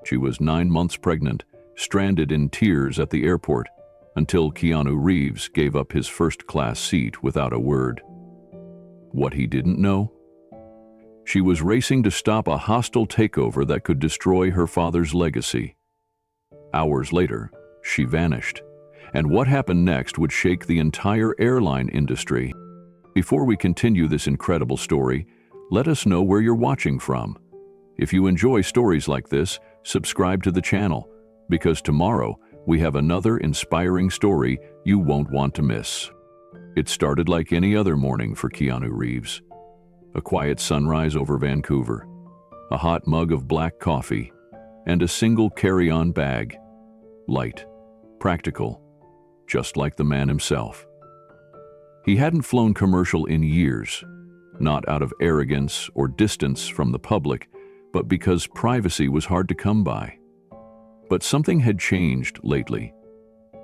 She was 9 months pregnant, stranded in tears at the airport, until Keanu Reeves gave up his first-class seat without a word. What he didn't know? She was racing to stop a hostile takeover that could destroy her father's legacy. Hours later, she vanished, and what happened next would shake the entire airline industry. Before we continue this incredible story, let us know where you're watching from. If you enjoy stories like this, subscribe to the channel, because tomorrow we have another inspiring story you won't want to miss. It started like any other morning for Keanu Reeves. A quiet sunrise over Vancouver, a hot mug of black coffee, and a single carry-on bag. Light, practical, just like the man himself. He hadn't flown commercial in years, not out of arrogance or distance from the public, but because privacy was hard to come by. But something had changed lately.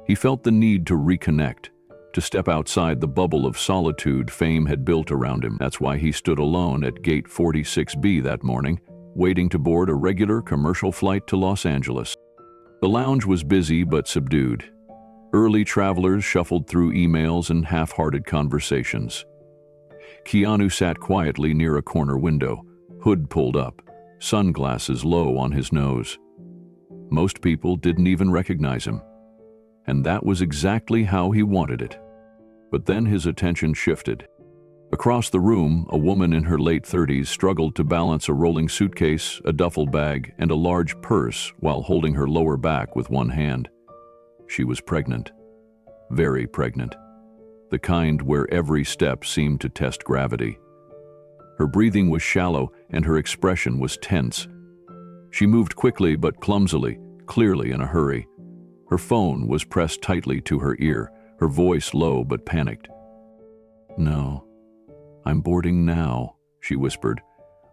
He felt the need to reconnect, to step outside the bubble of solitude fame had built around him. That's why he stood alone at gate 46B that morning, waiting to board a regular commercial flight to Los Angeles. The lounge was busy but subdued. Early travelers shuffled through emails and half-hearted conversations. Keanu sat quietly near a corner window, hood pulled up, sunglasses low on his nose. Most people didn't even recognize him, and that was exactly how he wanted it. But then his attention shifted. Across the room, a woman in her late 30s struggled to balance a rolling suitcase, a duffel bag, and a large purse while holding her lower back with one hand. She was pregnant. Very pregnant. The kind where every step seemed to test gravity. Her breathing was shallow and her expression was tense. She moved quickly but clumsily, clearly in a hurry. Her phone was pressed tightly to her ear, her voice low but panicked. "No, I'm boarding now," she whispered.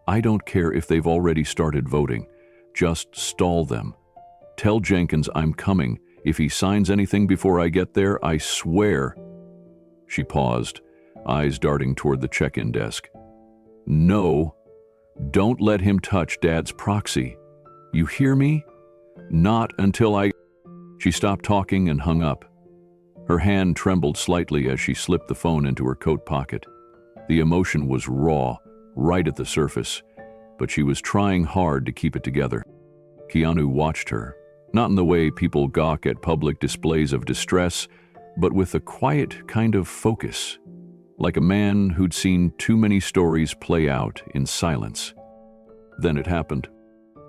"I don't care if they've already started voting. Just stall them. Tell Jenkins I'm coming. If he signs anything before I get there, I swear." She paused, eyes darting toward the check-in desk. "No, don't let him touch Dad's proxy. You hear me? Not until I—" She stopped talking and hung up. Her hand trembled slightly as she slipped the phone into her coat pocket. The emotion was raw, right at the surface, but she was trying hard to keep it together. Keanu watched her, not in the way people gawk at public displays of distress, but with a quiet kind of focus, like a man who'd seen too many stories play out in silence. Then it happened.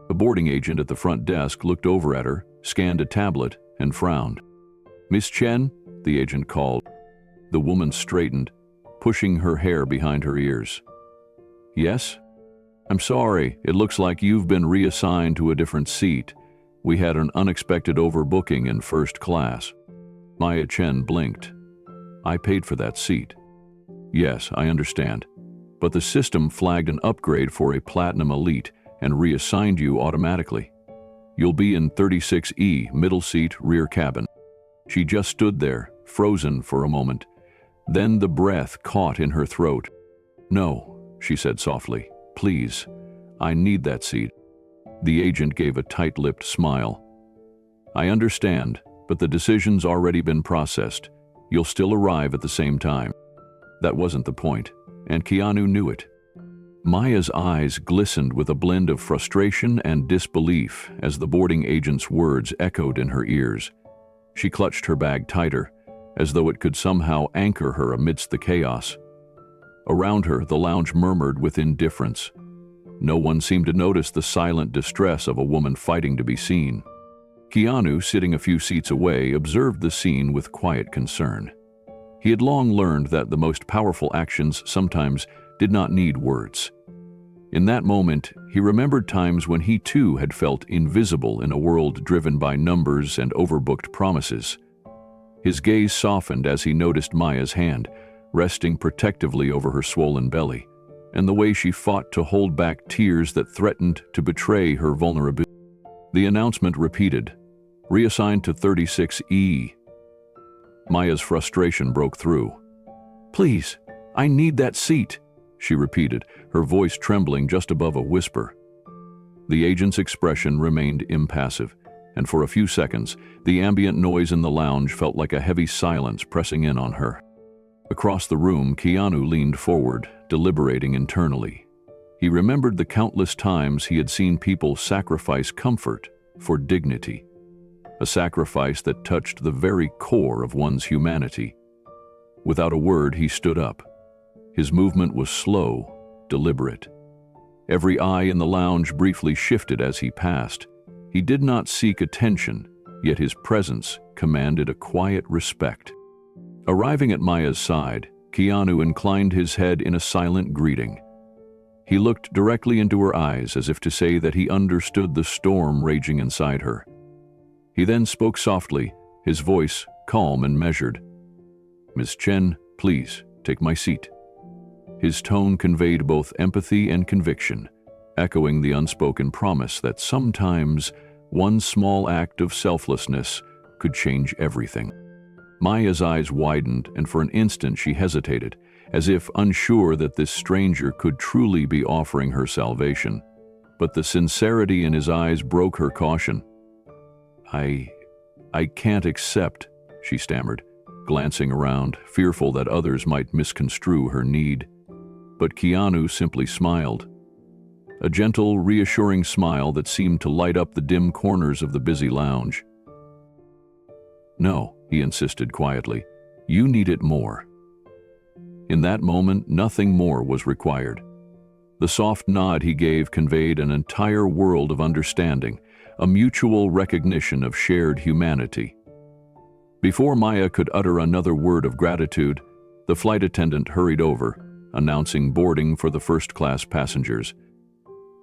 A boarding agent at the front desk looked over at her, scanned a tablet, and frowned. "Miss Chen?" the agent called. The woman straightened, pushing her hair behind her ears. "Yes? I'm sorry, it looks like you've been reassigned to a different seat. We had an unexpected overbooking in first class." Maya Chen blinked. "I paid for that seat." "Yes, I understand. But the system flagged an upgrade for a Platinum Elite and reassigned you automatically. You'll be in 36E, middle seat, rear cabin." She just stood there, frozen for a moment. Then the breath caught in her throat. "No," she said softly. "Please, I need that seat." The agent gave a tight-lipped smile. "I understand, but the decision's already been processed. You'll still arrive at the same time." That wasn't the point, and Keanu knew it. Maya's eyes glistened with a blend of frustration and disbelief as the boarding agent's words echoed in her ears. She clutched her bag tighter, as though it could somehow anchor her amidst the chaos. Around her, the lounge murmured with indifference. No one seemed to notice the silent distress of a woman fighting to be seen. Keanu, sitting a few seats away, observed the scene with quiet concern. He had long learned that the most powerful actions sometimes did not need words. In that moment, he remembered times when he too had felt invisible in a world driven by numbers and overbooked promises. His gaze softened as he noticed Maya's hand, resting protectively over her swollen belly, and the way she fought to hold back tears that threatened to betray her vulnerability. The announcement repeated, "Reassigned to 36E." Maya's frustration broke through. "Please, I need that seat," she repeated, her voice trembling just above a whisper. The agent's expression remained impassive, and for a few seconds, the ambient noise in the lounge felt like a heavy silence pressing in on her. Across the room, Keanu leaned forward, deliberating internally. He remembered the countless times he had seen people sacrifice comfort for dignity, a sacrifice that touched the very core of one's humanity. Without a word, he stood up. His movement was slow, deliberate. Every eye in the lounge briefly shifted as he passed. He did not seek attention, yet his presence commanded a quiet respect. Arriving at Maya's side, Keanu inclined his head in a silent greeting. He looked directly into her eyes as if to say that he understood the storm raging inside her. He then spoke softly, his voice calm and measured. "Miss Chen, please, take my seat." His tone conveyed both empathy and conviction, echoing the unspoken promise that sometimes one small act of selflessness could change everything. Maya's eyes widened, and for an instant she hesitated, as if unsure that this stranger could truly be offering her salvation. But the sincerity in his eyes broke her caution. I can't accept," she stammered, glancing around, fearful that others might misconstrue her need. But Keanu simply smiled. A gentle, reassuring smile that seemed to light up the dim corners of the busy lounge. "No," he insisted quietly, "you need it more." In that moment, nothing more was required. The soft nod he gave conveyed an entire world of understanding, a mutual recognition of shared humanity. Before Maya could utter another word of gratitude, the flight attendant hurried over, announcing boarding for the first-class passengers.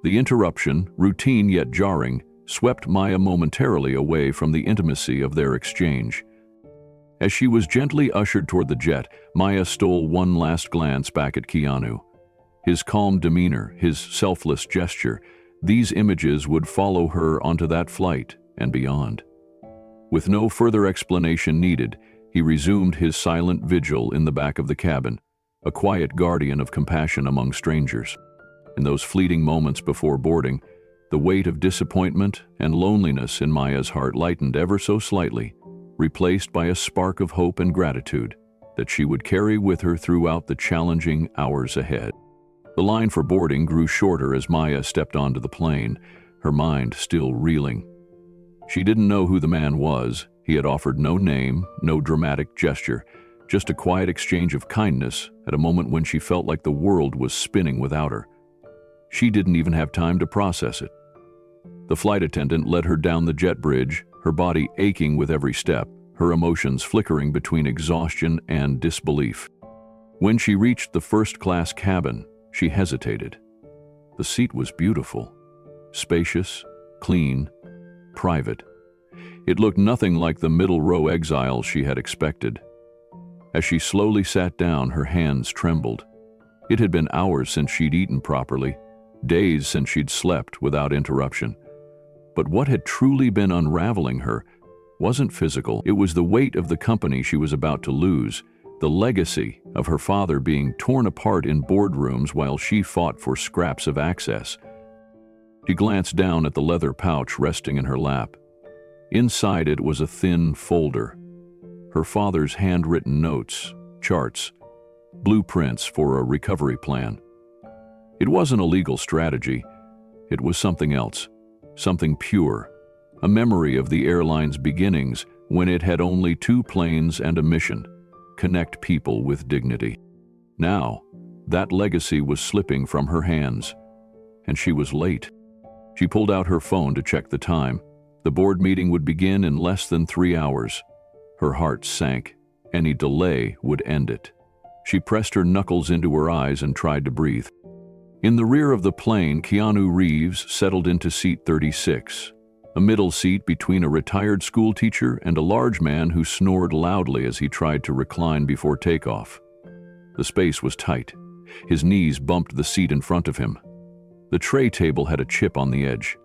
The interruption, routine yet jarring, swept Maya momentarily away from the intimacy of their exchange. As she was gently ushered toward the jet, Maya stole one last glance back at Keanu. His calm demeanor, his selfless gesture, these images would follow her onto that flight and beyond. With no further explanation needed, he resumed his silent vigil in the back of the cabin, a quiet guardian of compassion among strangers. In those fleeting moments before boarding, the weight of disappointment and loneliness in Maya's heart lightened ever so slightly, replaced by a spark of hope and gratitude that she would carry with her throughout the challenging hours ahead. The line for boarding grew shorter as Maya stepped onto the plane, her mind still reeling. She didn't know who the man was. He had offered no name, no dramatic gesture, just a quiet exchange of kindness at a moment when she felt like the world was spinning without her. She didn't even have time to process it. The flight attendant led her down the jet bridge, her body aching with every step, her emotions flickering between exhaustion and disbelief. When she reached the first-class cabin, she hesitated. The seat was beautiful, spacious, clean, private. It looked nothing like the middle-row exile she had expected. As she slowly sat down, her hands trembled. It had been hours since she'd eaten properly, days since she'd slept without interruption. But what had truly been unraveling her wasn't physical. It was the weight of the company she was about to lose, the legacy of her father being torn apart in boardrooms while she fought for scraps of access. She glanced down at the leather pouch resting in her lap. Inside it was a thin folder. Her father's handwritten notes, charts, blueprints for a recovery plan. It wasn't a legal strategy. It was something else, something pure, a memory of the airline's beginnings when it had only 2 planes and a mission: connect people with dignity. Now, that legacy was slipping from her hands, and she was late. She pulled out her phone to check the time. The board meeting would begin in less than 3 hours. Her heart sank. Any delay would end it. She pressed her knuckles into her eyes and tried to breathe. In the rear of the plane, Keanu Reeves settled into seat 36, a middle seat between a retired schoolteacher and a large man who snored loudly as he tried to recline before takeoff. The space was tight. His knees bumped the seat in front of him. The tray table had a chip on the edge.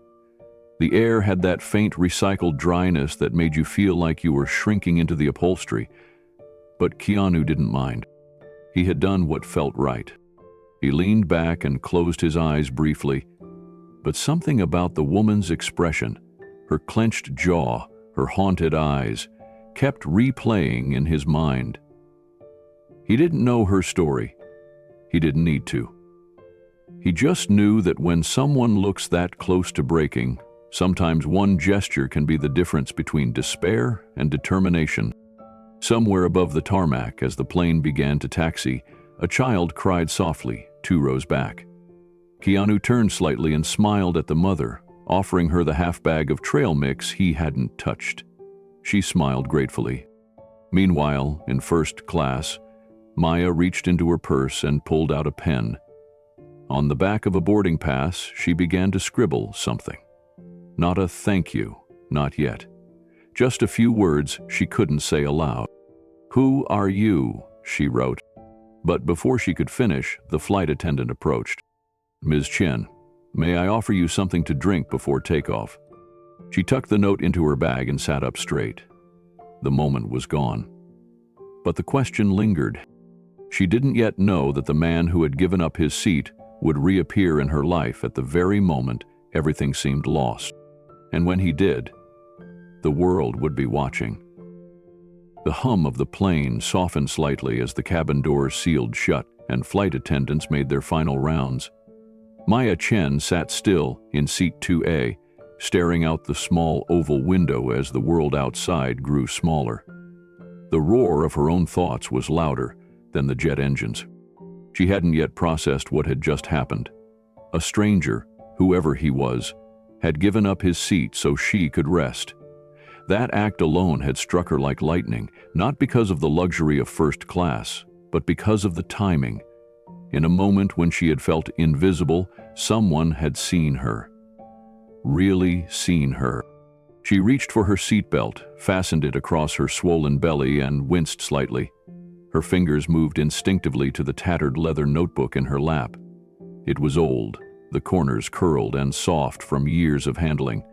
The air had that faint recycled dryness that made you feel like you were shrinking into the upholstery. But Keanu didn't mind. He had done what felt right. He leaned back and closed his eyes briefly. But something about the woman's expression, her clenched jaw, her haunted eyes, kept replaying in his mind. He didn't know her story. He didn't need to. He just knew that when someone looks that close to breaking, sometimes one gesture can be the difference between despair and determination. Somewhere above the tarmac, as the plane began to taxi, a child cried softly, 2 rows back. Keanu turned slightly and smiled at the mother, offering her the half bag of trail mix he hadn't touched. She smiled gratefully. Meanwhile, in first class, Maya reached into her purse and pulled out a pen. On the back of a boarding pass, she began to scribble something. Not a thank you, not yet. Just a few words she couldn't say aloud. "Who are you?" she wrote. But before she could finish, the flight attendant approached. "Ms. Chen, may I offer you something to drink before takeoff?" She tucked the note into her bag and sat up straight. The moment was gone. But the question lingered. She didn't yet know that the man who had given up his seat would reappear in her life at the very moment everything seemed lost. And when he did, the world would be watching. The hum of the plane softened slightly as the cabin doors sealed shut and flight attendants made their final rounds. Maya Chen sat still in seat 2A, staring out the small oval window as the world outside grew smaller. The roar of her own thoughts was louder than the jet engines. She hadn't yet processed what had just happened. A stranger, whoever he was, had given up his seat so she could rest. That act alone had struck her like lightning, not because of the luxury of first class, but because of the timing. In a moment when she had felt invisible, someone had seen her. Really seen her. She reached for her seatbelt, fastened it across her swollen belly, and winced slightly. Her fingers moved instinctively to the tattered leather notebook in her lap. It was old, the corners curled and soft from years of handling.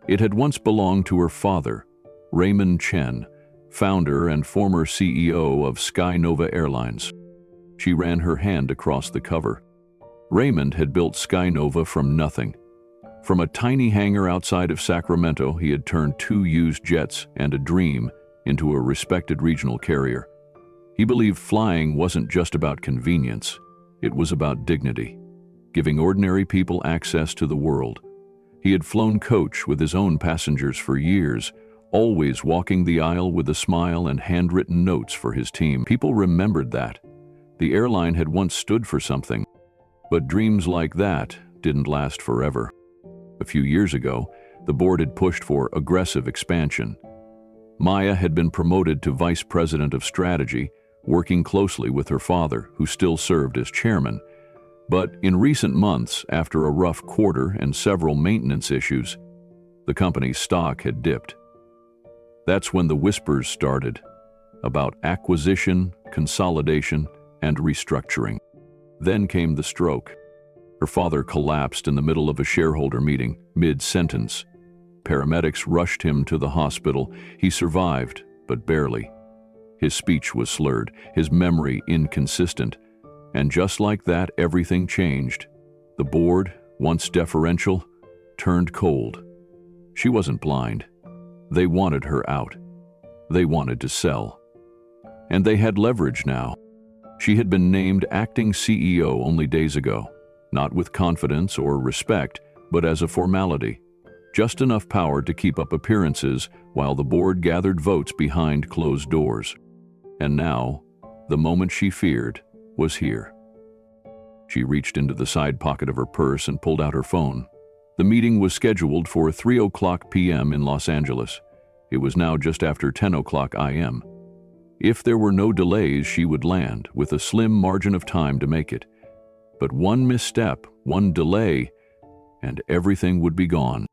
It had once belonged to her father, Raymond Chen, founder and former CEO of SkyNova Airlines. She ran her hand across the cover. Raymond had built SkyNova from nothing. From a tiny hangar outside of Sacramento, he had turned 2 used jets and a dream into a respected regional carrier. He believed flying wasn't just about convenience, it was about dignity, giving ordinary people access to the world. He had flown coach with his own passengers for years, always walking the aisle with a smile and handwritten notes for his team. People remembered that. The airline had once stood for something, but dreams like that didn't last forever. A few years ago, the board had pushed for aggressive expansion. Maya had been promoted to vice president of strategy, working closely with her father, who still served as chairman. But in recent months, after a rough quarter and several maintenance issues, the company's stock had dipped. That's when the whispers started about acquisition, consolidation, and restructuring. Then came the stroke. Her father collapsed in the middle of a shareholder meeting, mid-sentence. Paramedics rushed him to the hospital. He survived, but barely. His speech was slurred, his memory inconsistent. And just like that, everything changed. The board, once deferential, turned cold. She wasn't blind. They wanted her out. They wanted to sell. And they had leverage now. She had been named acting CEO only days ago, not with confidence or respect, but as a formality. Just enough power to keep up appearances while the board gathered votes behind closed doors. And now, the moment she feared was here. She reached into the side pocket of her purse and pulled out her phone. The meeting was scheduled for 3:00 p.m. in Los Angeles. It was now just after 10:00 a.m. If there were no delays, she would land, with a slim margin of time to make it. But one misstep, one delay, and everything would be gone.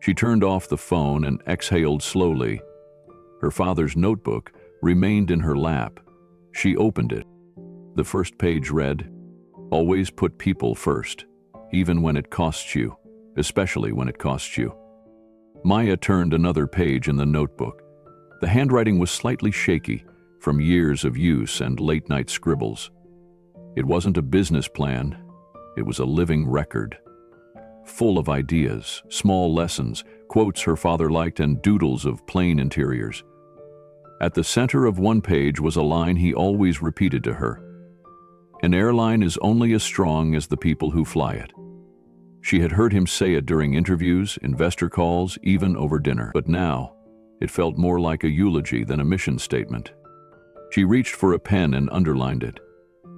She turned off the phone and exhaled slowly. Her father's notebook remained in her lap. She opened it. The first page read, "Always put people first, even when it costs you, especially when it costs you." Maya turned another page in the notebook. The handwriting was slightly shaky from years of use and late-night scribbles. It wasn't a business plan, it was a living record. full of ideas, small lessons, quotes her father liked, and doodles of plane interiors. At the center of one page was a line he always repeated to her: "An airline is only as strong as the people who fly it." She had heard him say it during interviews, investor calls, even over dinner. But now, it felt more like a eulogy than a mission statement. She reached for a pen and underlined it,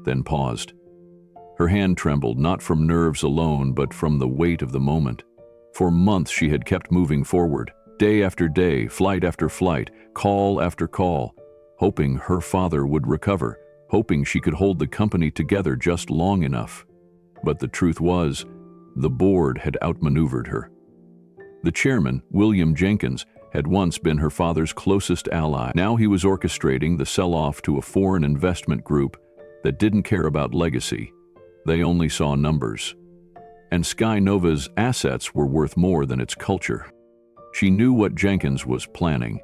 then paused. Her hand trembled, not from nerves alone, but from the weight of the moment. For months she had kept moving forward, day after day, flight after flight, call after call, hoping her father would recover, hoping she could hold the company together just long enough. But the truth was, the board had outmaneuvered her. The chairman, William Jenkins, had once been her father's closest ally. Now he was orchestrating the sell-off to a foreign investment group that didn't care about legacy. They only saw numbers. And SkyNova's assets were worth more than its culture. She knew what Jenkins was planning.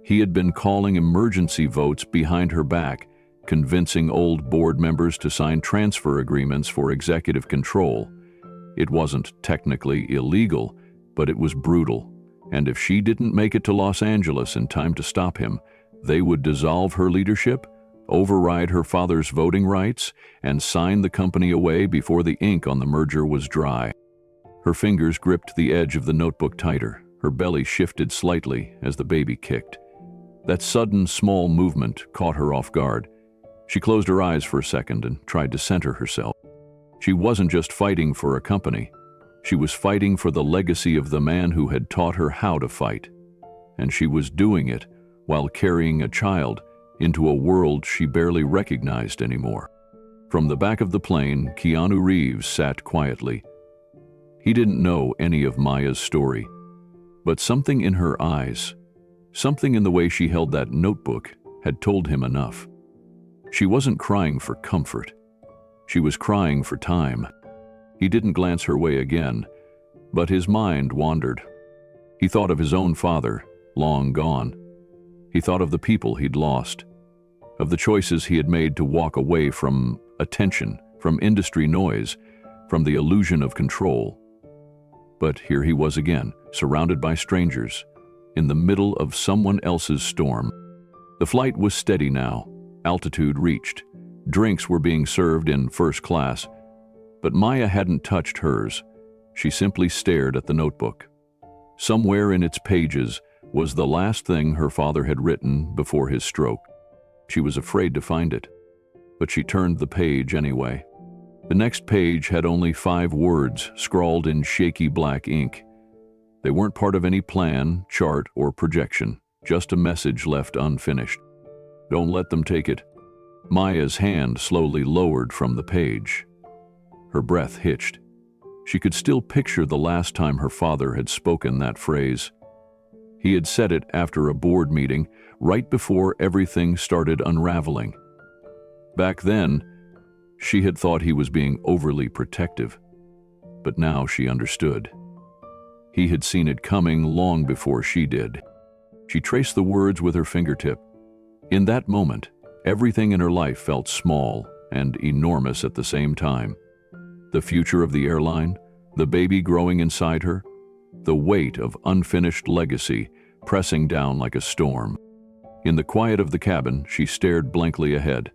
He had been calling emergency votes behind her back, convincing old board members to sign transfer agreements for executive control. It wasn't technically illegal, but it was brutal. And if she didn't make it to Los Angeles in time to stop him, they would dissolve her leadership, override her father's voting rights, and sign the company away before the ink on the merger was dry. Her fingers gripped the edge of the notebook tighter. Her belly shifted slightly as the baby kicked. That sudden, small movement caught her off guard. She closed her eyes for a second and tried to center herself. She wasn't just fighting for a company. She was fighting for the legacy of the man who had taught her how to fight. And she was doing it while carrying a child into a world she barely recognized anymore. From the back of the plane, Keanu Reeves sat quietly. He didn't know any of Maya's story, but something in her eyes, something in the way she held that notebook, had told him enough. She wasn't crying for comfort. She was crying for time. He didn't glance her way again, but his mind wandered. He thought of his own father, long gone. He thought of the people he'd lost, of the choices he had made to walk away from attention, from industry noise, from the illusion of control. But here he was again, surrounded by strangers, in the middle of someone else's storm. The flight was steady now, altitude reached. Drinks were being served in first class, but Maya hadn't touched hers. She simply stared at the notebook. Somewhere in its pages was the last thing her father had written before his stroke. She was afraid to find it, but she turned the page anyway. The next page had only 5 words scrawled in shaky black ink. They weren't part of any plan, chart, or projection, just a message left unfinished. "Don't let them take it." Maya's hand slowly lowered from the page. Her breath hitched. She could still picture the last time her father had spoken that phrase. He had said it after a board meeting, right before everything started unraveling. Back then, she had thought he was being overly protective, but now she understood. He had seen it coming long before she did. She traced the words with her fingertip. In that moment, everything in her life felt small and enormous at the same time. The future of the airline, the baby growing inside her, the weight of unfinished legacy pressing down like a storm. In the quiet of the cabin, she stared blankly ahead.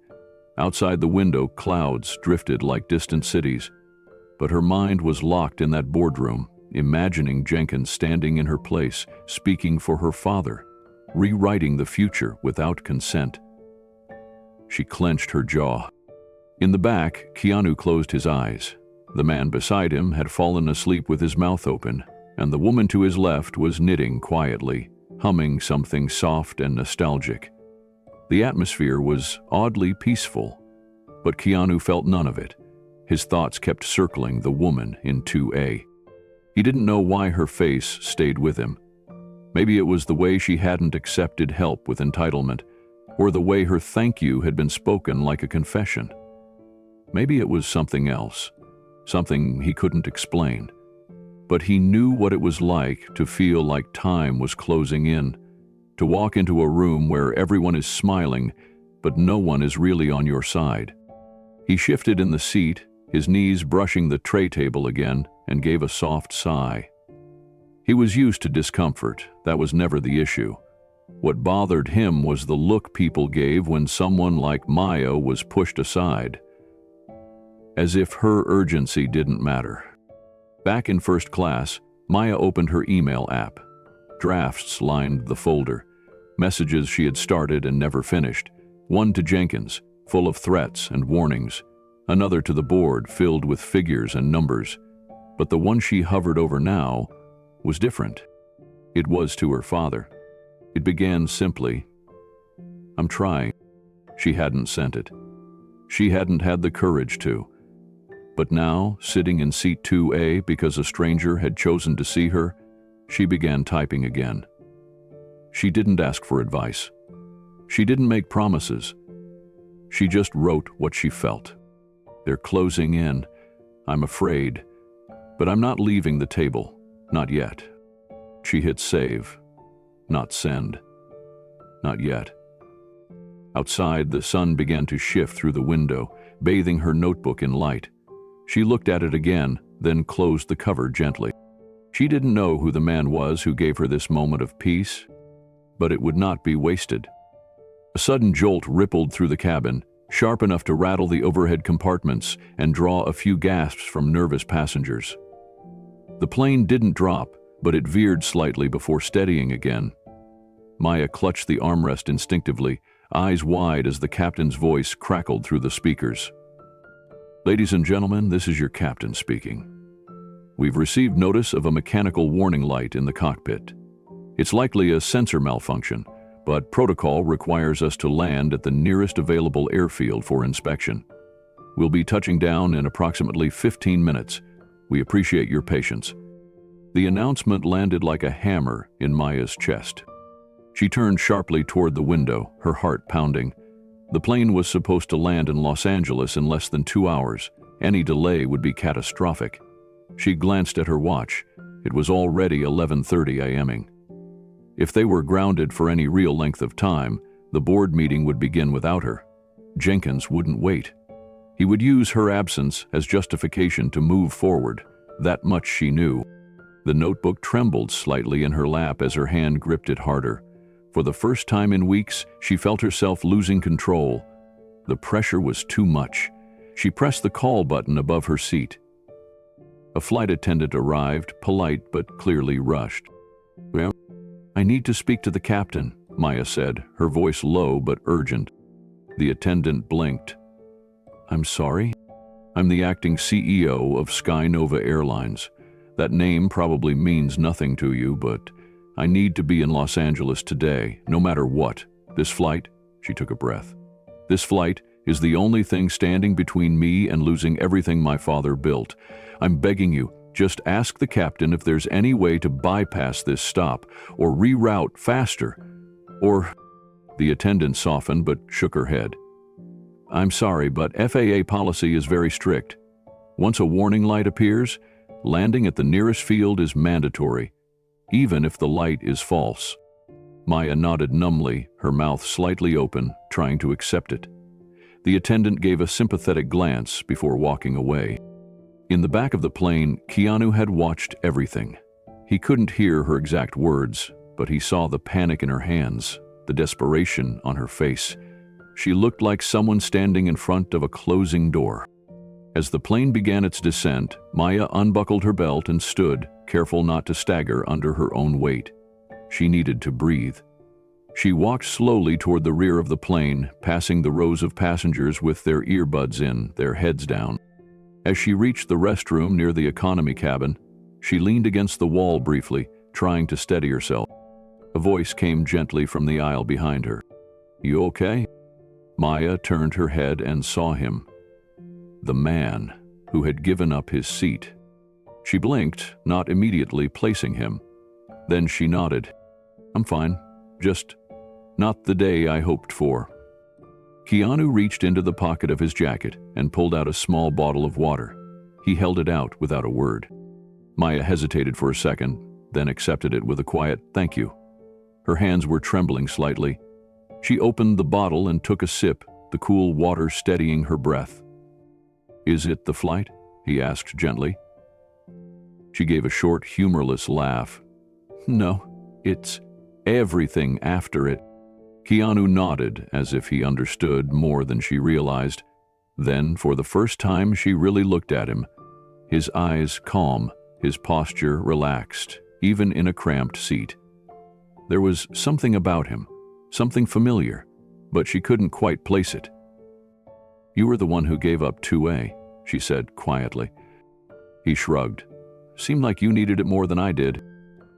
Outside the window, clouds drifted like distant cities. But her mind was locked in that boardroom, imagining Jenkins standing in her place, speaking for her father, rewriting the future without consent. She clenched her jaw. In the back, Keanu closed his eyes. The man beside him had fallen asleep with his mouth open, and the woman to his left was knitting quietly, humming something soft and nostalgic. The atmosphere was oddly peaceful, but Keanu felt none of it. His thoughts kept circling the woman in 2A. He didn't know why her face stayed with him. Maybe it was the way she hadn't accepted help with entitlement, or the way her thank you had been spoken like a confession. Maybe it was something else, something he couldn't explain. But he knew what it was like to feel like time was closing in, to walk into a room where everyone is smiling, but no one is really on your side. He shifted in the seat, his knees brushing the tray table again, and gave a soft sigh. He was used to discomfort, that was never the issue. What bothered him was the look people gave when someone like Maya was pushed aside, as if her urgency didn't matter. Back in first class, Maya opened her email app. Drafts lined the folder, messages she had started and never finished. One to Jenkins, full of threats and warnings. Another to the board, filled with figures and numbers. But the one she hovered over now was different. It was to her father. It began simply, "I'm trying." She hadn't sent it. She hadn't had the courage to. But now, sitting in seat 2A because a stranger had chosen to see her, she began typing again. She didn't ask for advice. She didn't make promises. She just wrote what she felt. "They're closing in. I'm afraid. But I'm not leaving the table. Not yet." She hit save. Not send. Not yet. Outside, the sun began to shift through the window, bathing her notebook in light. She looked at it again, then closed the cover gently. She didn't know who the man was who gave her this moment of peace, but it would not be wasted. A sudden jolt rippled through the cabin, sharp enough to rattle the overhead compartments and draw a few gasps from nervous passengers. The plane didn't drop, but it veered slightly before steadying again. Maya clutched the armrest instinctively, eyes wide as the captain's voice crackled through the speakers. "Ladies and gentlemen, this is your captain speaking. We've received notice of a mechanical warning light in the cockpit. It's likely a sensor malfunction, but protocol requires us to land at the nearest available airfield for inspection. We'll be touching down in approximately 15 minutes. We appreciate your patience." The announcement landed like a hammer in Maya's chest. She turned sharply toward the window, her heart pounding. The plane was supposed to land in Los Angeles in less than 2 hours. Any delay would be catastrophic. She glanced at her watch. It was already 11:30 a.m. If they were grounded for any real length of time, the board meeting would begin without her. Jenkins wouldn't wait. He would use her absence as justification to move forward. That much she knew. The notebook trembled slightly in her lap as her hand gripped it harder. For the first time in weeks, she felt herself losing control. The pressure was too much. She pressed the call button above her seat. A flight attendant arrived, polite but clearly rushed. "Well, I need to speak to the captain," Maya said, her voice low but urgent. The attendant blinked. "I'm sorry? I'm the acting CEO of SkyNova Airlines. That name probably means nothing to you, but I need to be in Los Angeles today, no matter what. This flight," she took a breath, "this flight is the only thing standing between me and losing everything my father built. I'm begging you, just ask the captain if there's any way to bypass this stop or reroute faster, or—" The attendant softened but shook her head. "I'm sorry, but FAA policy is very strict. Once a warning light appears, landing at the nearest field is mandatory, even if the light is false." Maya nodded numbly, her mouth slightly open, trying to accept it. The attendant gave a sympathetic glance before walking away. In the back of the plane, Keanu had watched everything. He couldn't hear her exact words, but he saw the panic in her hands, the desperation on her face. She looked like someone standing in front of a closing door. As the plane began its descent, Maya unbuckled her belt and stood, careful not to stagger under her own weight. She needed to breathe. She walked slowly toward the rear of the plane, passing the rows of passengers with their earbuds in, their heads down. As she reached the restroom near the economy cabin, she leaned against the wall briefly, trying to steady herself. A voice came gently from the aisle behind her. "You okay?" Maya turned her head and saw him. The man who had given up his seat. She blinked, not immediately placing him. Then she nodded. "I'm fine. Just not the day I hoped for." Keanu reached into the pocket of his jacket and pulled out a small bottle of water. He held it out without a word. Maya hesitated for a second, then accepted it with a quiet "thank you." Her hands were trembling slightly. She opened the bottle and took a sip, the cool water steadying her breath. "Is it the flight?" he asked gently. She gave a short, humorless laugh. No, it's everything after it. Keanu nodded as if he understood more than she realized. Then, for the first time, she really looked at him. His eyes calm, his posture relaxed, even in a cramped seat. There was something about him, something familiar, but she couldn't quite place it. "You were the one who gave up 2A, she said quietly. He shrugged. "Seemed like you needed it more than I did."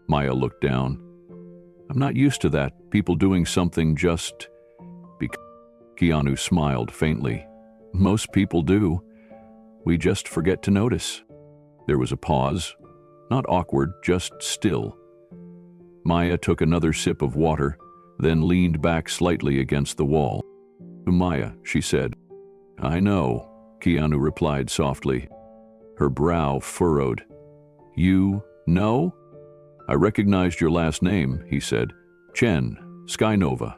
Maya looked down. "I'm not used to that, people doing something just because." Keanu smiled faintly. "Most people do. We just forget to notice." There was a pause. Not awkward, just still. Maya took another sip of water, then leaned back slightly against the wall. "Maya," she said. "I know," Keanu replied softly. Her brow furrowed. "You know?" "I recognized your last name," he said. "Chen, SkyNova."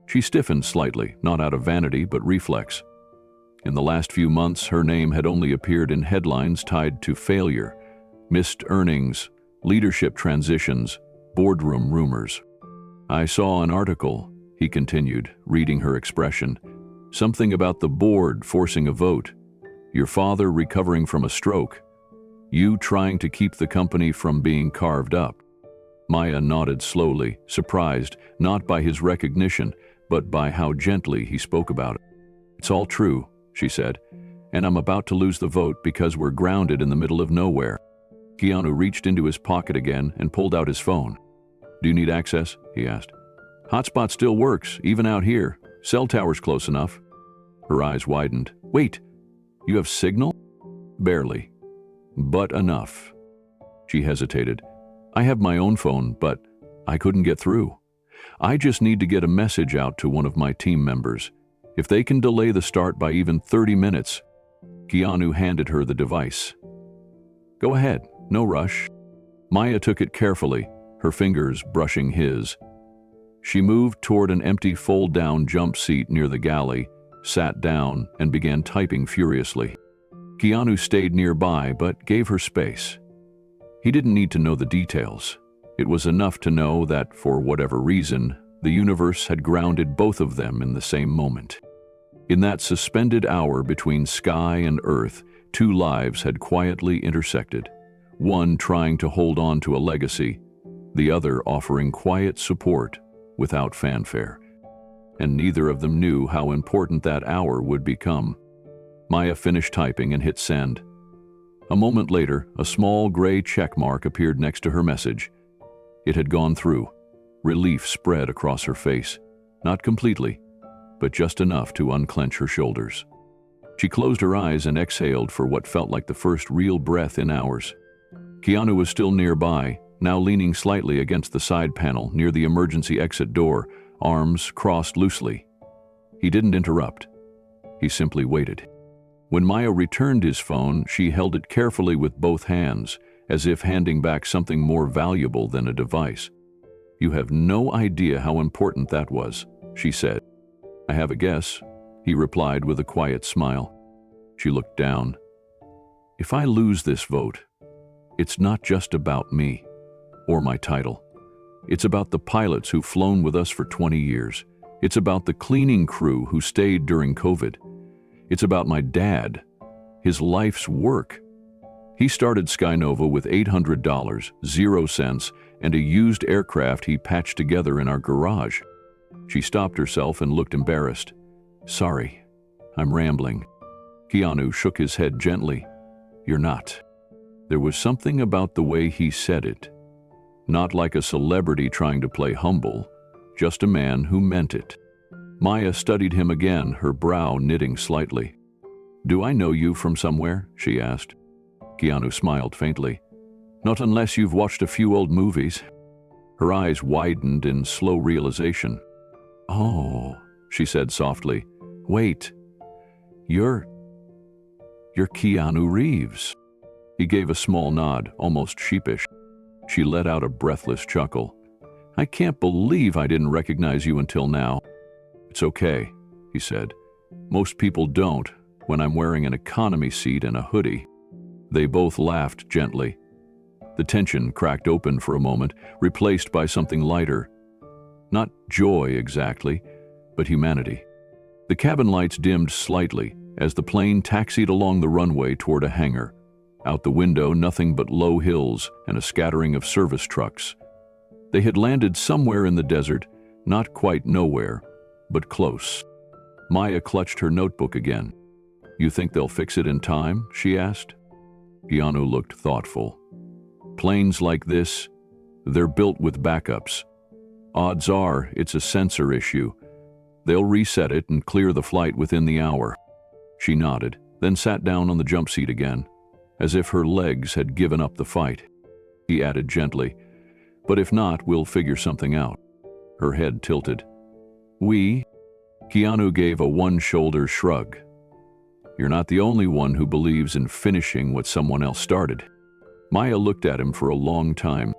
She stiffened slightly, not out of vanity but reflex. In the last few months, her name had only appeared in headlines tied to failure, missed earnings, leadership transitions, boardroom rumors. "I saw an article," he continued, reading her expression. "Something about the board forcing a vote, your father recovering from a stroke, you trying to keep the company from being carved up." Maya nodded slowly, surprised, not by his recognition, but by how gently he spoke about it. "It's all true," she said, "and I'm about to lose the vote because we're grounded in the middle of nowhere." Keanu reached into his pocket again and pulled out his phone. "Do you need access?" he asked. "Hotspot still works, even out here. Cell tower's close enough." Her eyes widened. "Wait, you have signal?" "Barely, but enough." She hesitated. "I have my own phone, but I couldn't get through. I just need to get a message out to one of my team members. If they can delay the start by even 30 minutes. Keanu handed her the device. "Go ahead, no rush." Maya took it carefully, her fingers brushing his. She moved toward an empty fold-down jump seat near the galley, sat down, and began typing furiously. Keanu stayed nearby but gave her space. He didn't need to know the details. It was enough to know that, for whatever reason, the universe had grounded both of them in the same moment. In that suspended hour between sky and earth, two lives had quietly intersected, one trying to hold on to a legacy, the other offering quiet support without fanfare. And neither of them knew how important that hour would become. Maya finished typing and hit send. A moment later, a small gray check mark appeared next to her message. It had gone through. Relief spread across her face. Not completely, but just enough to unclench her shoulders. She closed her eyes and exhaled for what felt like the first real breath in hours. Keanu was still nearby, now leaning slightly against the side panel near the emergency exit door, arms crossed loosely. He didn't interrupt. He simply waited. When Maya returned his phone, she held it carefully with both hands, as if handing back something more valuable than a device. "You have no idea how important that was," she said. "I have a guess," he replied with a quiet smile. She looked down. "If I lose this vote, it's not just about me or my title. It's about the pilots who've flown with us for 20 years. It's about the cleaning crew who stayed during COVID. It's about my dad, his life's work. He started SkyNova with $800, 0 cents, and a used aircraft he patched together in our garage." She stopped herself and looked embarrassed. "Sorry, I'm rambling." Keanu shook his head gently. "You're not." There was something about the way he said it. Not like a celebrity trying to play humble, just a man who meant it. Maya studied him again, her brow knitting slightly. "Do I know you from somewhere?" she asked. Keanu smiled faintly. "Not unless you've watched a few old movies." Her eyes widened in slow realization. "Oh," she said softly. "Wait. You're Keanu Reeves." He gave a small nod, almost sheepish. She let out a breathless chuckle. "I can't believe I didn't recognize you until now." "It's okay," he said. "Most people don't when I'm wearing an economy seat and a hoodie." They both laughed gently. The tension cracked open for a moment, replaced by something lighter. Not joy exactly, but humanity. The cabin lights dimmed slightly as the plane taxied along the runway toward a hangar. Out the window, nothing but low hills and a scattering of service trucks. They had landed somewhere in the desert, not quite nowhere, but close. Maya clutched her notebook again. "You think they'll fix it in time?" she asked. Keanu looked thoughtful. "Planes like this, they're built with backups. Odds are it's a sensor issue. They'll reset it and clear the flight within the hour." She nodded, then sat down on the jump seat again, as if her legs had given up the fight. He added gently, "But if not, we'll figure something out." Her head tilted. "We?" Keanu gave a one-shoulder shrug. "You're not the only one who believes in finishing what someone else started." Maya looked at him for a long time,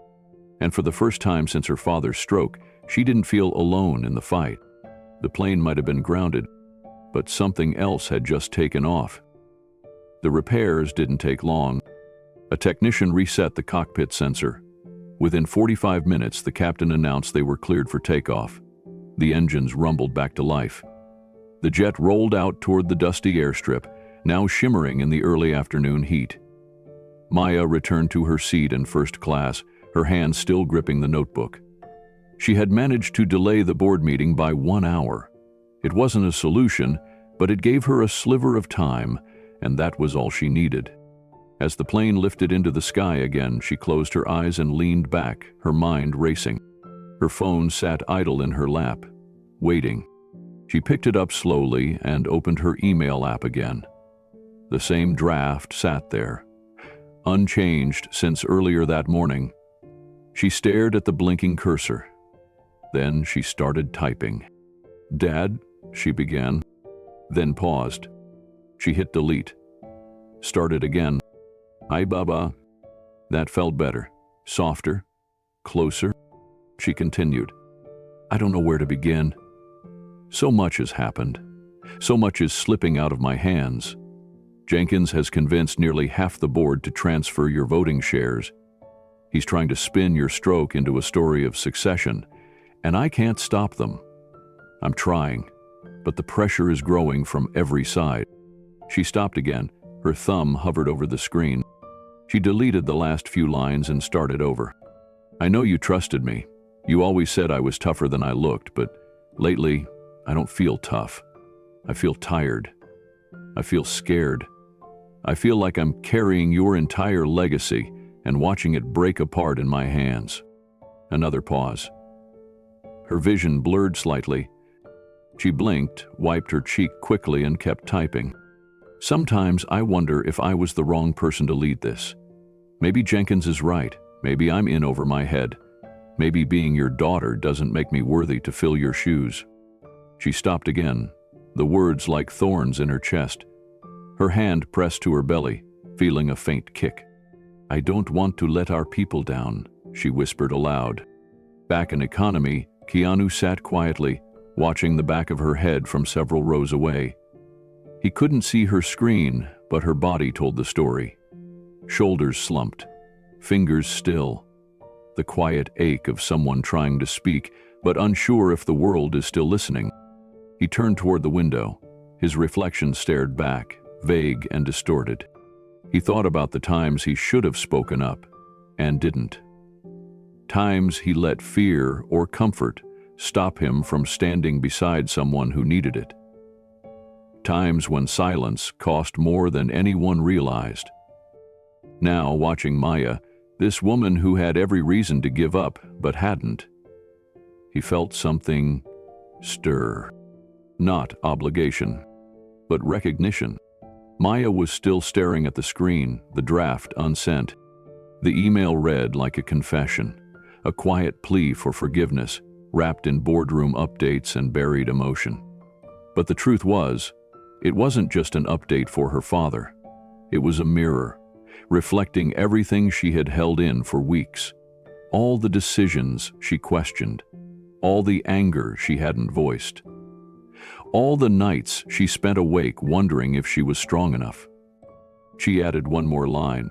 and for the first time since her father's stroke, she didn't feel alone in the fight. The plane might have been grounded, but something else had just taken off. The repairs didn't take long. A technician reset the cockpit sensor. Within 45 minutes, the captain announced they were cleared for takeoff. The engines rumbled back to life. The jet rolled out toward the dusty airstrip, now shimmering in the early afternoon heat. Maya returned to her seat in first class, her hand still gripping the notebook. She had managed to delay the board meeting by 1 hour. It wasn't a solution, but it gave her a sliver of time, and that was all she needed. As the plane lifted into the sky again, she closed her eyes and leaned back, her mind racing. Her phone sat idle in her lap, waiting. She picked it up slowly and opened her email app again. The same draft sat there, unchanged since earlier that morning. She stared at the blinking cursor. Then she started typing. "Dad," she began, then paused. She hit delete. Started again. "Hi, Baba." That felt better, softer, closer. She continued. "I don't know where to begin. So much has happened. So much is slipping out of my hands. Jenkins has convinced nearly half the board to transfer your voting shares. He's trying to spin your stroke into a story of succession, and I can't stop them. I'm trying, but the pressure is growing from every side." She stopped again. Her thumb hovered over the screen. She deleted the last few lines and started over. "I know you trusted me. You always said I was tougher than I looked, but lately, I don't feel tough. I feel tired. I feel scared. I feel like I'm carrying your entire legacy and watching it break apart in my hands." Another pause. Her vision blurred slightly. She blinked, wiped her cheek quickly, and kept typing. "Sometimes I wonder if I was the wrong person to lead this. Maybe Jenkins is right. Maybe I'm in over my head. Maybe being your daughter doesn't make me worthy to fill your shoes." She stopped again, the words like thorns in her chest. Her hand pressed to her belly, feeling a faint kick. "I don't want to let our people down," she whispered aloud. Back in economy, Keanu sat quietly, watching the back of her head from several rows away. He couldn't see her screen, but her body told the story. Shoulders slumped, fingers still, the quiet ache of someone trying to speak, but unsure if the world is still listening. He turned toward the window. His reflection stared back, vague and distorted. He thought about the times he should have spoken up, and didn't. Times he let fear or comfort stop him from standing beside someone who needed it. Times when silence cost more than anyone realized. Now, watching Maya, this woman who had every reason to give up but hadn't, he felt something stir. Not obligation, but recognition. Maya was still staring at the screen, the draft unsent. The email read like a confession, a quiet plea for forgiveness, wrapped in boardroom updates and buried emotion. But the truth was, it wasn't just an update for her father. It was a mirror, reflecting everything she had held in for weeks. All the decisions she questioned, all the anger she hadn't voiced, all the nights she spent awake wondering if she was strong enough. She added one more line.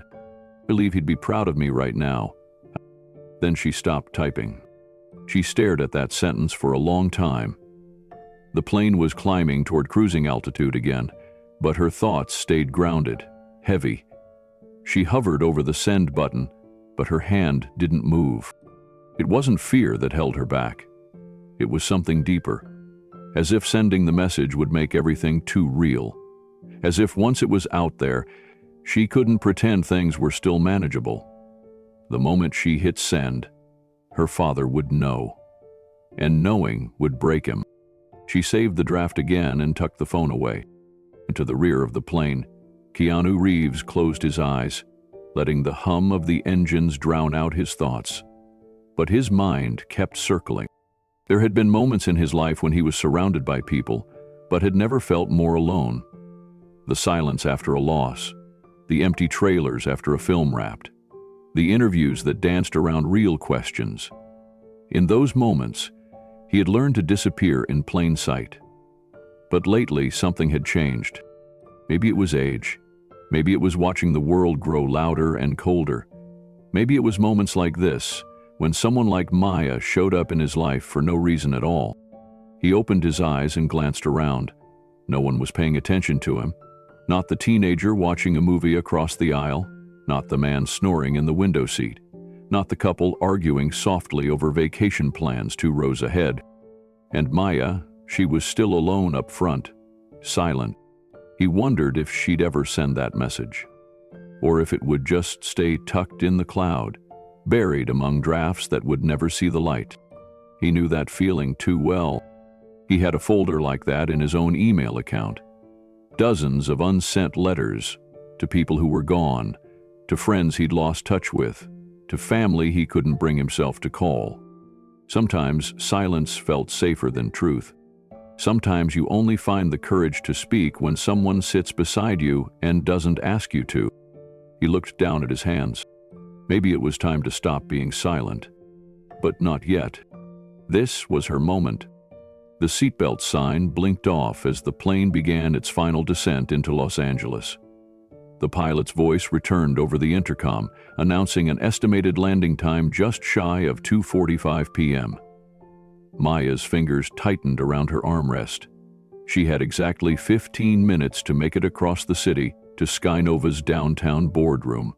believe he'd be proud of me right now." Then she stopped typing. She stared at that sentence for a long time. The plane was climbing toward cruising altitude again, but her thoughts stayed grounded, heavy. She hovered over the send button, but her hand didn't move. It wasn't fear that held her back. It was something deeper, as if sending the message would make everything too real. As if once it was out there, she couldn't pretend things were still manageable. The moment she hit send, her father would know, and knowing would break him. She saved the draft again and tucked the phone away. Into the rear of the plane, Keanu Reeves closed his eyes, letting the hum of the engines drown out his thoughts. But his mind kept circling. There had been moments in his life when he was surrounded by people, but had never felt more alone. The silence after a loss, the empty trailers after a film wrapped, the interviews that danced around real questions. In those moments, he had learned to disappear in plain sight. But lately, something had changed. Maybe it was age. Maybe it was watching the world grow louder and colder. Maybe it was moments like this, when someone like Maya showed up in his life for no reason at all. He opened his eyes and glanced around. No one was paying attention to him. Not the teenager watching a movie across the aisle, not the man snoring in the window seat, not the couple arguing softly over vacation plans 2 rows ahead. And Maya, she was still alone up front, silent. He wondered if she'd ever send that message, or if it would just stay tucked in the cloud, buried among drafts that would never see the light. He knew that feeling too well. He had a folder like that in his own email account. Dozens of unsent letters to people who were gone, to friends he'd lost touch with, to family he couldn't bring himself to call. Sometimes silence felt safer than truth. Sometimes you only find the courage to speak when someone sits beside you and doesn't ask you to. He looked down at his hands. Maybe it was time to stop being silent. But not yet. This was her moment. The seatbelt sign blinked off as the plane began its final descent into Los Angeles. The pilot's voice returned over the intercom, announcing an estimated landing time just shy of 2:45 p.m. Maya's fingers tightened around her armrest. She had exactly 15 minutes to make it across the city to SkyNova's downtown boardroom.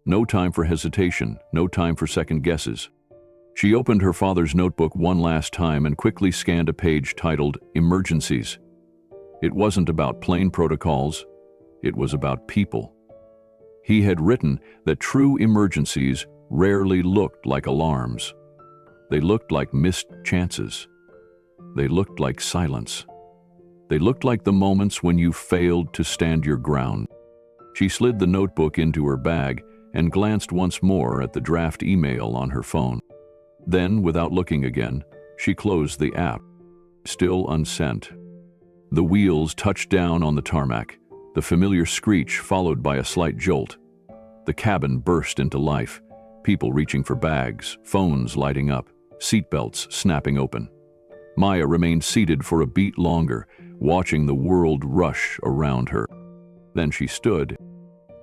No time for hesitation, no time for second guesses. She opened her father's notebook one last time and quickly scanned a page titled Emergencies. It wasn't about plane protocols, it was about people. He had written that true emergencies rarely looked like alarms. They looked like missed chances. They looked like silence. They looked like the moments when you failed to stand your ground. She slid the notebook into her bag and glanced once more at the draft email on her phone. Then, without looking again, she closed the app. Still unsent. The wheels touched down on the tarmac, the familiar screech followed by a slight jolt. The cabin burst into life, people reaching for bags, phones lighting up, seatbelts snapping open. Maya remained seated for a beat longer, watching the world rush around her. Then she stood.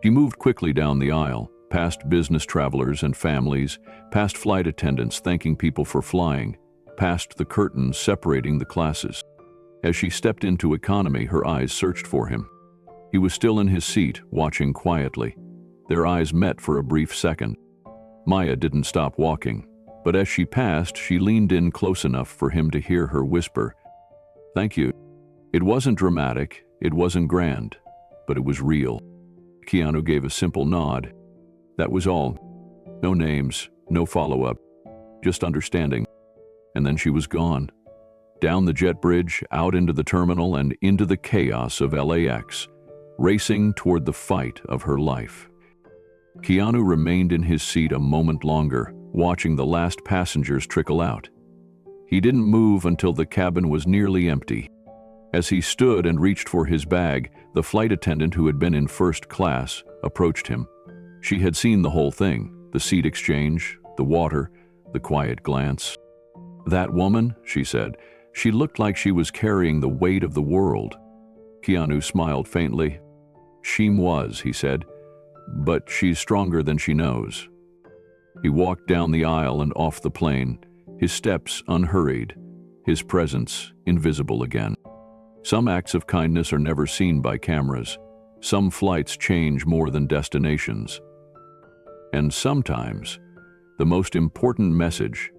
She moved quickly down the aisle, past business travelers and families, past flight attendants thanking people for flying, past the curtains separating the classes. As she stepped into economy, her eyes searched for him. He was still in his seat, watching quietly. Their eyes met for a brief second. Maya didn't stop walking, but as she passed, she leaned in close enough for him to hear her whisper, "Thank you." It wasn't dramatic, it wasn't grand, but it was real. Keanu gave a simple nod. That was all. No names, no follow-up, just understanding. And then she was gone. Down the jet bridge, out into the terminal, and into the chaos of LAX, racing toward the fight of her life. Keanu remained in his seat a moment longer, watching the last passengers trickle out. He didn't move until the cabin was nearly empty. As he stood and reached for his bag, the flight attendant who had been in first class approached him. She had seen the whole thing, the seat exchange, the water, the quiet glance. "That woman," she said, "she looked like she was carrying the weight of the world." Keanu smiled faintly. "She was," he said, but she's stronger than she knows." He walked down the aisle and off the plane, his steps unhurried, his presence invisible again. Some acts of kindness are never seen by cameras. Some flights change more than destinations. And sometimes, the most important message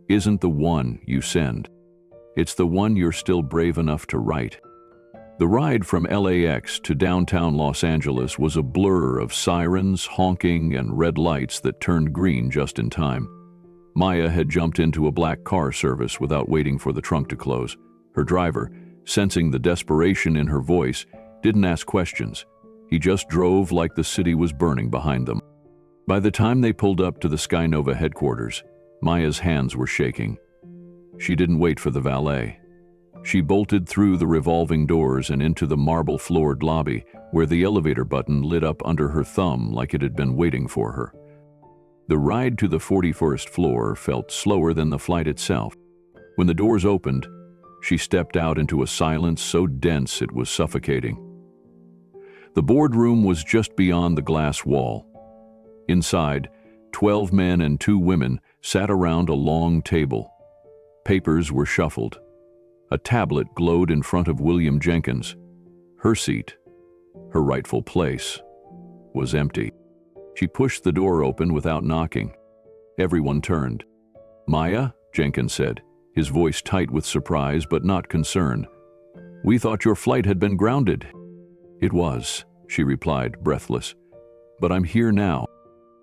isn't the one you send. It's the one you're still brave enough to write. The ride from LAX to downtown Los Angeles was a blur of sirens, honking, and red lights that turned green just in time. Maya had jumped into a black car service without waiting for the trunk to close. Her driver, sensing the desperation in her voice, didn't ask questions. He just drove like the city was burning behind them. By the time they pulled up to the SkyNova headquarters, Maya's hands were shaking. She didn't wait for the valet. She bolted through the revolving doors and into the marble-floored lobby, where the elevator button lit up under her thumb like it had been waiting for her. The ride to the 41st floor felt slower than the flight itself. When the doors opened, she stepped out into a silence so dense it was suffocating. The boardroom was just beyond the glass wall. Inside, 12 men and 2 women sat around a long table. Papers were shuffled. A tablet glowed in front of William Jenkins. Her seat, her rightful place, was empty. She pushed the door open without knocking. Everyone turned. "Maya?" Jenkins said, his voice tight with surprise but not concern. "We thought your flight had been grounded." "It was," she replied, breathless. "But I'm here now."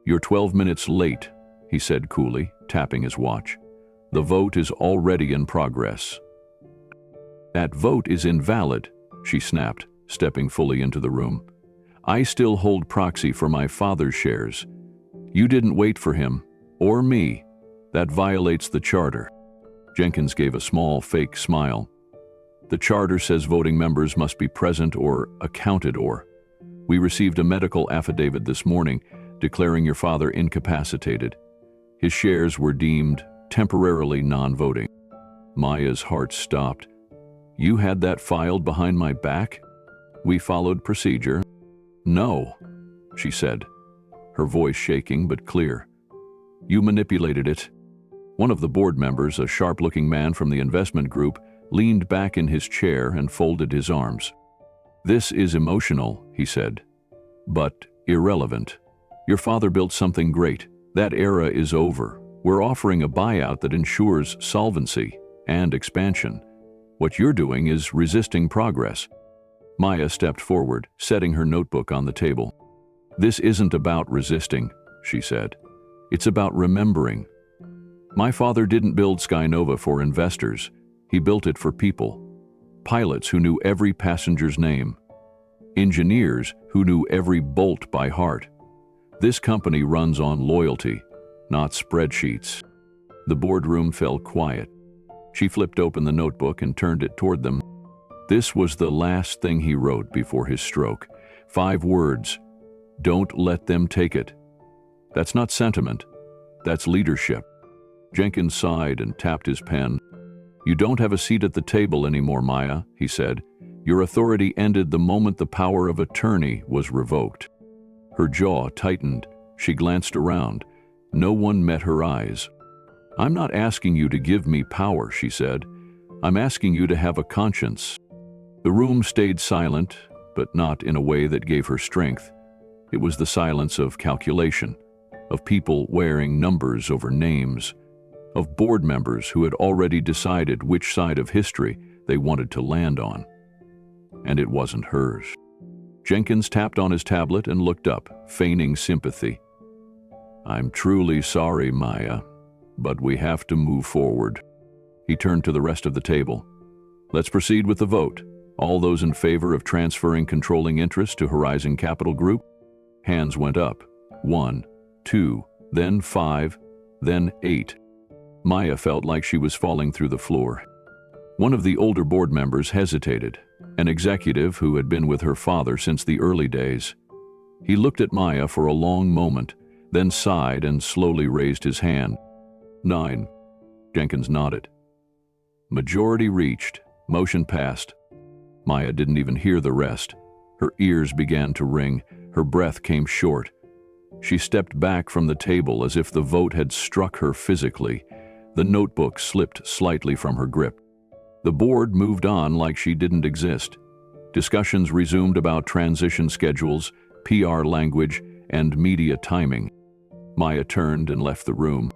"You're 12 minutes late," he said coolly, tapping his watch. "The vote is already in progress." "That vote is invalid," she snapped, stepping fully into the room. "I still hold proxy for my father's shares. You didn't wait for him, or me. That violates the charter." Jenkins gave a small, fake smile. "The charter says voting members must be present or accounted for. We received a medical affidavit this morning declaring your father incapacitated. His shares were deemed temporarily non-voting." Maya's heart stopped. "You had that filed behind my back?" "We followed procedure." "No," she said, her voice shaking but clear. "You manipulated it." One of the board members, a sharp-looking man from the investment group, leaned back in his chair and folded his arms. "This is emotional," he said, "but irrelevant. Your father built something great. That era is over. We're offering a buyout that ensures solvency and expansion. What you're doing is resisting progress." Maya stepped forward, setting her notebook on the table. "This isn't about resisting," she said. "It's about remembering. My father didn't build SkyNova for investors. He built it for people. Pilots who knew every passenger's name. Engineers who knew every bolt by heart. This company runs on loyalty, not spreadsheets." The boardroom fell quiet. She flipped open the notebook and turned it toward them. This was the last thing he wrote before his stroke. 5 words. "Don't let them take it." That's not sentiment. That's leadership. Jenkins sighed and tapped his pen. "You don't have a seat at the table anymore, Maya," he said. "Your authority ended the moment the power of attorney was revoked." Her jaw tightened. She glanced around. No one met her eyes. "I'm not asking you to give me power," she said. "I'm asking you to have a conscience." The room stayed silent, but not in a way that gave her strength. It was the silence of calculation, of people wearing numbers over names, of board members who had already decided which side of history they wanted to land on. And it wasn't hers. Jenkins tapped on his tablet and looked up, feigning sympathy. "I'm truly sorry, Maya, but we have to move forward." He turned to the rest of the table. "Let's proceed with the vote. All those in favor of transferring controlling interest to Horizon Capital Group?" Hands went up. 1, 2, then 5, then 8. Maya felt like she was falling through the floor. One of the older board members hesitated, an executive who had been with her father since the early days. He looked at Maya for a long moment, then sighed and slowly raised his hand. 9. Jenkins nodded. Majority reached. Motion passed. Maya didn't even hear the rest. Her ears began to ring. Her breath came short. She stepped back from the table as if the vote had struck her physically. The notebook slipped slightly from her grip. The board moved on like she didn't exist. Discussions resumed about transition schedules, PR language, and media timing. Maya turned and left the room.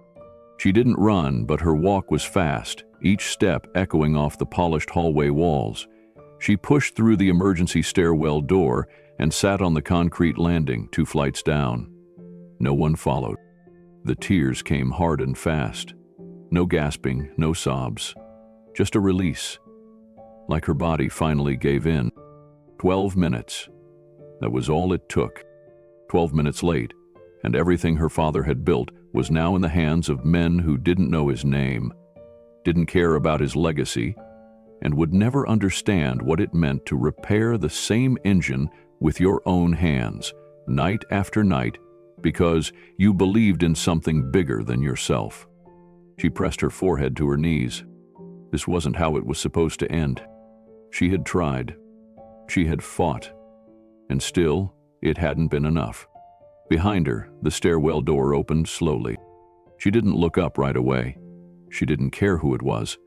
She didn't run, but her walk was fast, each step echoing off the polished hallway walls. She pushed through the emergency stairwell door and sat on the concrete landing 2 flights down. No one followed. The tears came hard and fast. No gasping, no sobs. Just a release. Like her body finally gave in. 12 minutes. That was all it took. 12 minutes late, and everything her father had built was now in the hands of men who didn't know his name, didn't care about his legacy, and would never understand what it meant to repair the same engine with your own hands, night after night, because you believed in something bigger than yourself. She pressed her forehead to her knees. This wasn't how it was supposed to end. She had tried. She had fought. And still, it hadn't been enough. Behind her, the stairwell door opened slowly. She didn't look up right away. She didn't care who it was.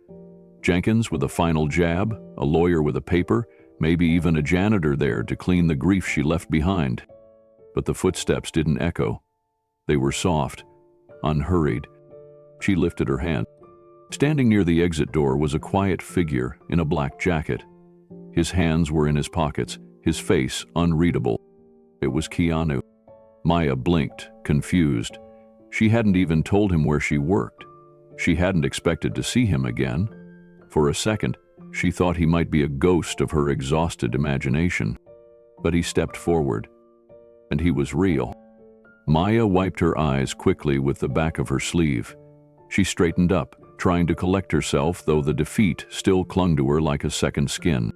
Jenkins with a final jab, a lawyer with a paper, maybe even a janitor there to clean the grief she left behind. But the footsteps didn't echo. They were soft, unhurried. She lifted her hand. Standing near the exit door was a quiet figure in a black jacket. His hands were in his pockets, his face unreadable. It was Keanu. Maya blinked, confused. She hadn't even told him where she worked. She hadn't expected to see him again. For a second, she thought he might be a ghost of her exhausted imagination. But he stepped forward, and he was real. Maya wiped her eyes quickly with the back of her sleeve. She straightened up, trying to collect herself, though the defeat still clung to her like a second skin.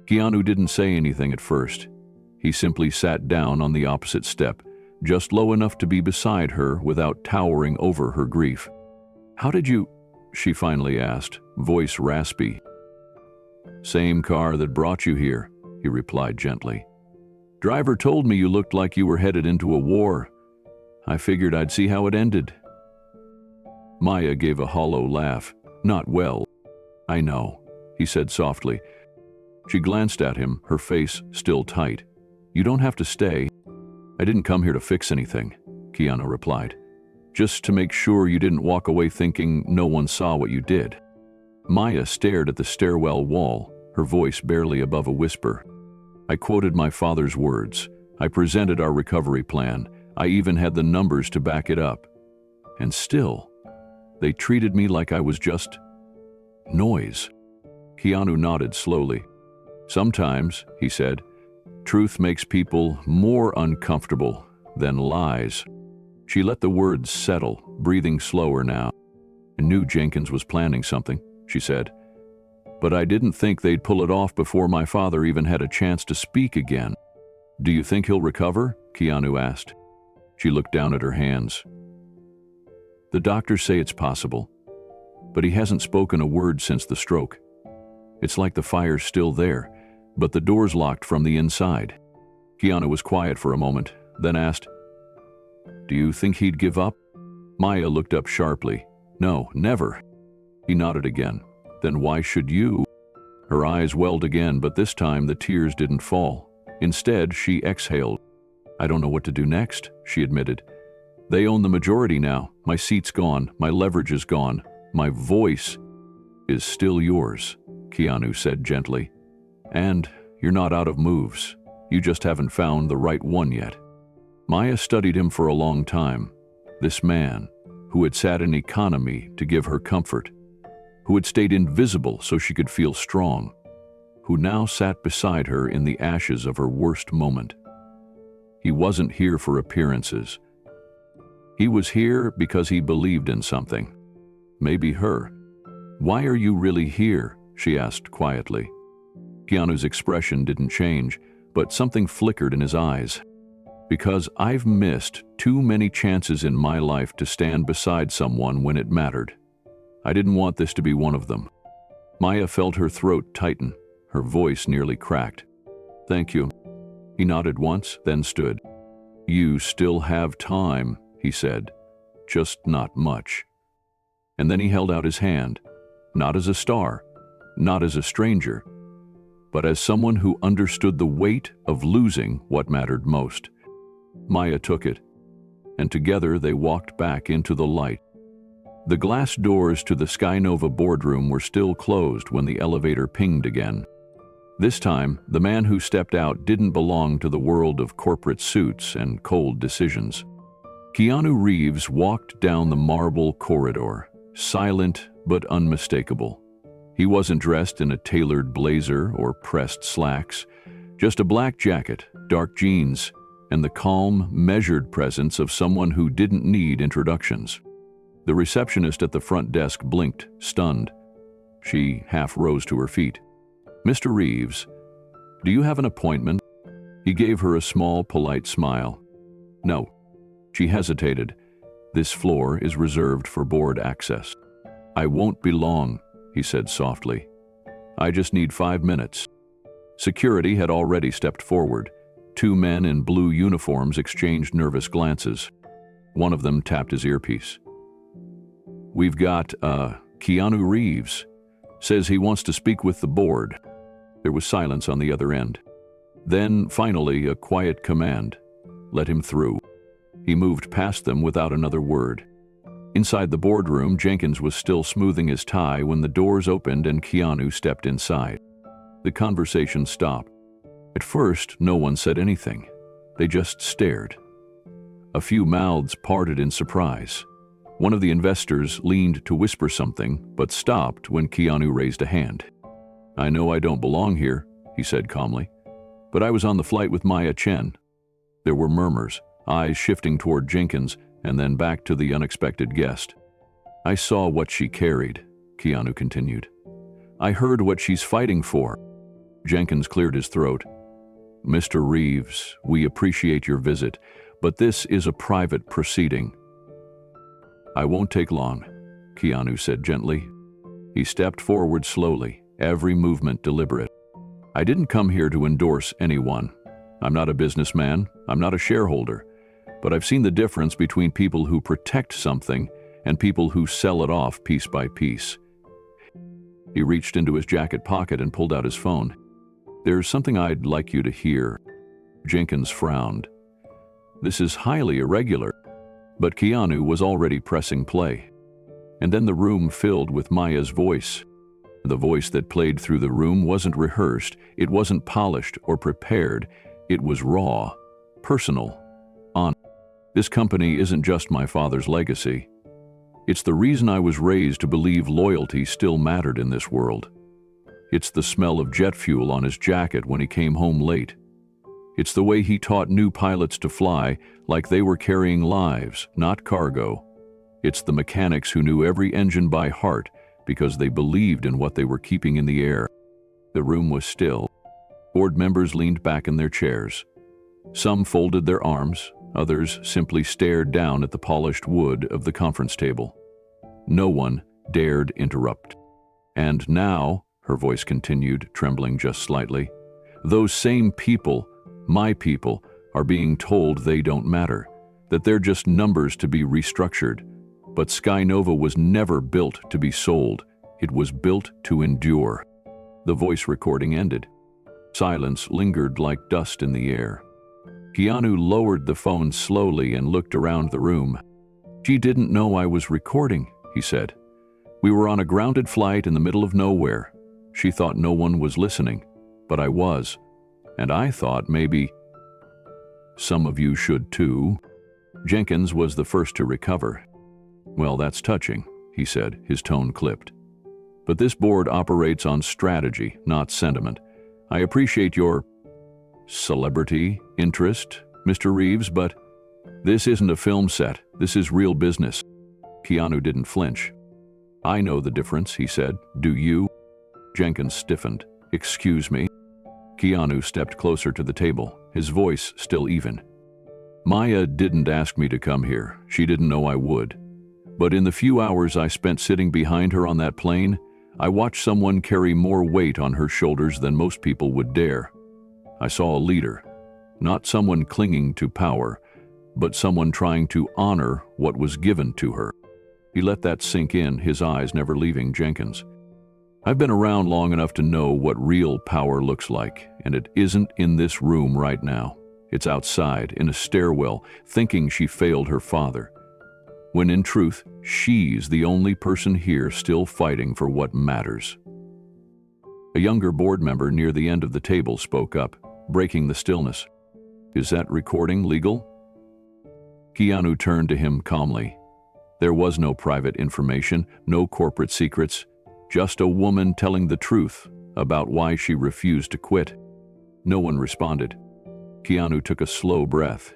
Keanu didn't say anything at first. He simply sat down on the opposite step, just low enough to be beside her without towering over her grief. "How did you?" she finally asked, voice raspy. "Same car that brought you here," he replied gently. "Driver told me you looked like you were headed into a war. I figured I'd see how it ended." Maya gave a hollow laugh. "Not well." "I know," he said softly. She glanced at him, her face still tight. "You don't have to stay." "I didn't come here to fix anything," Keanu replied. "Just to make sure you didn't walk away thinking no one saw what you did." Maya stared at the stairwell wall, her voice barely above a whisper. "I quoted my father's words. I presented our recovery plan. I even had the numbers to back it up. And still, they treated me like I was just noise." Keanu nodded slowly. "Sometimes," he said, "truth makes people more uncomfortable than lies." She let the words settle, breathing slower now. "I knew Jenkins was planning something," she said. "But I didn't think they'd pull it off before my father even had a chance to speak again." "Do you think he'll recover?" Keanu asked. She looked down at her hands. "The doctors say it's possible, but he hasn't spoken a word since the stroke. It's like the fire's still there, but the door's locked from the inside." Keanu was quiet for a moment, then asked, "Do you think he'd give up?" Maya looked up sharply. "No, never." He nodded again. "Then why should you?" Her eyes welled again, but this time the tears didn't fall. Instead, she exhaled. "I don't know what to do next," she admitted. "They own the majority now. My seat's gone. My leverage is gone. My voice is still yours," Keanu said gently. "And you're not out of moves. You just haven't found the right one yet." Maya studied him for a long time. This man, who had sat in economy to give her comfort, who had stayed invisible so she could feel strong, who now sat beside her in the ashes of her worst moment. He wasn't here for appearances. He was here because he believed in something. Maybe her. "Why are you really here?" she asked quietly. Keanu's expression didn't change, but something flickered in his eyes. "Because I've missed too many chances in my life to stand beside someone when it mattered. I didn't want this to be one of them." Maya felt her throat tighten, her voice nearly cracked. "Thank you." He nodded once, then stood. "You still have time," he said, "just not much." And then he held out his hand, not as a star, not as a stranger, but as someone who understood the weight of losing what mattered most. Maya took it, and together they walked back into the light. The glass doors to the SkyNova boardroom were still closed when the elevator pinged again. This time, the man who stepped out didn't belong to the world of corporate suits and cold decisions. Keanu Reeves walked down the marble corridor, silent but unmistakable. He wasn't dressed in a tailored blazer or pressed slacks, just a black jacket, dark jeans, and the calm, measured presence of someone who didn't need introductions. The receptionist at the front desk blinked, stunned. She half rose to her feet. "Mr. Reeves, do you have an appointment?" He gave her a small, polite smile. "No." She hesitated. "This floor is reserved for board access." "I won't be long," he said softly. "I just need 5 minutes." Security had already stepped forward. 2 men in blue uniforms exchanged nervous glances. One of them tapped his earpiece. "We've got, Keanu Reeves. Says he wants to speak with the board." There was silence on the other end. Then, finally, a quiet command. "Let him through." He moved past them without another word. Inside the boardroom, Jenkins was still smoothing his tie when the doors opened and Keanu stepped inside. The conversation stopped. At first, no one said anything. They just stared. A few mouths parted in surprise. One of the investors leaned to whisper something, but stopped when Keanu raised a hand. "I know I don't belong here," he said calmly, "but I was on the flight with Maya Chen." There were murmurs, eyes shifting toward Jenkins and then back to the unexpected guest. "I saw what she carried," Keanu continued. "I heard what she's fighting for." Jenkins cleared his throat. "Mr. Reeves, we appreciate your visit, but this is a private proceeding." "I won't take long," Keanu said gently. He stepped forward slowly, every movement deliberate. "I didn't come here to endorse anyone. I'm not a businessman, I'm not a shareholder, but I've seen the difference between people who protect something and people who sell it off piece by piece." He reached into his jacket pocket and pulled out his phone. "There's something I'd like you to hear." Jenkins frowned. "This is highly irregular." But Keanu was already pressing play. And then the room filled with Maya's voice. The voice that played through the room wasn't rehearsed, it wasn't polished or prepared, it was raw, personal, honest. "This company isn't just my father's legacy. It's the reason I was raised to believe loyalty still mattered in this world. It's the smell of jet fuel on his jacket when he came home late. It's the way he taught new pilots to fly like they were carrying lives, not cargo. It's the mechanics who knew every engine by heart because they believed in what they were keeping in the air." The room was still. Board members leaned back in their chairs. Some folded their arms, others simply stared down at the polished wood of the conference table. No one dared interrupt. "And now," her voice continued, trembling just slightly, "those same people, my people, are being told they don't matter, that they're just numbers to be restructured. But SkyNova was never built to be sold. It was built to endure." The voice recording ended. Silence lingered like dust in the air. Keanu lowered the phone slowly and looked around the room. "She didn't know I was recording," he said. "We were on a grounded flight in the middle of nowhere. She thought no one was listening, but I was. And I thought maybe some of you should too." Jenkins was the first to recover. "Well, that's touching," he said, his tone clipped. "But this board operates on strategy, not sentiment. I appreciate your celebrity interest, Mr. Reeves, but this isn't a film set. This is real business." Keanu didn't flinch. "I know the difference," he said. "Do you?" Jenkins stiffened. "Excuse me." Keanu stepped closer to the table, his voice still even. "Maya didn't ask me to come here. She didn't know I would. But in the few hours I spent sitting behind her on that plane, I watched someone carry more weight on her shoulders than most people would dare. I saw a leader, not someone clinging to power, but someone trying to honor what was given to her. He let that sink in, his eyes never leaving Jenkins. I've been around long enough to know what real power looks like, and it isn't in this room right now. It's outside, in a stairwell, thinking she failed her father, when in truth, she's the only person here still fighting for what matters. A younger board member near the end of the table spoke up, breaking the stillness. "Is that recording legal?" Keanu turned to him calmly. There was no private information, no corporate secrets, just a woman telling the truth about why she refused to quit. No one responded. Keanu took a slow breath.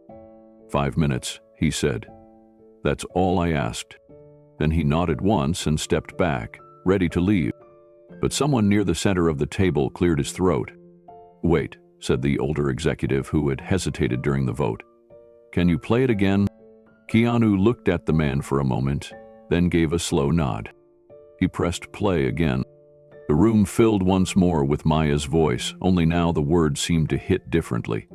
5 minutes, he said. That's all I asked. Then he nodded once and stepped back, ready to leave. But someone near the center of the table cleared his throat. "Wait," said the older executive who had hesitated during the vote. "Can you play it again?" Keanu looked at the man for a moment, then gave a slow nod. He pressed play again. The room filled once more with Maya's voice, only now the words seemed to hit differently.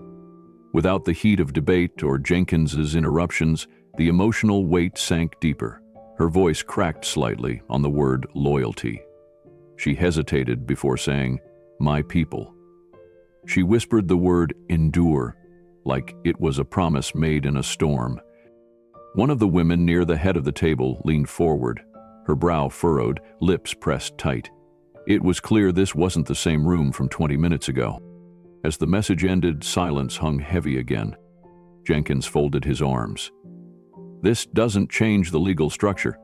Without the heat of debate or Jenkins's interruptions, the emotional weight sank deeper. Her voice cracked slightly on the word loyalty. She hesitated before saying, "My people." She whispered the word endure, like it was a promise made in a storm. One of the women near the head of the table leaned forward, her brow furrowed, lips pressed tight. It was clear this wasn't the same room from 20 minutes ago. As the message ended, silence hung heavy again. Jenkins folded his arms. "This doesn't change the legal structure.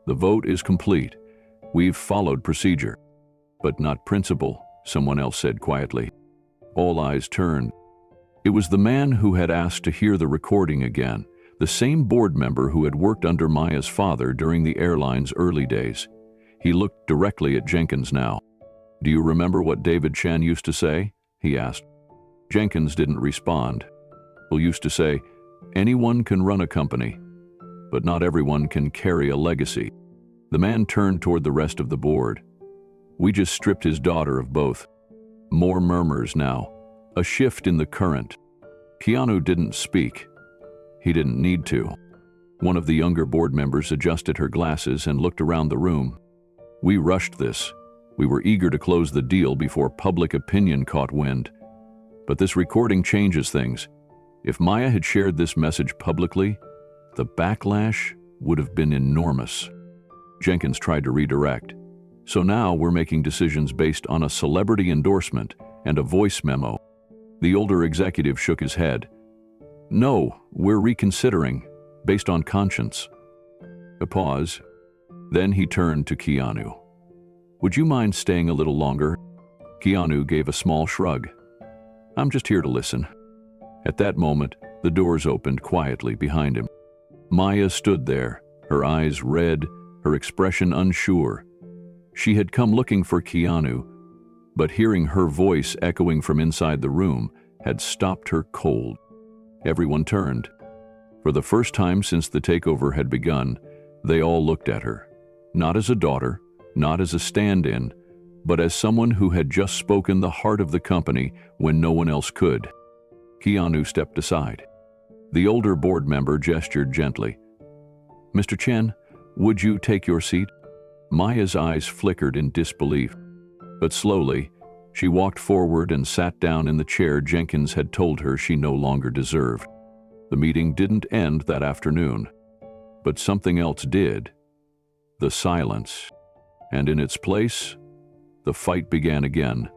The vote is complete. We've followed procedure, but not principle," someone else said quietly. All eyes turned. It was the man who had asked to hear the recording again, the same board member who had worked under Maya's father during the airline's early days. He looked directly at Jenkins now. "Do you remember what David Chen used to say?" he asked. Jenkins didn't respond. He used to say, "Anyone can run a company, but not everyone can carry a legacy." The man turned toward the rest of the board. "We just stripped his daughter of both." More murmurs now, a shift in the current. Keanu didn't speak. He didn't need to. One of the younger board members adjusted her glasses and looked around the room. "We rushed this. We were eager to close the deal before public opinion caught wind. But this recording changes things. If Maya had shared this message publicly, the backlash would have been enormous." Jenkins tried to redirect. "So now we're making decisions based on a celebrity endorsement and a voice memo." The older executive shook his head. "No, we're reconsidering, based on conscience." A pause. Then he turned to Keanu. "Would you mind staying a little longer?" Keanu gave a small shrug. "I'm just here to listen." At that moment, the doors opened quietly behind him. Maya stood there, her eyes red, her expression unsure. She had come looking for Keanu, but hearing her voice echoing from inside the room had stopped her cold. Everyone turned. For the first time since the takeover had begun, they all looked at her, not as a daughter, not as a stand-in, but as someone who had just spoken the heart of the company when no one else could. Keanu stepped aside. The older board member gestured gently. "Mr. Chen, would you take your seat?" Maya's eyes flickered in disbelief. But slowly, she walked forward and sat down in the chair Jenkins had told her she no longer deserved. The meeting didn't end that afternoon, but something else did. The silence. And in its place, the fight began again.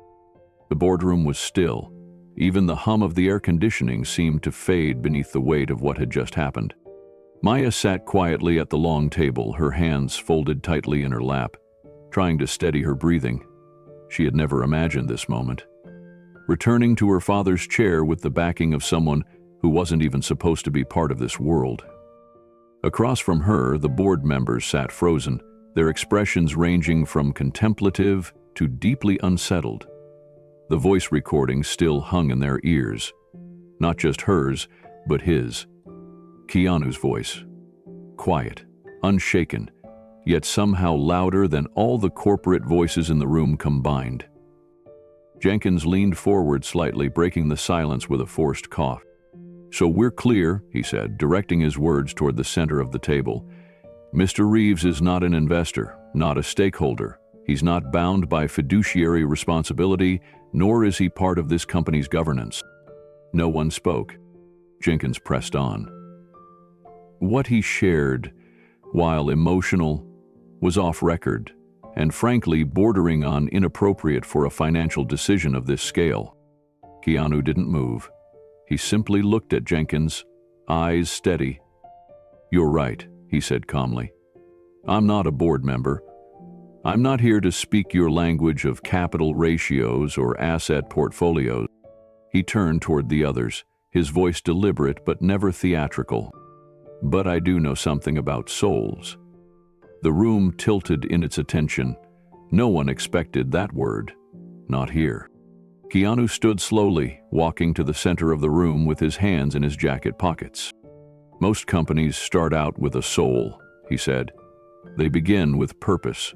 The boardroom was still. Even the hum of the air conditioning seemed to fade beneath the weight of what had just happened. Maya sat quietly at the long table, her hands folded tightly in her lap, trying to steady her breathing. She had never imagined this moment. Returning to her father's chair with the backing of someone who wasn't even supposed to be part of this world. Across from her, the board members sat frozen, their expressions ranging from contemplative to deeply unsettled. The voice recording still hung in their ears. Not just hers, but his. Keanu's voice. Quiet, unshaken, yet somehow louder than all the corporate voices in the room combined. Jenkins leaned forward slightly, breaking the silence with a forced cough. "So we're clear," he said, directing his words toward the center of the table. "Mr. Reeves is not an investor, not a stakeholder. He's not bound by fiduciary responsibility, nor is he part of this company's governance." No one spoke. Jenkins pressed on. What he shared, while emotional, was off record, and frankly bordering on inappropriate for a financial decision of this scale. Keanu didn't move. He simply looked at Jenkins, eyes steady. "You're right," he said calmly. "I'm not a board member. I'm not here to speak your language of capital ratios or asset portfolios." He turned toward the others, his voice deliberate but never theatrical. "But I do know something about souls." The room tilted in its attention. No one expected that word. Not here. Keanu stood slowly, walking to the center of the room with his hands in his jacket pockets. "Most companies start out with a soul," he said. "They begin with purpose.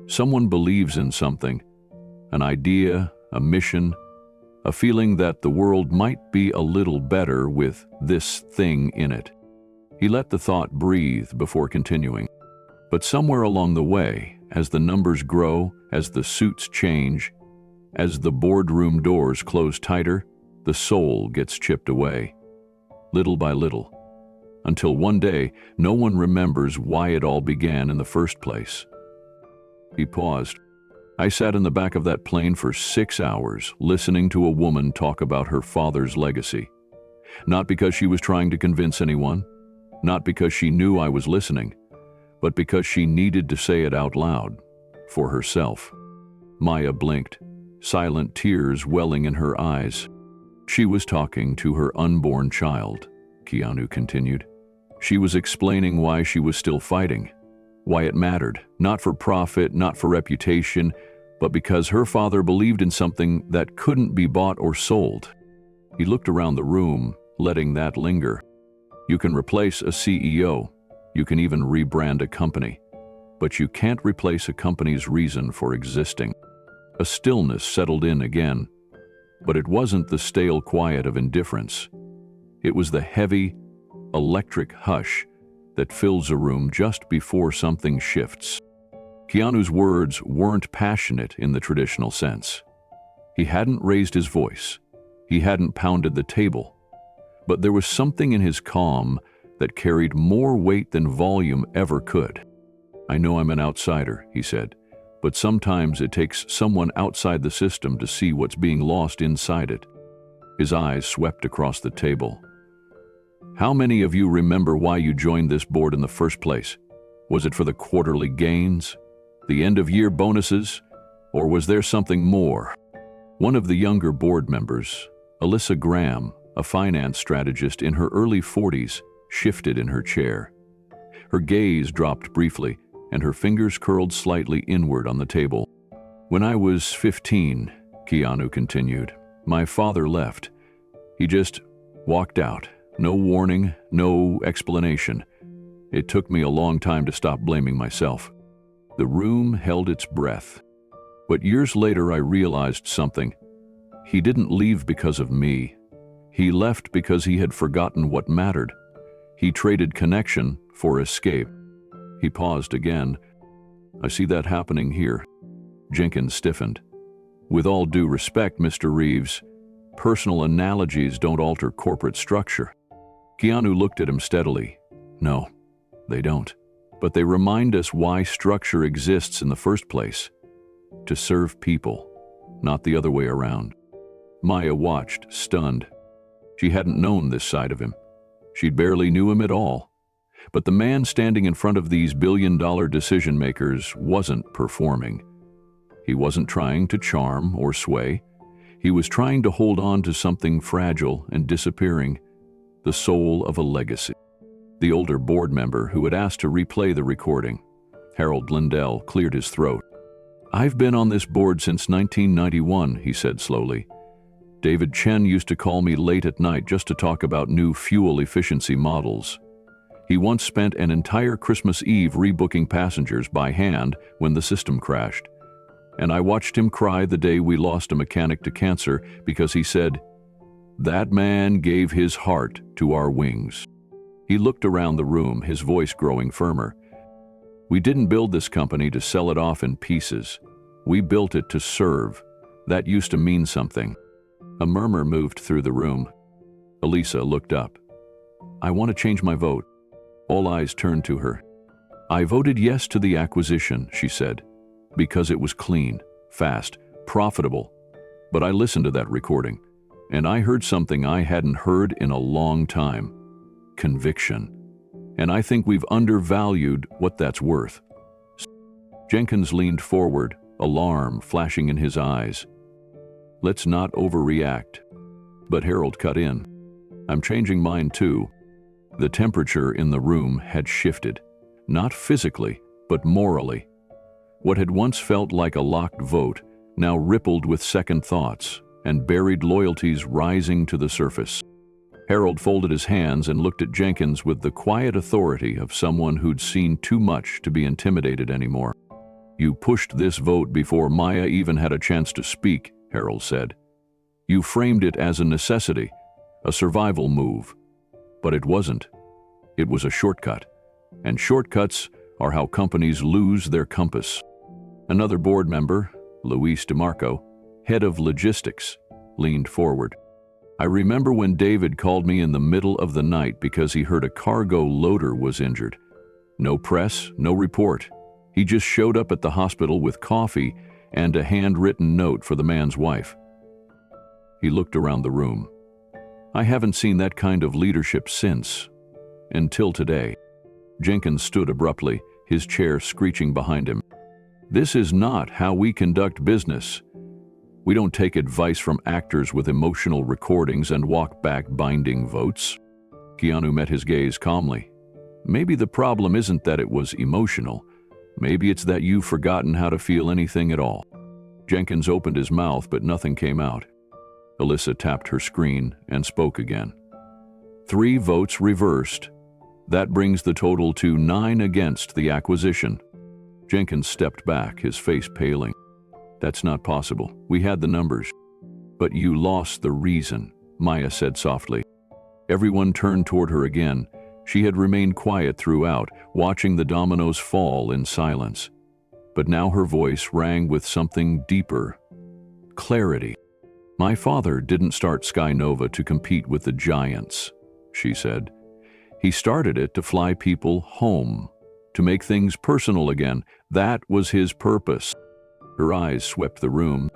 Someone believes in something, an idea, a mission, a feeling that the world might be a little better with this thing in it." He let the thought breathe before continuing. "But somewhere along the way, as the numbers grow, as the suits change, as the boardroom doors close tighter, the soul gets chipped away, little by little, until one day no one remembers why it all began in the first place." He paused. "I sat in the back of that plane for 6 hours, listening to a woman talk about her father's legacy. Not because she was trying to convince anyone, not because she knew I was listening, but because she needed to say it out loud, for herself." Maya blinked, silent tears welling in her eyes. "She was talking to her unborn child," Keanu continued. "She was explaining why she was still fighting, why it mattered, not for profit, not for reputation, but because her father believed in something that couldn't be bought or sold." He looked around the room, letting that linger. "You can replace a CEO, you can even rebrand a company, but you can't replace a company's reason for existing." A stillness settled in again, but it wasn't the stale quiet of indifference. It was the heavy, electric hush that fills a room just before something shifts. Keanu's words weren't passionate in the traditional sense. He hadn't raised his voice. He hadn't pounded the table. But there was something in his calm that carried more weight than volume ever could. "I know I'm an outsider," he said, "but sometimes it takes someone outside the system to see what's being lost inside it." His eyes swept across the table. "How many of you remember why you joined this board in the first place? Was it for the quarterly gains, the end-of-year bonuses, or was there something more?" One of the younger board members, Alyssa Graham, a finance strategist in her early 40s, shifted in her chair. Her gaze dropped briefly, and her fingers curled slightly inward on the table. "When I was 15, Keanu continued, my father left. He just walked out. No warning, no explanation. It took me a long time to stop blaming myself." The room held its breath. But years later I realized something. He didn't leave because of me. He left because he had forgotten what mattered. He traded connection for escape. He paused again. "I see that happening here." Jenkins stiffened. "With all due respect, Mr. Reeves, personal analogies don't alter corporate structure." Keanu looked at him steadily. "No, they don't. But they remind us why structure exists in the first place. To serve people, not the other way around." Maya watched, stunned. She hadn't known this side of him. She barely knew him at all. But the man standing in front of these billion-dollar decision-makers wasn't performing. He wasn't trying to charm or sway. He was trying to hold on to something fragile and disappearing, the soul of a legacy. The older board member who had asked to replay the recording, Harold Lindell, cleared his throat. "I've been on this board since 1991, he said slowly. "David Chen used to call me late at night just to talk about new fuel efficiency models. He once spent an entire Christmas Eve rebooking passengers by hand when the system crashed. And I watched him cry the day we lost a mechanic to cancer because he said, That man gave his heart to our wings. He looked around the room, his voice growing firmer. We didn't build this company to sell it off in pieces. We built it to serve. That used to mean something. A murmur moved through the room. Elisa looked up. I want to change my vote. All eyes turned to her. I voted yes to the acquisition, she said, because it was clean, fast, profitable. But I listened to that recording, and I heard something I hadn't heard in a long time. Conviction. And I think we've undervalued what that's worth. Jenkins leaned forward, alarm flashing in his eyes. Let's not overreact. But Harold cut in. I'm changing mine too. The temperature in the room had shifted, not physically, but morally. What had once felt like a locked vote now rippled with second thoughts and buried loyalties rising to the surface. Harold folded his hands and looked at Jenkins with the quiet authority of someone who'd seen too much to be intimidated anymore. You pushed this vote before Maya even had a chance to speak, Harold said. You framed it as a necessity, a survival move. But it wasn't. It was a shortcut. And shortcuts are how companies lose their compass. Another board member, Luis DeMarco, head of logistics, leaned forward. I remember when David called me in the middle of the night because he heard a cargo loader was injured. No press, no report. He just showed up at the hospital with coffee and a handwritten note for the man's wife. He looked around the room. I haven't seen that kind of leadership since. Until today. Jenkins stood abruptly, his chair screeching behind him. This is not how we conduct business. We don't take advice from actors with emotional recordings and walk back binding votes. Keanu met his gaze calmly. Maybe the problem isn't that it was emotional. Maybe it's that you've forgotten how to feel anything at all. Jenkins opened his mouth, but nothing came out. Alyssa tapped her screen and spoke again. 3 votes reversed. That brings the total to 9 against the acquisition. Jenkins stepped back, his face paling. That's not possible. We had the numbers. But you lost the reason, Maya said softly. Everyone turned toward her again. She had remained quiet throughout, watching the dominoes fall in silence. But now her voice rang with something deeper. Clarity. My father didn't start SkyNova to compete with the giants, she said. He started it to fly people home, to make things personal again. That was his purpose. Her eyes swept the room,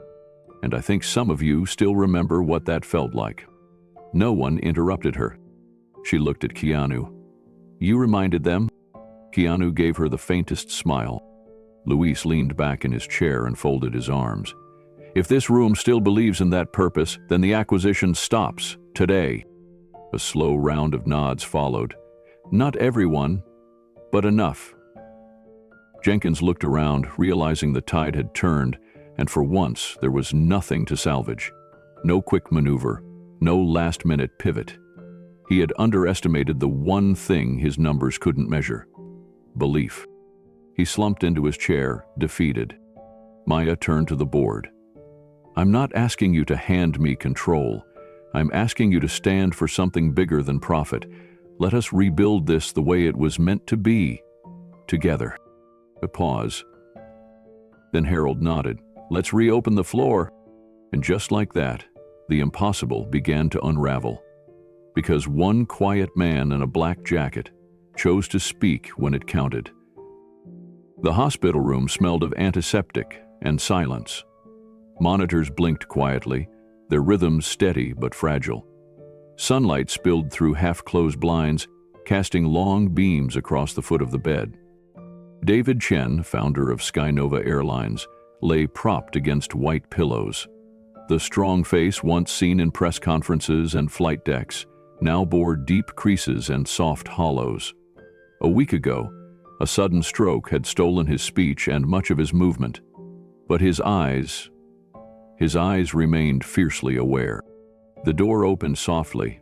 and I think some of you still remember what that felt like. No one interrupted her. She looked at Keanu. You reminded them? Keanu gave her the faintest smile. Luis leaned back in his chair and folded his arms. If this room still believes in that purpose, then the acquisition stops today. A slow round of nods followed. Not everyone, but enough. Jenkins looked around, realizing the tide had turned, and for once there was nothing to salvage. No quick maneuver, no last-minute pivot. He had underestimated the one thing his numbers couldn't measure: belief. He slumped into his chair, defeated. Maya turned to the board. I'm not asking you to hand me control. I'm asking you to stand for something bigger than profit. Let us rebuild this the way it was meant to be, together. A pause. Then Harold nodded. Let's reopen the floor. And just like that, the impossible began to unravel. Because one quiet man in a black jacket chose to speak when it counted. The hospital room smelled of antiseptic and silence. Monitors blinked quietly, their rhythms steady but fragile. Sunlight spilled through half-closed blinds, casting long beams across the foot of the bed. David Chen, founder of SkyNova Airlines, lay propped against white pillows. The strong face once seen in press conferences and flight decks now bore deep creases and soft hollows. A week ago, a sudden stroke had stolen his speech and much of his movement. But his eyes remained fiercely aware. The door opened softly.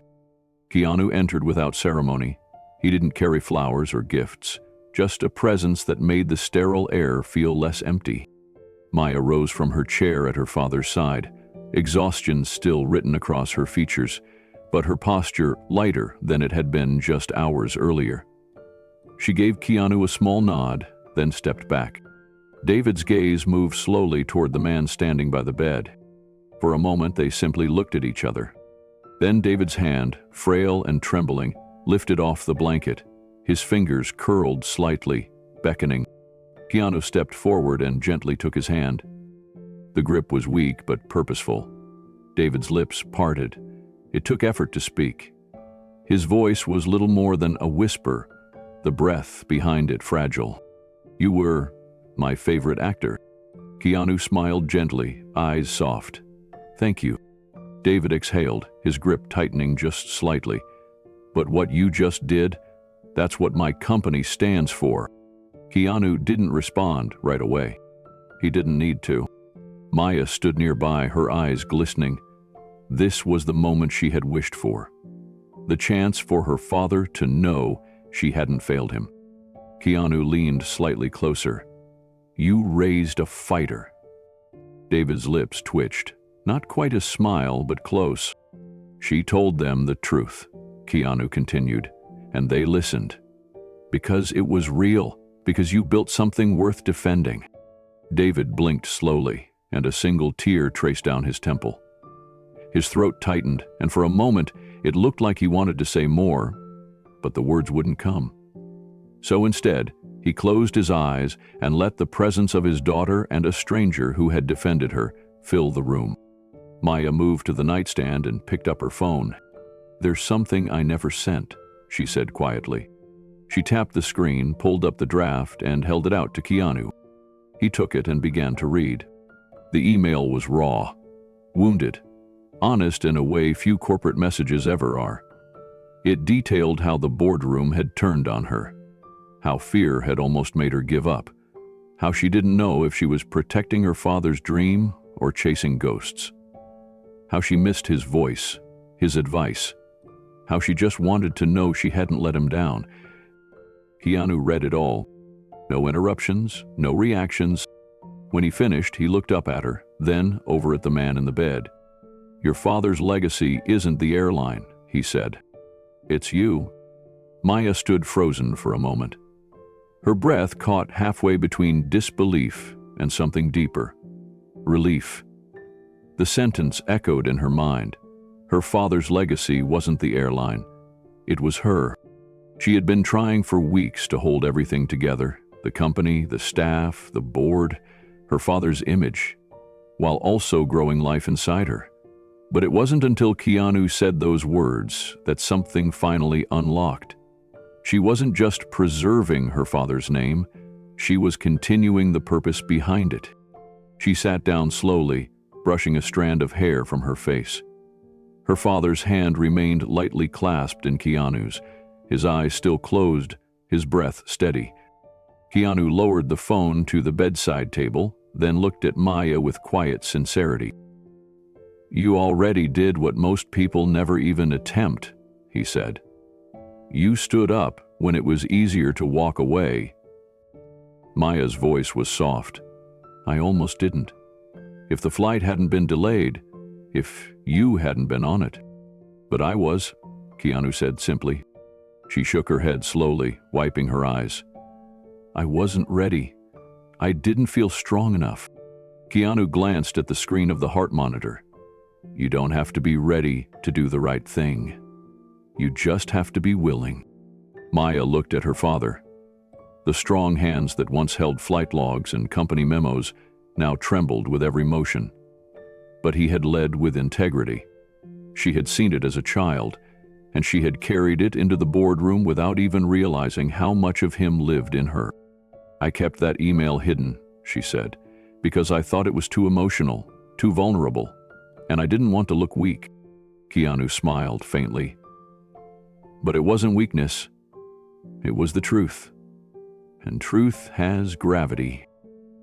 Keanu entered without ceremony. He didn't carry flowers or gifts, just a presence that made the sterile air feel less empty. Maya rose from her chair at her father's side, exhaustion still written across her features, but her posture lighter than it had been just hours earlier. She gave Keanu a small nod, then stepped back. David's gaze moved slowly toward the man standing by the bed. For a moment, they simply looked at each other. Then David's hand, frail and trembling, lifted off the blanket. His fingers curled slightly, beckoning. Keanu stepped forward and gently took his hand. The grip was weak but purposeful. David's lips parted. It took effort to speak. His voice was little more than a whisper, the breath behind it fragile. "You were my favorite actor." Keanu smiled gently, eyes soft. "Thank you." David exhaled, his grip tightening just slightly. "But what you just did, that's what my company stands for." Keanu didn't respond right away. He didn't need to. Maya stood nearby, her eyes glistening. This was the moment she had wished for. The chance for her father to know she hadn't failed him. Keanu leaned slightly closer. "You raised a fighter." David's lips twitched. Not quite a smile, but close. "She told them the truth," Keanu continued, "and they listened. Because it was real, because you built something worth defending." David blinked slowly, and a single tear traced down his temple. His throat tightened, and for a moment it looked like he wanted to say more, but the words wouldn't come. So instead, he closed his eyes and let the presence of his daughter and a stranger who had defended her fill the room. Maya moved to the nightstand and picked up her phone. "There's something I never sent," she said quietly. She tapped the screen, pulled up the draft, and held it out to Keanu. He took it and began to read. The email was raw, wounded, honest in a way few corporate messages ever are. It detailed how the boardroom had turned on her, how fear had almost made her give up, how she didn't know if she was protecting her father's dream or chasing ghosts, how she missed his voice, his advice, how she just wanted to know she hadn't let him down. Keanu read it all. No interruptions, no reactions. When he finished, he looked up at her, then over at the man in the bed. "Your father's legacy isn't the airline," he said. "It's you." Maya stood frozen for a moment. Her breath caught halfway between disbelief and something deeper. Relief. The sentence echoed in her mind. Her father's legacy wasn't the airline. It was her. She had been trying for weeks to hold everything together, the company, the staff, the board, her father's image, while also growing life inside her. But it wasn't until Keanu said those words that something finally unlocked. She wasn't just preserving her father's name, she was continuing the purpose behind it. She sat down slowly, brushing a strand of hair from her face. Her father's hand remained lightly clasped in Keanu's, his eyes still closed, his breath steady. Keanu lowered the phone to the bedside table, then looked at Maya with quiet sincerity. "You already did what most people never even attempt," he said. "You stood up when it was easier to walk away." Maya's voice was soft. "I almost didn't. If the flight hadn't been delayed, if you hadn't been on it." "But I was," Keanu said simply. She shook her head slowly, wiping her eyes. "I wasn't ready. I didn't feel strong enough." Keanu glanced at the screen of the heart monitor. "You don't have to be ready to do the right thing. You just have to be willing." Maya looked at her father. The strong hands that once held flight logs and company memos now trembled with every motion. But he had led with integrity. She had seen it as a child, and she had carried it into the boardroom without even realizing how much of him lived in her. "I kept that email hidden," she said, "because I thought it was too emotional, too vulnerable, and I didn't want to look weak." Keanu smiled faintly. "But it wasn't weakness. It was the truth. And truth has gravity."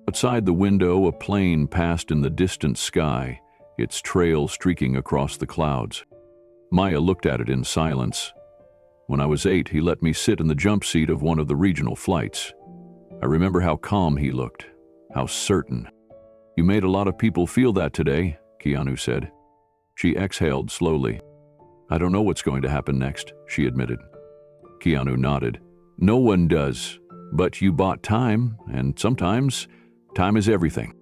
Outside the window, a plane passed in the distant sky, its trail streaking across the clouds. Maya looked at it in silence. "When I was 8, he let me sit in the jump seat of one of the regional flights. I remember how calm he looked, how certain." "You made a lot of people feel that today," Keanu said. She exhaled slowly. I don't know what's going to happen next, she admitted. Keanu nodded. No one does, but you bought time, and sometimes time is everything.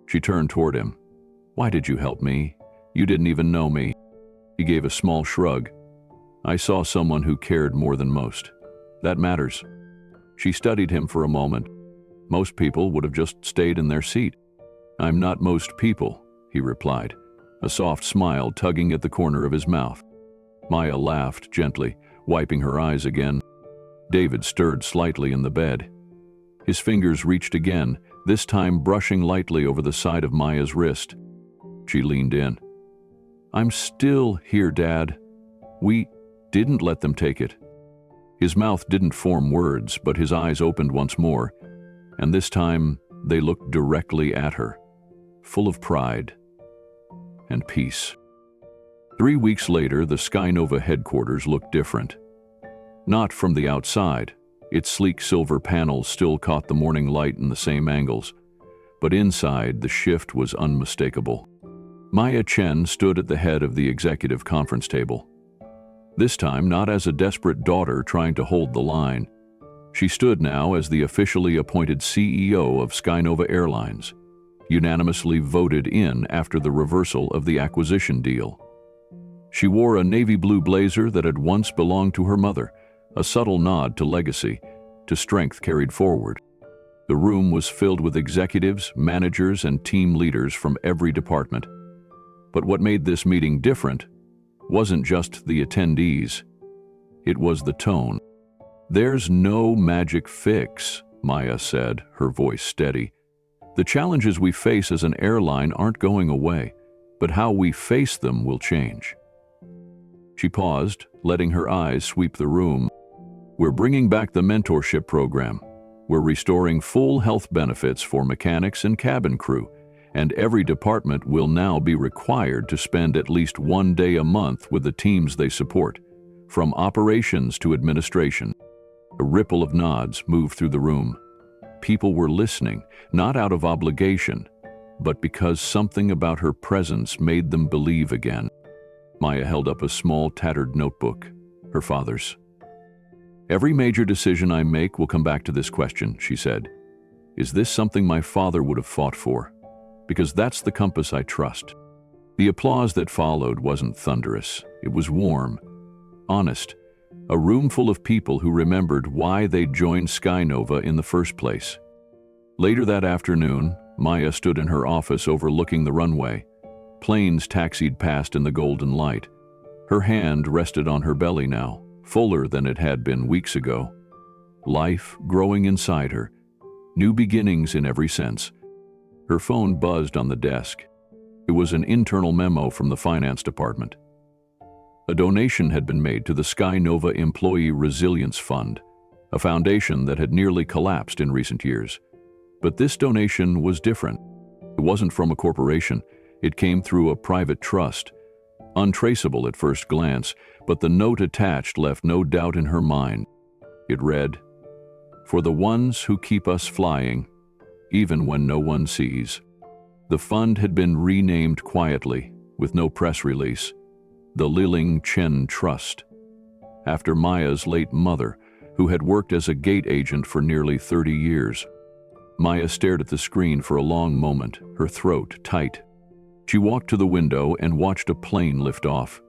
She turned toward him. Why did you help me? You didn't even know me. He gave a small shrug. I saw someone who cared more than most. That matters. She studied him for a moment. Most people would have just stayed in their seat. I'm not most people, he replied, a soft smile tugging at the corner of his mouth. Maya laughed gently, wiping her eyes again. David stirred slightly in the bed. His fingers reached again, this time brushing lightly over the side of Maya's wrist. She leaned in. I'm still here, Dad. We didn't let them take it. His mouth didn't form words, but his eyes opened once more, and this time they looked directly at her, full of pride and peace. 3 weeks later, the SkyNova headquarters looked different. Not from the outside. Its sleek silver panels still caught the morning light in the same angles, but inside the shift was unmistakable. Maya Chen stood at the head of the executive conference table. This time not as a desperate daughter trying to hold the line. She stood now as the officially appointed CEO of SkyNova Airlines, unanimously voted in after the reversal of the acquisition deal. She wore a navy blue blazer that had once belonged to her mother, a subtle nod to legacy, to strength carried forward. The room was filled with executives, managers, and team leaders from every department. But what made this meeting different wasn't just the attendees. It was the tone. There's no magic fix, Maya said, her voice steady. The challenges we face as an airline aren't going away, but how we face them will change. She paused, letting her eyes sweep the room. We're bringing back the mentorship program. We're restoring full health benefits for mechanics and cabin crew, and every department will now be required to spend at least 1 day a month with the teams they support, from operations to administration. A ripple of nods moved through the room. People were listening, not out of obligation, but because something about her presence made them believe again. Maya held up a small, tattered notebook, her father's. Every major decision I make will come back to this question, she said. Is this something my father would have fought for? Because that's the compass I trust. The applause that followed wasn't thunderous. It was warm, honest, a room full of people who remembered why they'd joined SkyNova in the first place. Later that afternoon, Maya stood in her office overlooking the runway. Planes taxied past in the golden light. Her hand rested on her belly now, fuller than it had been weeks ago. Life growing inside her, new beginnings in every sense. Her phone buzzed on the desk. It was an internal memo from the finance department. A donation had been made to the SkyNova Employee Resilience Fund, a foundation that had nearly collapsed in recent years. But this donation was different. It wasn't from a corporation. It came through a private trust. Untraceable at first glance, but the note attached left no doubt in her mind. It read, "For the ones who keep us flying, even when no one sees." The fund had been renamed quietly, with no press release, the Liling Chen Trust, after Maya's late mother, who had worked as a gate agent for nearly 30 years. Maya stared at the screen for a long moment, her throat tight. She walked to the window and watched a plane lift off.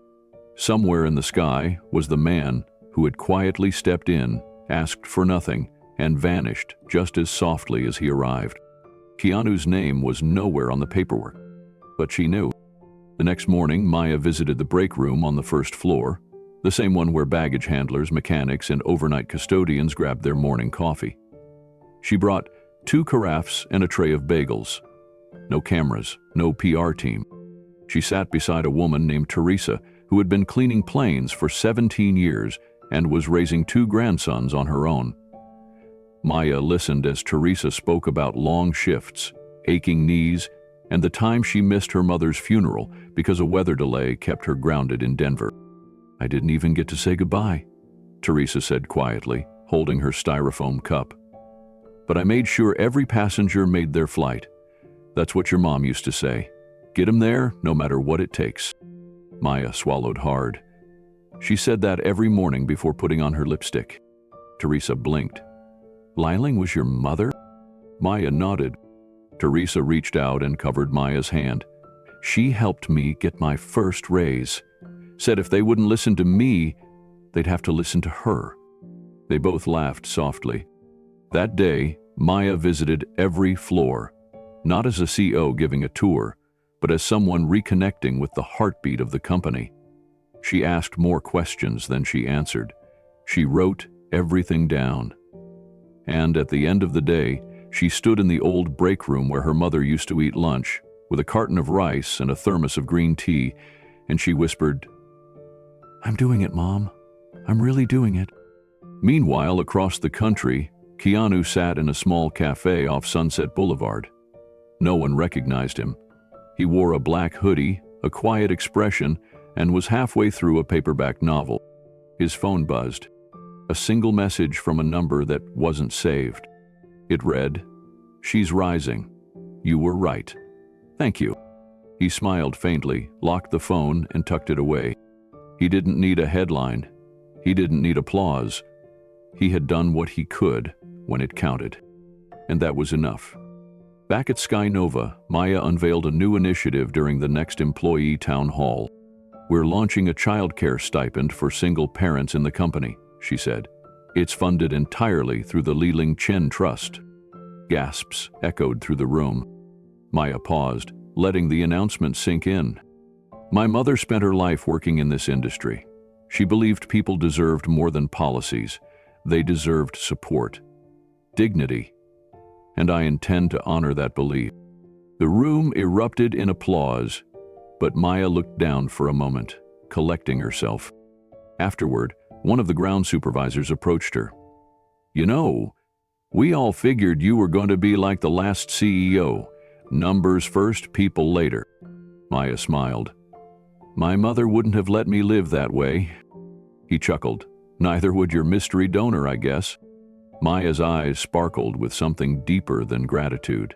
Somewhere in the sky was the man who had quietly stepped in, asked for nothing, and vanished just as softly as he arrived. Keanu's name was nowhere on the paperwork, but she knew. The next morning, Maya visited the break room on the first floor, the same one where baggage handlers, mechanics, and overnight custodians grabbed their morning coffee. She brought 2 carafes and a tray of bagels. No cameras, no PR team. She sat beside a woman named Teresa, who had been cleaning planes for 17 years and was raising 2 grandsons on her own. Maya listened as Teresa spoke about long shifts, aching knees, and the time she missed her mother's funeral because a weather delay kept her grounded in Denver. "I didn't even get to say goodbye," Teresa said quietly, holding her styrofoam cup. "But I made sure every passenger made their flight. That's what your mom used to say. Get him there, no matter what it takes. Maya swallowed hard. She said that every morning before putting on her lipstick. Teresa blinked. Liling was your mother? Maya nodded. Teresa reached out and covered Maya's hand. She helped me get my first raise. Said if they wouldn't listen to me, they'd have to listen to her. They both laughed softly. That day, Maya visited every floor, not as a CO giving a tour, but as someone reconnecting with the heartbeat of the company. She asked more questions than she answered. She wrote everything down. And at the end of the day, she stood in the old break room where her mother used to eat lunch, with a carton of rice and a thermos of green tea, and she whispered, "I'm doing it, Mom. I'm really doing it." Meanwhile, across the country, Keanu sat in a small cafe off Sunset Boulevard. No one recognized him. He wore a black hoodie, a quiet expression, and was halfway through a paperback novel. His phone buzzed. A single message from a number that wasn't saved. It read, "She's rising. You were right. Thank you." He smiled faintly, locked the phone, and tucked it away. He didn't need a headline. He didn't need applause. He had done what he could when it counted. And that was enough. Back at SkyNova, Maya unveiled a new initiative during the next employee town hall. "We're launching a childcare stipend for single parents in the company," she said. "It's funded entirely through the Maya Chen Trust." Gasps echoed through the room. Maya paused, letting the announcement sink in. "My mother spent her life working in this industry. She believed people deserved more than policies. They deserved support, dignity, and I intend to honor that belief." The room erupted in applause, but Maya looked down for a moment, collecting herself. Afterward, one of the ground supervisors approached her. "You know, we all figured you were going to be like the last CEO, numbers first, people later." Maya smiled. "My mother wouldn't have let me live that way." He chuckled. "Neither would your mystery donor, I guess." Maya's eyes sparkled with something deeper than gratitude.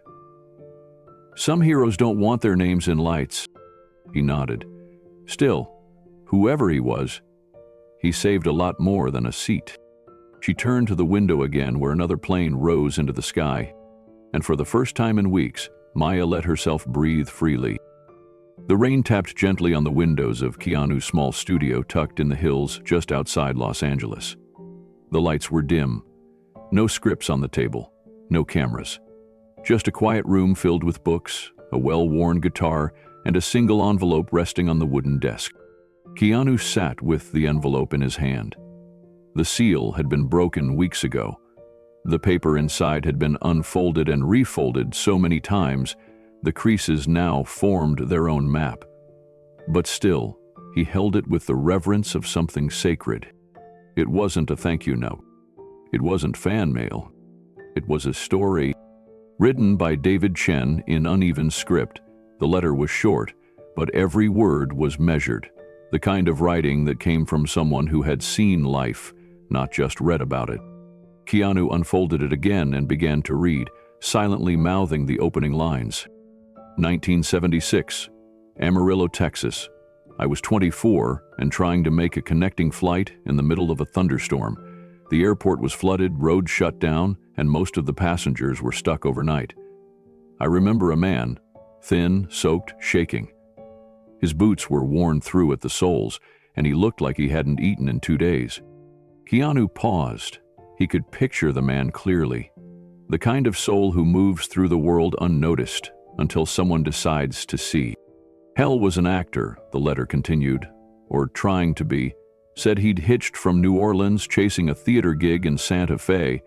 "Some heroes don't want their names in lights." He nodded. "Still, whoever he was, he saved a lot more than a seat." She turned to the window again where another plane rose into the sky, and for the first time in weeks, Maya let herself breathe freely. The rain tapped gently on the windows of Keanu's small studio tucked in the hills just outside Los Angeles. The lights were dim. No scripts on the table, no cameras. Just a quiet room filled with books, a well-worn guitar, and a single envelope resting on the wooden desk. Keanu sat with the envelope in his hand. The seal had been broken weeks ago. The paper inside had been unfolded and refolded so many times, the creases now formed their own map. But still, he held it with the reverence of something sacred. It wasn't a thank you note. It wasn't fan mail. It was a story. Written by David Chen in uneven script, the letter was short, but every word was measured, the kind of writing that came from someone who had seen life, not just read about it. Keanu unfolded it again and began to read, silently mouthing the opening lines. 1976, Amarillo, Texas. I was 24 and trying to make a connecting flight in the middle of a thunderstorm. The airport was flooded, roads shut down, and most of the passengers were stuck overnight. I remember a man, thin, soaked, shaking. His boots were worn through at the soles, and he looked like he hadn't eaten in 2 days. Keanu paused. He could picture the man clearly. The kind of soul who moves through the world unnoticed until someone decides to see. Hell was an actor, the letter continued, or trying to be. Said he'd hitched from New Orleans chasing a theater gig in Santa Fe,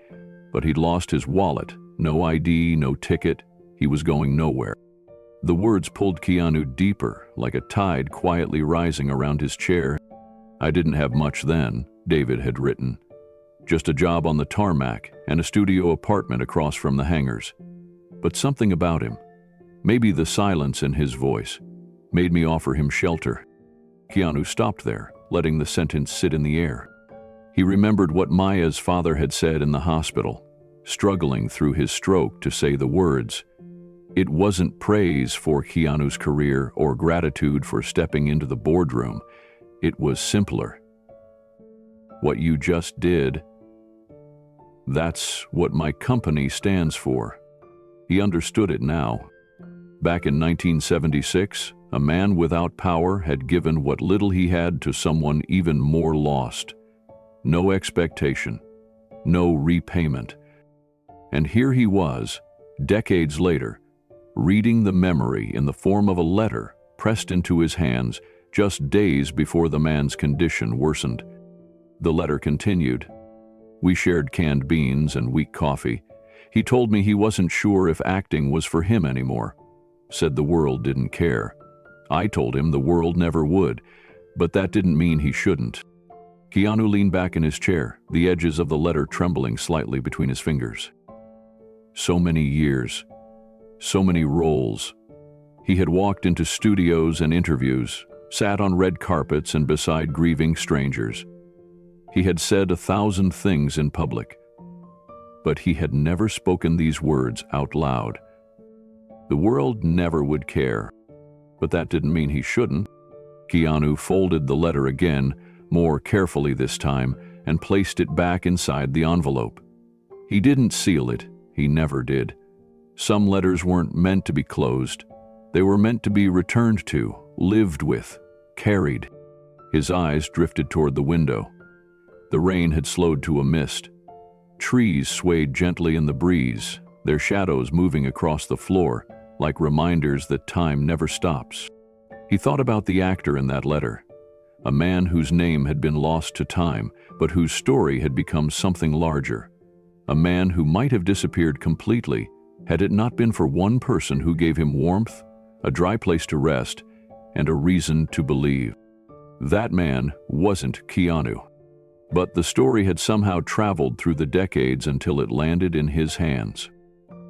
but he'd lost his wallet, no ID, no ticket. He was going nowhere. The words pulled Keanu deeper, like a tide quietly rising around his chair. I didn't have much then, David had written. Just a job on the tarmac and a studio apartment across from the hangars. But something about him, maybe the silence in his voice, made me offer him shelter. Keanu stopped there, letting the sentence sit in the air. He remembered what Maya's father had said in the hospital, struggling through his stroke to say the words, It wasn't praise for Keanu's career or gratitude for stepping into the boardroom. It was simpler. What you just did, that's what my company stands for. He understood it now. Back in 1976, a man without power had given what little he had to someone even more lost. No expectation, no repayment. And here he was, decades later, reading the memory in the form of a letter pressed into his hands just days before the man's condition worsened. The letter continued. We shared canned beans and weak coffee. He told me he wasn't sure if acting was for him anymore. Said the world didn't care. I told him the world never would, but that didn't mean he shouldn't. Keanu leaned back in his chair, the edges of the letter trembling slightly between his fingers. So many years, so many roles. He had walked into studios and interviews, sat on red carpets and beside grieving strangers. He had said 1,000 things in public, but he had never spoken these words out loud. The world never would care, but that didn't mean he shouldn't. Keanu folded the letter again, more carefully this time, and placed it back inside the envelope. He didn't seal it, he never did. Some letters weren't meant to be closed. They were meant to be returned to, lived with, carried. His eyes drifted toward the window. The rain had slowed to a mist. Trees swayed gently in the breeze, their shadows moving across the floor, like reminders that time never stops. He thought about the actor in that letter, a man whose name had been lost to time, but whose story had become something larger. A man who might have disappeared completely had it not been for one person who gave him warmth, a dry place to rest, and a reason to believe. That man wasn't Keanu. But the story had somehow traveled through the decades until it landed in his hands.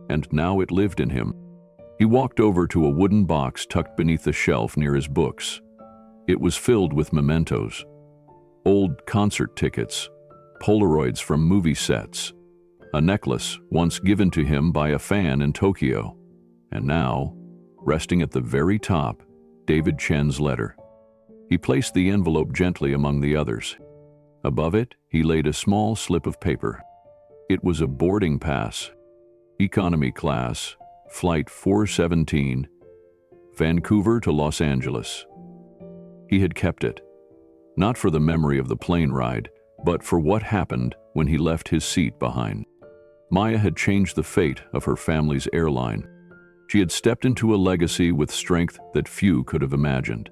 And now it lived in him. He walked over to a wooden box tucked beneath the shelf near his books. It was filled with mementos, old concert tickets, Polaroids from movie sets, a necklace once given to him by a fan in Tokyo, and now, resting at the very top, David Chen's letter. He placed the envelope gently among the others. Above it, he laid a small slip of paper. It was a boarding pass, economy class, flight 417, Vancouver to Los Angeles. He had kept it, not for the memory of the plane ride, but for what happened when he left his seat behind. Maya had changed the fate of her family's airline. She had stepped into a legacy with strength that few could have imagined,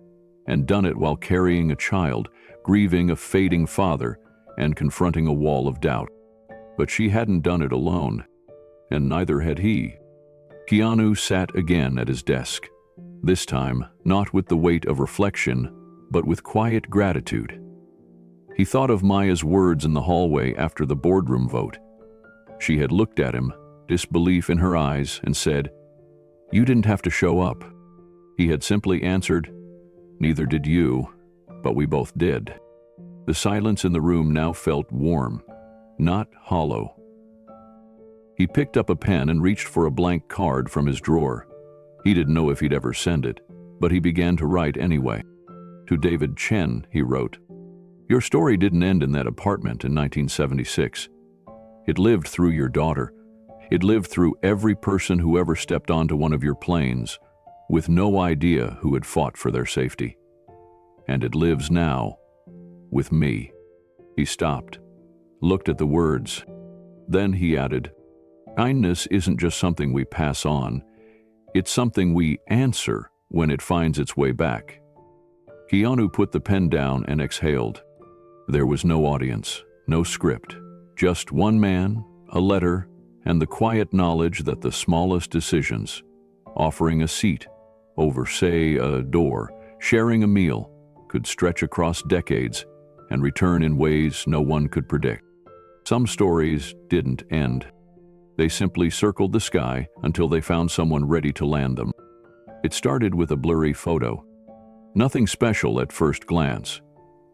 and done it while carrying a child, grieving a fading father, and confronting a wall of doubt. But she hadn't done it alone, and neither had he. Keanu sat again at his desk, this time not with the weight of reflection, but with quiet gratitude. He thought of Maya's words in the hallway after the boardroom vote. She had looked at him, disbelief in her eyes, and said, "You didn't have to show up." He had simply answered, "Neither did you, but we both did." The silence in the room now felt warm, not hollow. He picked up a pen and reached for a blank card from his drawer. He didn't know if he'd ever send it, but he began to write anyway. To David Chen, he wrote, "Your story didn't end in that apartment in 1976. It lived through your daughter. It lived through every person who ever stepped onto one of your planes, with no idea who had fought for their safety. And it lives now, with me." He stopped, looked at the words. Then he added, "Kindness isn't just something we pass on. It's something we answer when it finds its way back." Keanu put the pen down and exhaled. There was no audience, no script, just one man, a letter, and the quiet knowledge that the smallest decisions, offering a seat, over, say, a door, sharing a meal, could stretch across decades and return in ways no one could predict. Some stories didn't end. They simply circled the sky until they found someone ready to land them. It started with a blurry photo. Nothing special at first glance,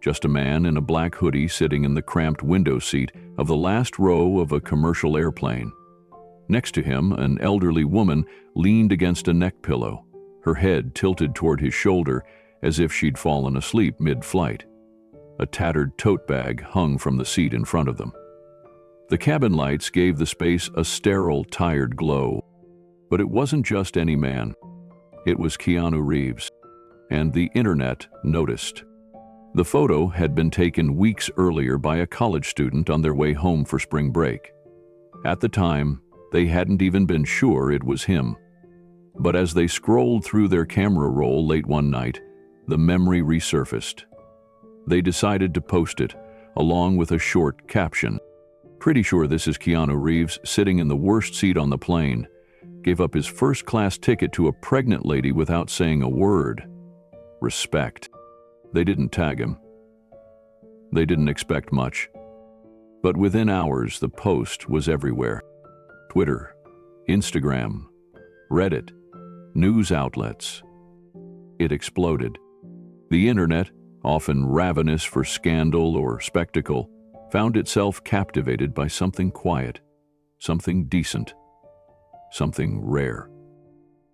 just a man in a black hoodie sitting in the cramped window seat of the last row of a commercial airplane. Next to him, an elderly woman leaned against a neck pillow, her head tilted toward his shoulder as if she'd fallen asleep mid-flight. A tattered tote bag hung from the seat in front of them. The cabin lights gave the space a sterile, tired glow. But it wasn't just any man. It was Keanu Reeves. And the internet noticed. The photo had been taken weeks earlier by a college student on their way home for spring break. At the time, they hadn't even been sure it was him. But as they scrolled through their camera roll late one night, the memory resurfaced. They decided to post it, along with a short caption. Pretty sure this is Keanu Reeves sitting in the worst seat on the plane. Gave up his first-class ticket to a pregnant lady without saying a word. Respect. They didn't tag him. They didn't expect much. But within hours, the post was everywhere. Twitter, Instagram, Reddit, news outlets. It exploded. The internet, often ravenous for scandal or spectacle, found itself captivated by something quiet, something decent, something rare.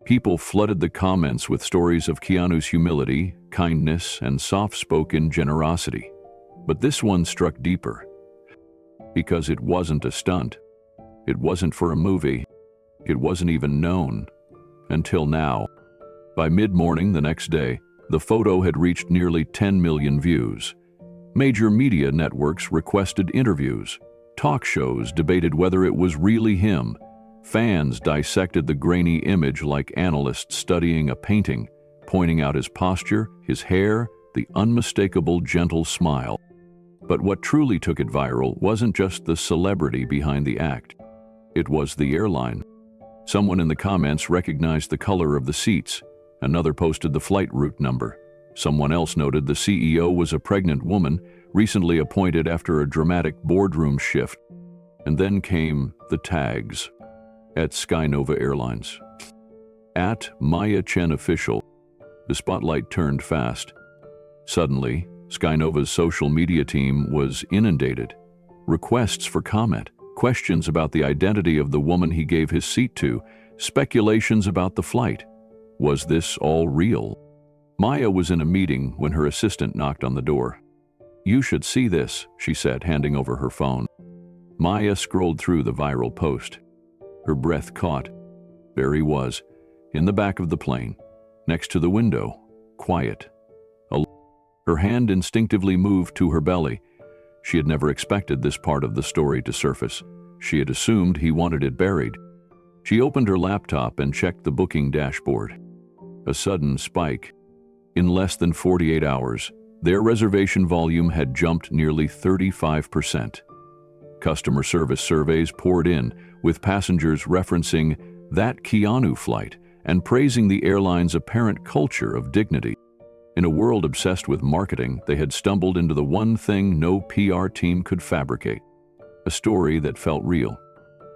People flooded the comments with stories of Keanu's humility, kindness, and soft-spoken generosity. But this one struck deeper. Because it wasn't a stunt. It wasn't for a movie. It wasn't even known. Until now. By mid-morning the next day, the photo had reached nearly 10 million views. Major media networks requested interviews. Talk shows debated whether it was really him. Fans dissected the grainy image like analysts studying a painting, pointing out his posture, his hair, the unmistakable gentle smile. But what truly took it viral wasn't just the celebrity behind the act. It was the airline. Someone in the comments recognized the color of the seats. Another posted the flight route number. Someone else noted the CEO was a pregnant woman, recently appointed after a dramatic boardroom shift. And then came the tags. At SkyNova Airlines. At Maya Chen official. The spotlight turned fast. Suddenly, SkyNova's social media team was inundated. Requests for comment, questions about the identity of the woman he gave his seat to, speculations about the flight. Was this all real? Maya was in a meeting when her assistant knocked on the door. "You should see this," she said, handing over her phone. Maya scrolled through the viral post. Her breath caught. There he was, in the back of the plane, next to the window, quiet. Her hand instinctively moved to her belly. She had never expected this part of the story to surface. She had assumed he wanted it buried. She opened her laptop and checked the booking dashboard. A sudden spike. In less than 48 hours, their reservation volume had jumped nearly 35%. Customer service surveys poured in, with passengers referencing that Keanu flight and praising the airline's apparent culture of dignity. In a world obsessed with marketing, they had stumbled into the one thing no PR team could fabricate, a story that felt real.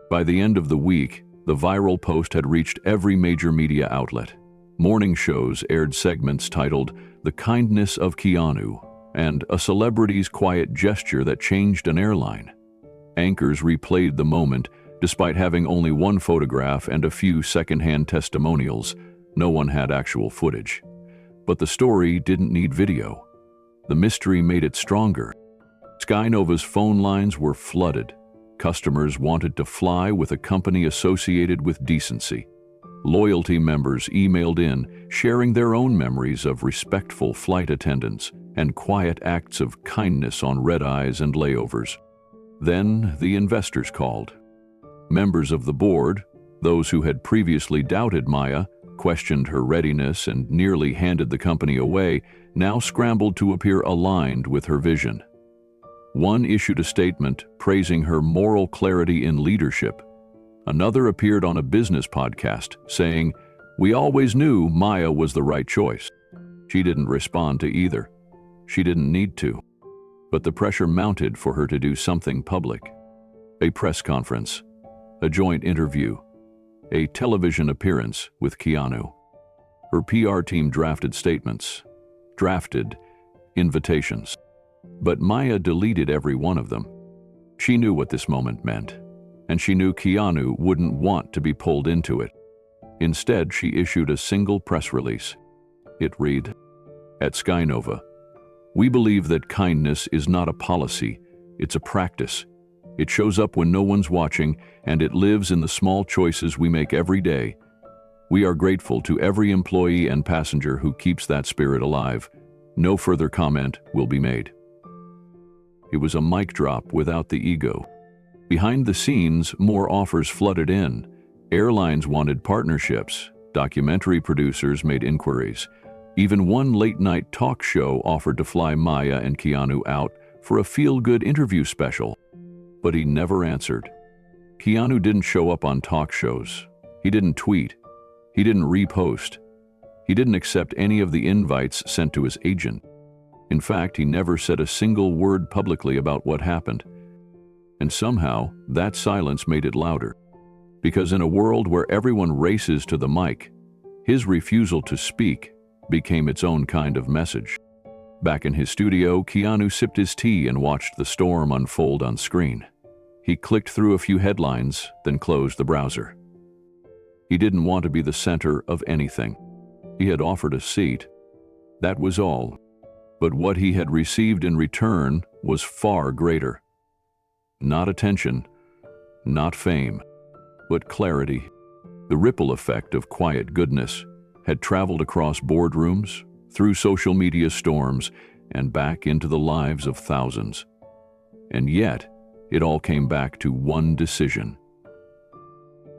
By the end of the week, the viral post had reached every major media outlet. Morning shows aired segments titled "The Kindness of Keanu" and "A Celebrity's Quiet Gesture That Changed an Airline." Anchors replayed the moment, despite having only one photograph and a few secondhand testimonials. No one had actual footage. But the story didn't need video. The mystery made it stronger. SkyNova's phone lines were flooded. Customers wanted to fly with a company associated with decency. Loyalty members emailed in, sharing their own memories of respectful flight attendants and quiet acts of kindness on red-eyes and layovers. Then the investors called. Members of the board, those who had previously doubted Maya, questioned her readiness and nearly handed the company away, now scrambled to appear aligned with her vision. One issued a statement praising her moral clarity in leadership. Another appeared on a business podcast saying, "We always knew Maya was the right choice." She didn't respond to either. She didn't need to. But the pressure mounted for her to do something public. A press conference, a joint interview, a television appearance with Keanu. Her PR team drafted statements, drafted invitations. But Maya deleted every one of them. She knew what this moment meant. and she knew Keanu wouldn't want to be pulled into it. Instead, she issued a single press release. It read, "At SkyNova, we believe that kindness is not a policy, it's a practice. It shows up when no one's watching, and it lives in the small choices we make every day. We are grateful to every employee and passenger who keeps that spirit alive. No further comment will be made." It was a mic drop without the ego. Behind the scenes, more offers flooded in. Airlines wanted partnerships. Documentary producers made inquiries. Even one late-night talk show offered to fly Maya and Keanu out for a feel-good interview special. But he never answered. Keanu didn't show up on talk shows. He didn't tweet. He didn't repost. He didn't accept any of the invites sent to his agent. In fact, he never said a single word publicly about what happened. And somehow, that silence made it louder. Because in a world where everyone races to the mic, his refusal to speak became its own kind of message. Back in his studio, Keanu sipped his tea and watched the storm unfold on screen. He clicked through a few headlines, then closed the browser. He didn't want to be the center of anything. He had offered a seat. That was all. But what he had received in return was far greater. Not attention, not fame, but clarity. The ripple effect of quiet goodness had traveled across boardrooms, through social media storms, and back into the lives of thousands. And yet, it all came back to one decision: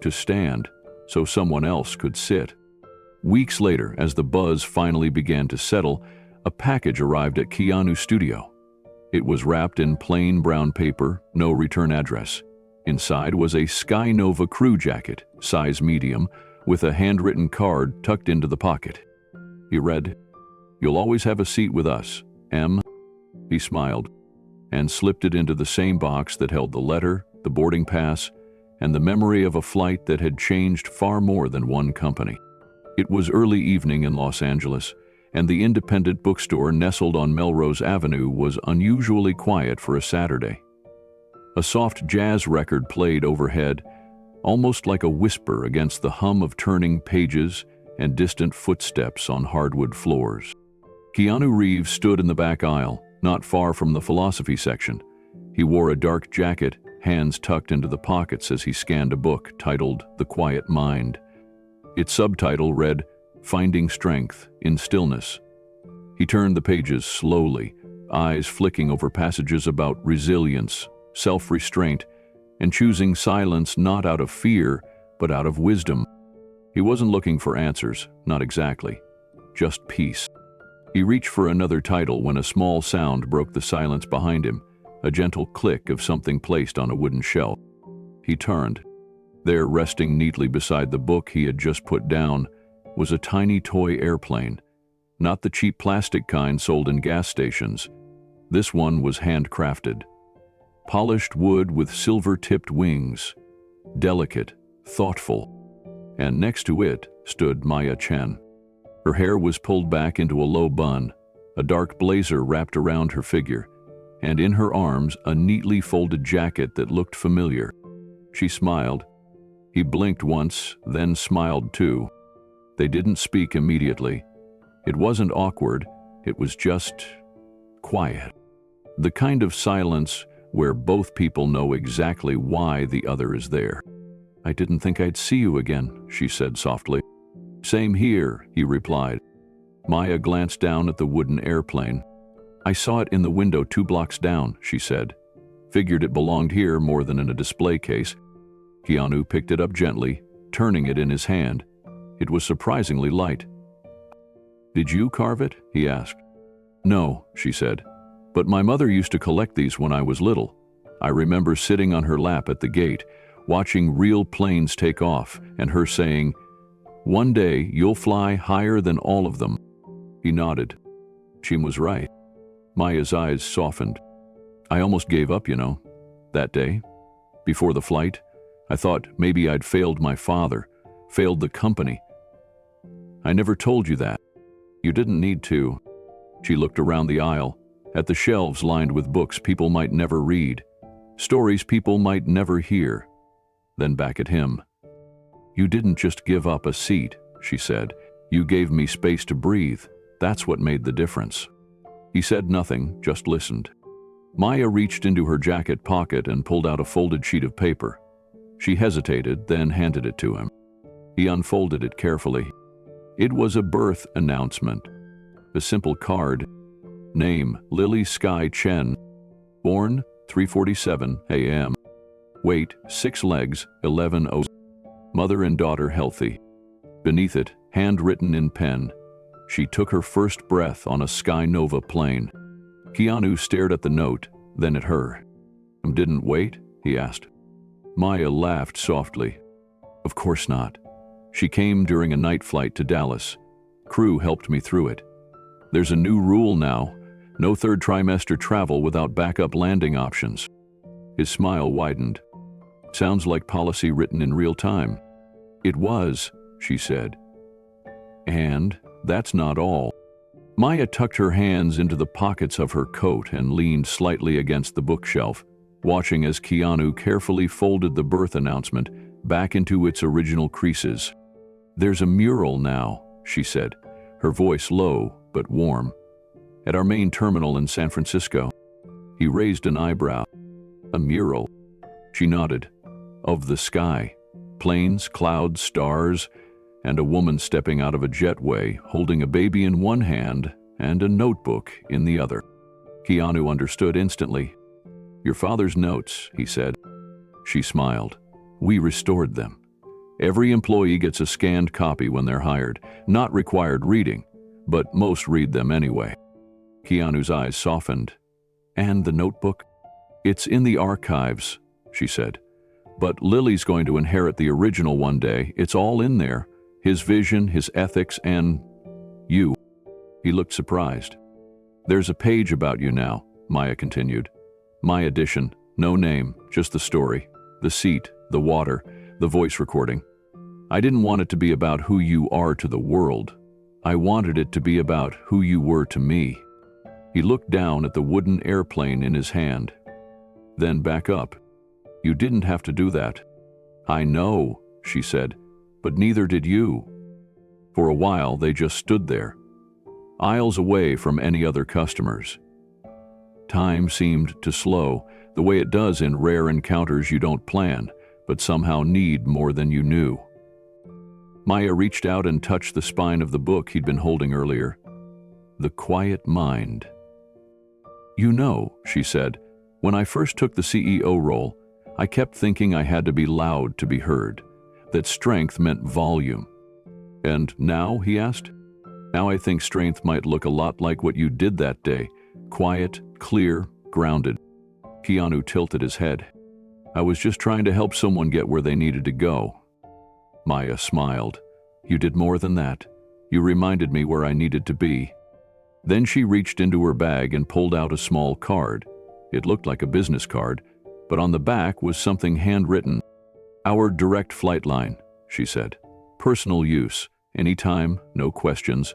to stand so someone else could sit. Weeks later, as the buzz finally began to settle, a package arrived at Keanu's studio. It was wrapped in plain brown paper, no return address. Inside was a SkyNova crew jacket, size medium, with a handwritten card tucked into the pocket. He read, "You'll always have a seat with us, M." He smiled and slipped it into the same box that held the letter, the boarding pass, and the memory of a flight that had changed far more than one company. It was early evening in Los Angeles, and the independent bookstore nestled on Melrose Avenue was unusually quiet for a Saturday. A soft jazz record played overhead, almost like a whisper against the hum of turning pages and distant footsteps on hardwood floors. Keanu Reeves stood in the back aisle, not far from the philosophy section. He wore a dark jacket, hands tucked into the pockets as he scanned a book titled The Quiet Mind. Its subtitle read, "Finding Strength in Stillness." He turned the pages slowly, eyes flicking over passages about resilience, self-restraint, and choosing silence not out of fear, but out of wisdom. He wasn't looking for answers, not exactly, just peace. He reached for another title when a small sound broke the silence behind him, a gentle click of something placed on a wooden shelf. He turned. There, resting neatly beside the book he had just put down, was a tiny toy airplane. Not the cheap plastic kind sold in gas stations. This one was handcrafted. Polished wood with silver-tipped wings. Delicate, thoughtful. And next to it stood Maya Chen. Her hair was pulled back into a low bun, a dark blazer wrapped around her figure, and in her arms a neatly folded jacket that looked familiar. She smiled. He blinked once, then smiled too. They didn't speak immediately. It wasn't awkward, it was just quiet. The kind of silence where both people know exactly why the other is there. "I didn't think I'd see you again," she said softly. "Same here," he replied. Maya glanced down at the wooden airplane. "I saw it in the window 2 blocks down," she said. "Figured it belonged here more than in a display case." Keanu picked it up gently, turning it in his hand. It was surprisingly light. "Did you carve it?" he asked. "No," she said. "But my mother used to collect these when I was little. I remember sitting on her lap at the gate, watching real planes take off, and her saying, 'One day you'll fly higher than all of them.'" He nodded. She was right. Maya's eyes softened. "I almost gave up, that day. Before the flight, I thought maybe I'd failed my father, failed the company. I never told you that. You didn't need to." She looked around the aisle, at the shelves lined with books people might never read, stories people might never hear. then back at him. "You didn't just give up a seat," she said. "You gave me space to breathe. That's what made the difference." He said nothing, just listened. Maya reached into her jacket pocket and pulled out a folded sheet of paper. She hesitated, then handed it to him. He unfolded it carefully. It was a birth announcement. A simple card. Name, Lily Sky Chen. Born, 3:47 a.m. Weight, 6 legs, 11 oz. Mother and daughter healthy. Beneath it, handwritten in pen, she took her first breath on a SkyNova plane. Keanu stared at the note, then at her. "Didn't wait?" he asked. Maya laughed softly. "Of course not. She came during a night flight to Dallas. Crew helped me through it. There's a new rule now. No third trimester travel without backup landing options." His smile widened. "Sounds like policy written in real time." "It was," she said. "And that's not all." Maya tucked her hands into the pockets of her coat and leaned slightly against the bookshelf, watching as Keanu carefully folded the birth announcement back into its original creases. "There's a mural now," she said, her voice low but warm. "At our main terminal in San Francisco." He raised an eyebrow. "A mural?" She nodded. "Of the sky. Planes, clouds, stars, and a woman stepping out of a jetway, holding a baby in one hand and a notebook in the other." Keanu understood instantly. "Your father's notes," he said. She smiled. "We restored them. Every employee gets a scanned copy when they're hired, not required reading, but most read them anyway." Keanu's eyes softened. "And the notebook?" "It's in the archives," she said. "But Lily's going to inherit the original one day. It's all in there. His vision, his ethics, and you." He looked surprised. "There's a page about you now," Maya continued. "My edition, no name, just the story, the seat, the water, the voice recording. I didn't want it to be about who you are to the world. I wanted it to be about who you were to me." He looked down at the wooden airplane in his hand. Then back up. "You didn't have to do that." "I know," she said, "but neither did you." For a while, they just stood there, aisles away from any other customers. Time seemed to slow, the way it does in rare encounters you don't plan, but somehow need more than you knew. Maya reached out and touched the spine of the book he'd been holding earlier. The Quiet Mind. "You know," she said, "when I first took the CEO role, I kept thinking I had to be loud to be heard, that strength meant volume. And now," he asked, "now I think strength might look a lot like what you did that day, quiet, clear, grounded." Keanu tilted his head. "I was just trying to help someone get where they needed to go." Maya smiled. "You did more than that. You reminded me where I needed to be." Then she reached into her bag and pulled out a small card. It looked like a business card, but on the back was something handwritten. "Our direct flight line," she said. "Personal use, anytime, no questions,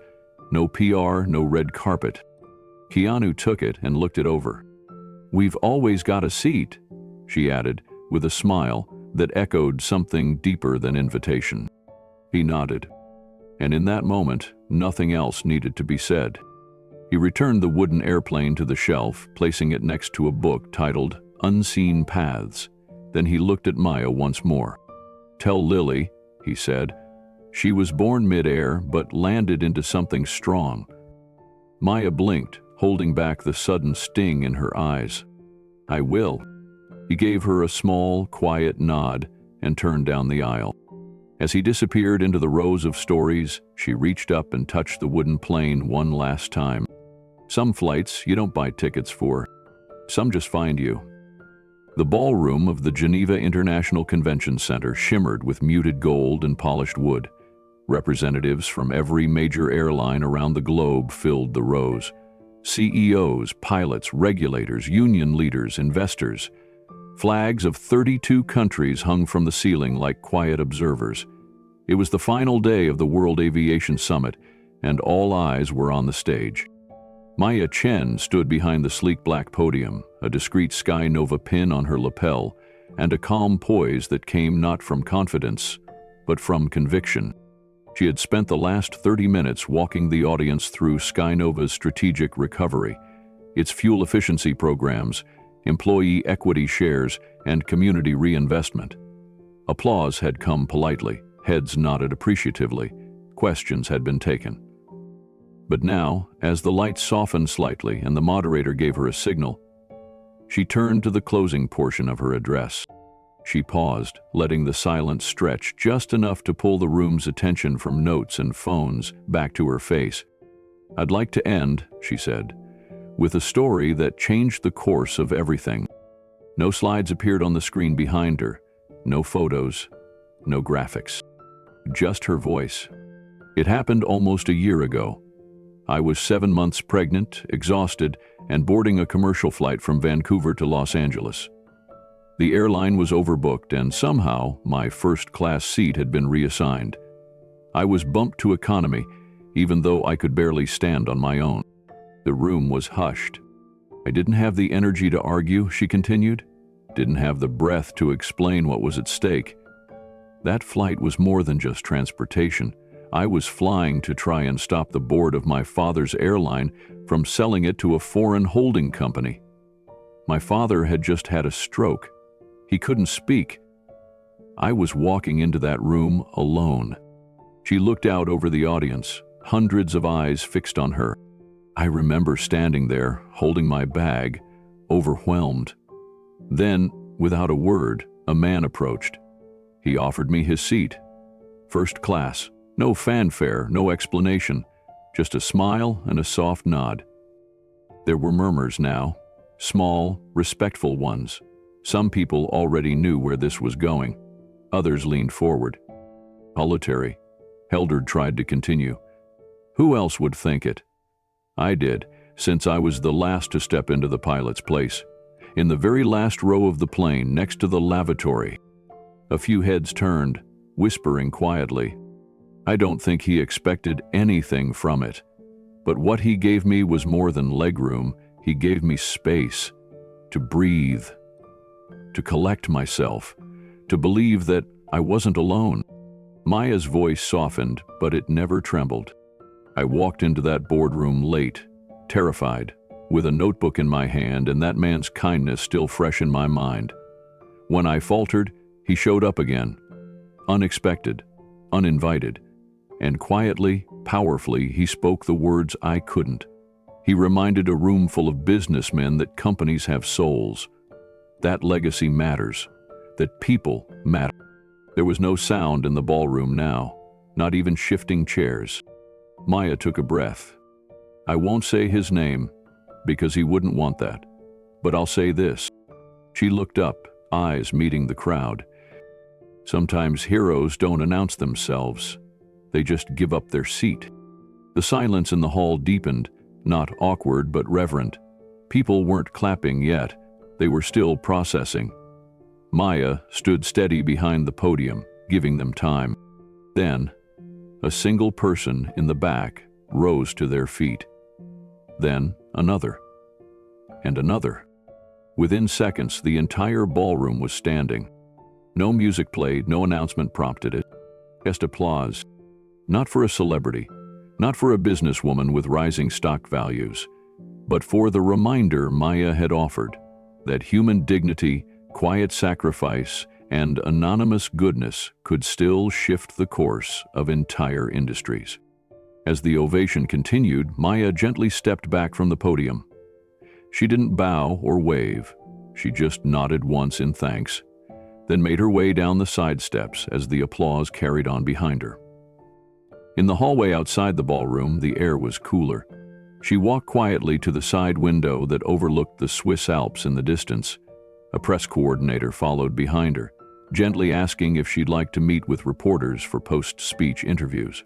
no PR, no red carpet." Keanu took it and looked it over. "We've always got a seat," she added, with a smile that echoed something deeper than invitation. He nodded, and in that moment, nothing else needed to be said. He returned the wooden airplane to the shelf, placing it next to a book titled Unseen Paths. Then he looked at Maya once more. "Tell Lily," he said. "She was born mid-air, but landed into something strong." Maya blinked, holding back the sudden sting in her eyes. "I will." He gave her a small, quiet nod and turned down the aisle. As he disappeared into the rows of stories, she reached up and touched the wooden plane one last time. Some flights you don't buy tickets for. Some just find you. The ballroom of the Geneva International Convention Center shimmered with muted gold and polished wood. Representatives from every major airline around the globe filled the rows. CEOs, pilots, regulators, union leaders, investors. Flags of 32 countries hung from the ceiling like quiet observers. It was the final day of the World Aviation Summit, and all eyes were on the stage. Maya Chen stood behind the sleek black podium, a discreet SkyNova pin on her lapel, and a calm poise that came not from confidence, but from conviction. She had spent the last 30 minutes walking the audience through SkyNova's strategic recovery, its fuel efficiency programs, employee equity shares, and community reinvestment. Applause had come politely, heads nodded appreciatively, questions had been taken. But now, as the lights softened slightly and the moderator gave her a signal, she turned to the closing portion of her address. She paused, letting the silence stretch just enough to pull the room's attention from notes and phones back to her face. "I'd like to end," she said, "with a story that changed the course of everything." No slides appeared on the screen behind her, no photos, no graphics. Just her voice. It happened almost a year ago. I was 7 months pregnant, exhausted, and boarding a commercial flight from Vancouver to Los Angeles. The airline was overbooked, and somehow my first-class seat had been reassigned. I was bumped to economy, even though I could barely stand on my own. The room was hushed. I didn't have the energy to argue, she continued. Didn't have the breath to explain what was at stake. That flight was more than just transportation. I was flying to try and stop the board of my father's airline from selling it to a foreign holding company. My father had just had a stroke. He couldn't speak. I was walking into that room alone. She looked out over the audience, hundreds of eyes fixed on her. I remember standing there, holding my bag, overwhelmed. Then, without a word, a man approached. He offered me his seat. First class. No fanfare, no explanation, just a smile and a soft nod. There were murmurs now, small, respectful ones. Some people already knew where this was going. Others leaned forward. Solitary. Heldard tried to continue. Who else would think it? I did, since I was the last to step into the pilot's place. In the very last row of the plane, next to the lavatory. A few heads turned, whispering quietly. I don't think he expected anything from it. But what he gave me was more than legroom. He gave me space to breathe, to collect myself, to believe that I wasn't alone. Maya's voice softened, but it never trembled. I walked into that boardroom late, terrified, with a notebook in my hand and that man's kindness still fresh in my mind. When I faltered, he showed up again, unexpected, uninvited. And quietly, powerfully, he spoke the words I couldn't. He reminded a room full of businessmen that companies have souls. That legacy matters, that people matter. There was no sound in the ballroom now, not even shifting chairs. Maya took a breath. I won't say his name, because he wouldn't want that. But I'll say this. She looked up, eyes meeting the crowd. Sometimes heroes don't announce themselves. They just give up their seat. The silence in the hall deepened, not awkward but reverent. People weren't clapping yet. They were still processing. Maya stood steady behind the podium, giving them time. Then, a single person in the back rose to their feet. Then another. And another. Within seconds, the entire ballroom was standing. No music played, no announcement prompted it. Just applause. Not for a celebrity, not for a businesswoman with rising stock values, but for the reminder Maya had offered that human dignity, quiet sacrifice, and anonymous goodness could still shift the course of entire industries. As the ovation continued, Maya gently stepped back from the podium. She didn't bow or wave. She just nodded once in thanks, then made her way down the side steps as the applause carried on behind her. In the hallway outside the ballroom, the air was cooler. She walked quietly to the side window that overlooked the Swiss Alps in the distance. A press coordinator followed behind her, gently asking if she'd like to meet with reporters for post-speech interviews.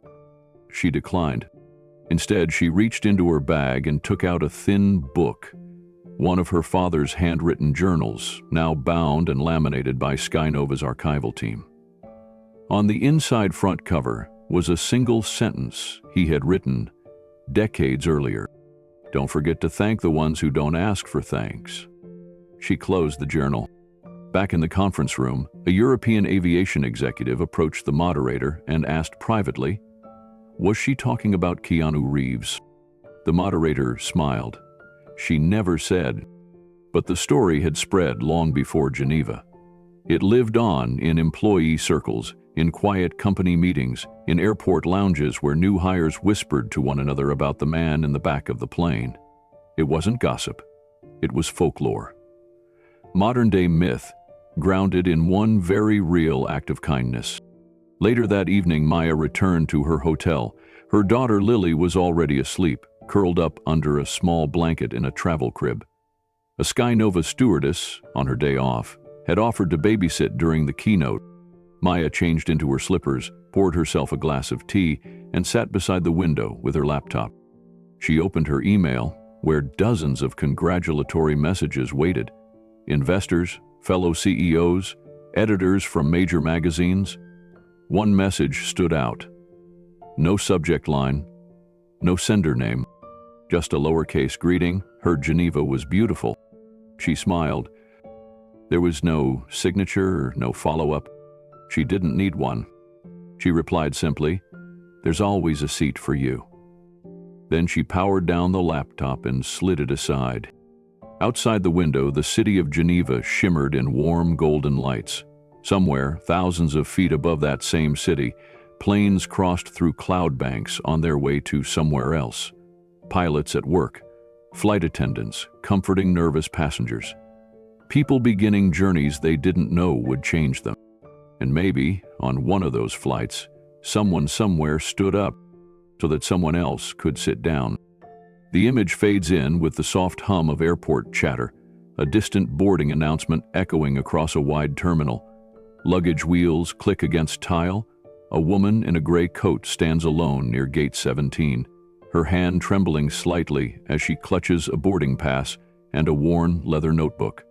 She declined. Instead, she reached into her bag and took out a thin book, one of her father's handwritten journals, now bound and laminated by SkyNova's archival team. On the inside front cover was a single sentence he had written decades earlier. Don't forget to thank the ones who don't ask for thanks. She closed the journal. Back in the conference room, a European aviation executive approached the moderator and asked privately, "Was she talking about Keanu Reeves?" The moderator smiled. She never said, but the story had spread long before Geneva. It lived on in employee circles, in quiet company meetings, in airport lounges where new hires whispered to one another about the man in the back of the plane. It wasn't gossip. It was folklore. Modern-day myth, grounded in one very real act of kindness. Later that evening, Maya returned to her hotel. Her daughter Lily was already asleep, curled up under a small blanket in a travel crib. A SkyNova stewardess, on her day off, had offered to babysit during the keynote. Maya changed into her slippers, poured herself a glass of tea, and sat beside the window with her laptop. She opened her email, where dozens of congratulatory messages waited. Investors, fellow CEOs, editors from major magazines. One message stood out. No subject line, no sender name, just a lowercase greeting. Her Geneva was beautiful. She smiled. There was no signature, no follow-up. She didn't need one. She replied simply, "There's always a seat for you." Then she powered down the laptop and slid it aside. Outside the window, the city of Geneva shimmered in warm golden lights. Somewhere, thousands of feet above that same city, planes crossed through cloud banks on their way to somewhere else. Pilots at work, flight attendants comforting nervous passengers. People beginning journeys they didn't know would change them. And maybe, on one of those flights, someone somewhere stood up so that someone else could sit down. The image fades in with the soft hum of airport chatter, a distant boarding announcement echoing across a wide terminal. Luggage wheels click against tile. A woman in a gray coat stands alone near gate 17, her hand trembling slightly as she clutches a boarding pass and a worn leather notebook.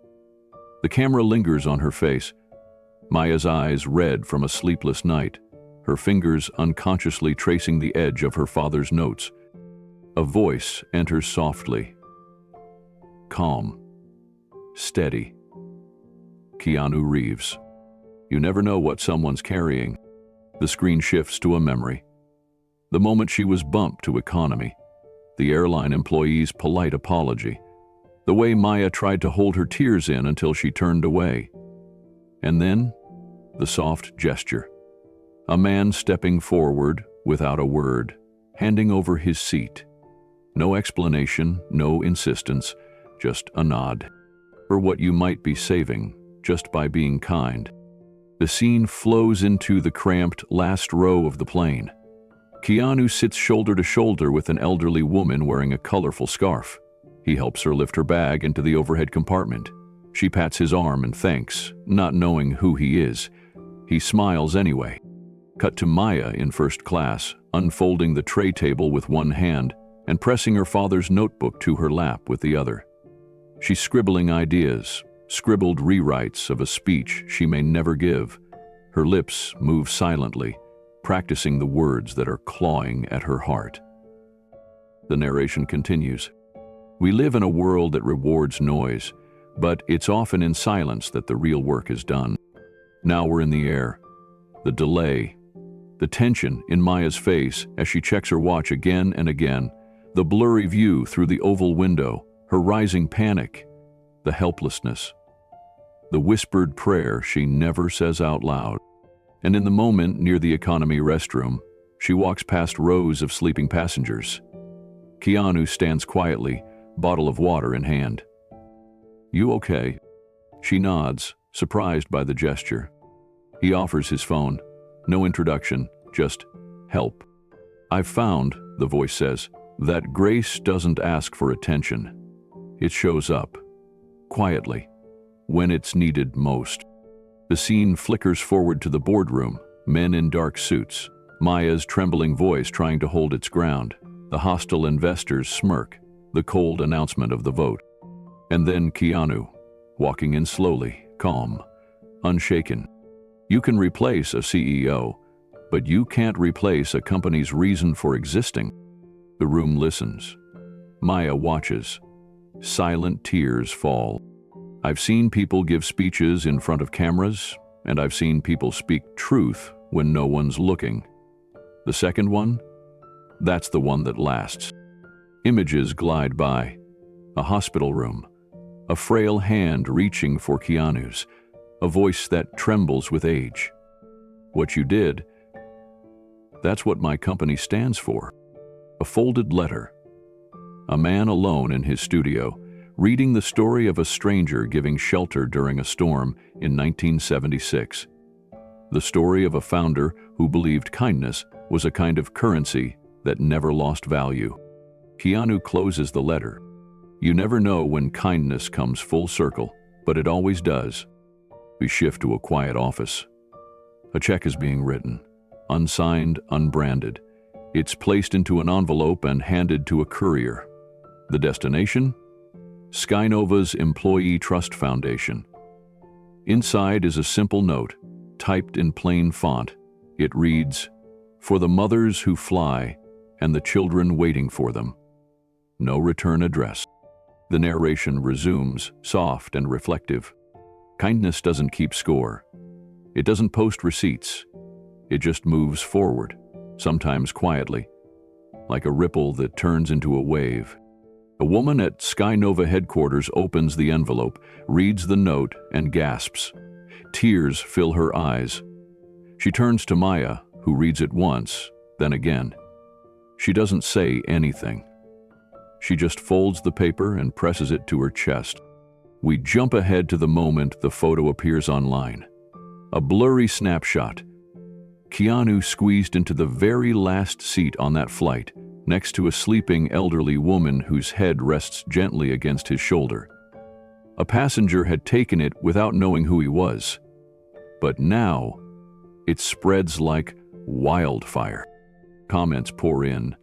The camera lingers on her face, Maya's eyes red from a sleepless night, her fingers unconsciously tracing the edge of her father's notes. A voice enters softly. Calm. Steady. Keanu Reeves. You never know what someone's carrying. The screen shifts to a memory. The moment she was bumped to economy. The airline employee's polite apology. The way Maya tried to hold her tears in until she turned away. And then, the soft gesture. A man stepping forward without a word, handing over his seat. No explanation, no insistence, just a nod. For what you might be saving, just by being kind. The scene flows into the cramped last row of the plane. Keanu sits shoulder to shoulder with an elderly woman wearing a colorful scarf. He helps her lift her bag into the overhead compartment. She pats his arm and thanks, not knowing who he is. He smiles anyway. Cut to Maya in first class, unfolding the tray table with one hand and pressing her father's notebook to her lap with the other. She's scribbling ideas, scribbled rewrites of a speech she may never give. Her lips move silently, practicing the words that are clawing at her heart. The narration continues. We live in a world that rewards noise, but it's often in silence that the real work is done. Now we're in the air. The delay, the tension in Maya's face as she checks her watch again and again, the blurry view through the oval window, her rising panic, the helplessness, the whispered prayer she never says out loud. And in the moment near the economy restroom, she walks past rows of sleeping passengers. Keanu stands quietly, bottle of water in hand. You okay? She nods, surprised by the gesture. He offers his phone. No introduction, just help. I've found, the voice says, that grace doesn't ask for attention. It shows up, quietly, when it's needed most. The scene flickers forward to the boardroom, men in dark suits, Maya's trembling voice trying to hold its ground, the hostile investors smirk, the cold announcement of the vote. And then Keanu, walking in slowly, calm, unshaken. You can replace a CEO, but you can't replace a company's reason for existing. The room listens. Maya watches. Silent tears fall. I've seen people give speeches in front of cameras, and I've seen people speak truth when no one's looking. The second one? That's the one that lasts. Images glide by. A hospital room. A frail hand reaching for Keanu's. A voice that trembles with age. What you did, that's what my company stands for. A folded letter. A man alone in his studio, reading the story of a stranger giving shelter during a storm in 1976. The story of a founder who believed kindness was a kind of currency that never lost value. Keanu closes the letter. You never know when kindness comes full circle, but it always does. We shift to a quiet office. A check is being written, unsigned, unbranded. It's placed into an envelope and handed to a courier. The destination? SkyNova's Employee Trust Foundation. Inside is a simple note, typed in plain font. It reads, "For the mothers who fly and the children waiting for them." No return address. The narration resumes, soft and reflective. Kindness doesn't keep score. It doesn't post receipts. It just moves forward, sometimes quietly, like a ripple that turns into a wave. A woman at SkyNova headquarters opens the envelope, reads the note, and gasps. Tears fill her eyes. She turns to Maya, who reads it once, then again. She doesn't say anything. She just folds the paper and presses it to her chest. We jump ahead to the moment the photo appears online. A blurry snapshot. Keanu squeezed into the very last seat on that flight, next to a sleeping elderly woman whose head rests gently against his shoulder. A passenger had taken it without knowing who he was. But now, it spreads like wildfire. Comments pour in.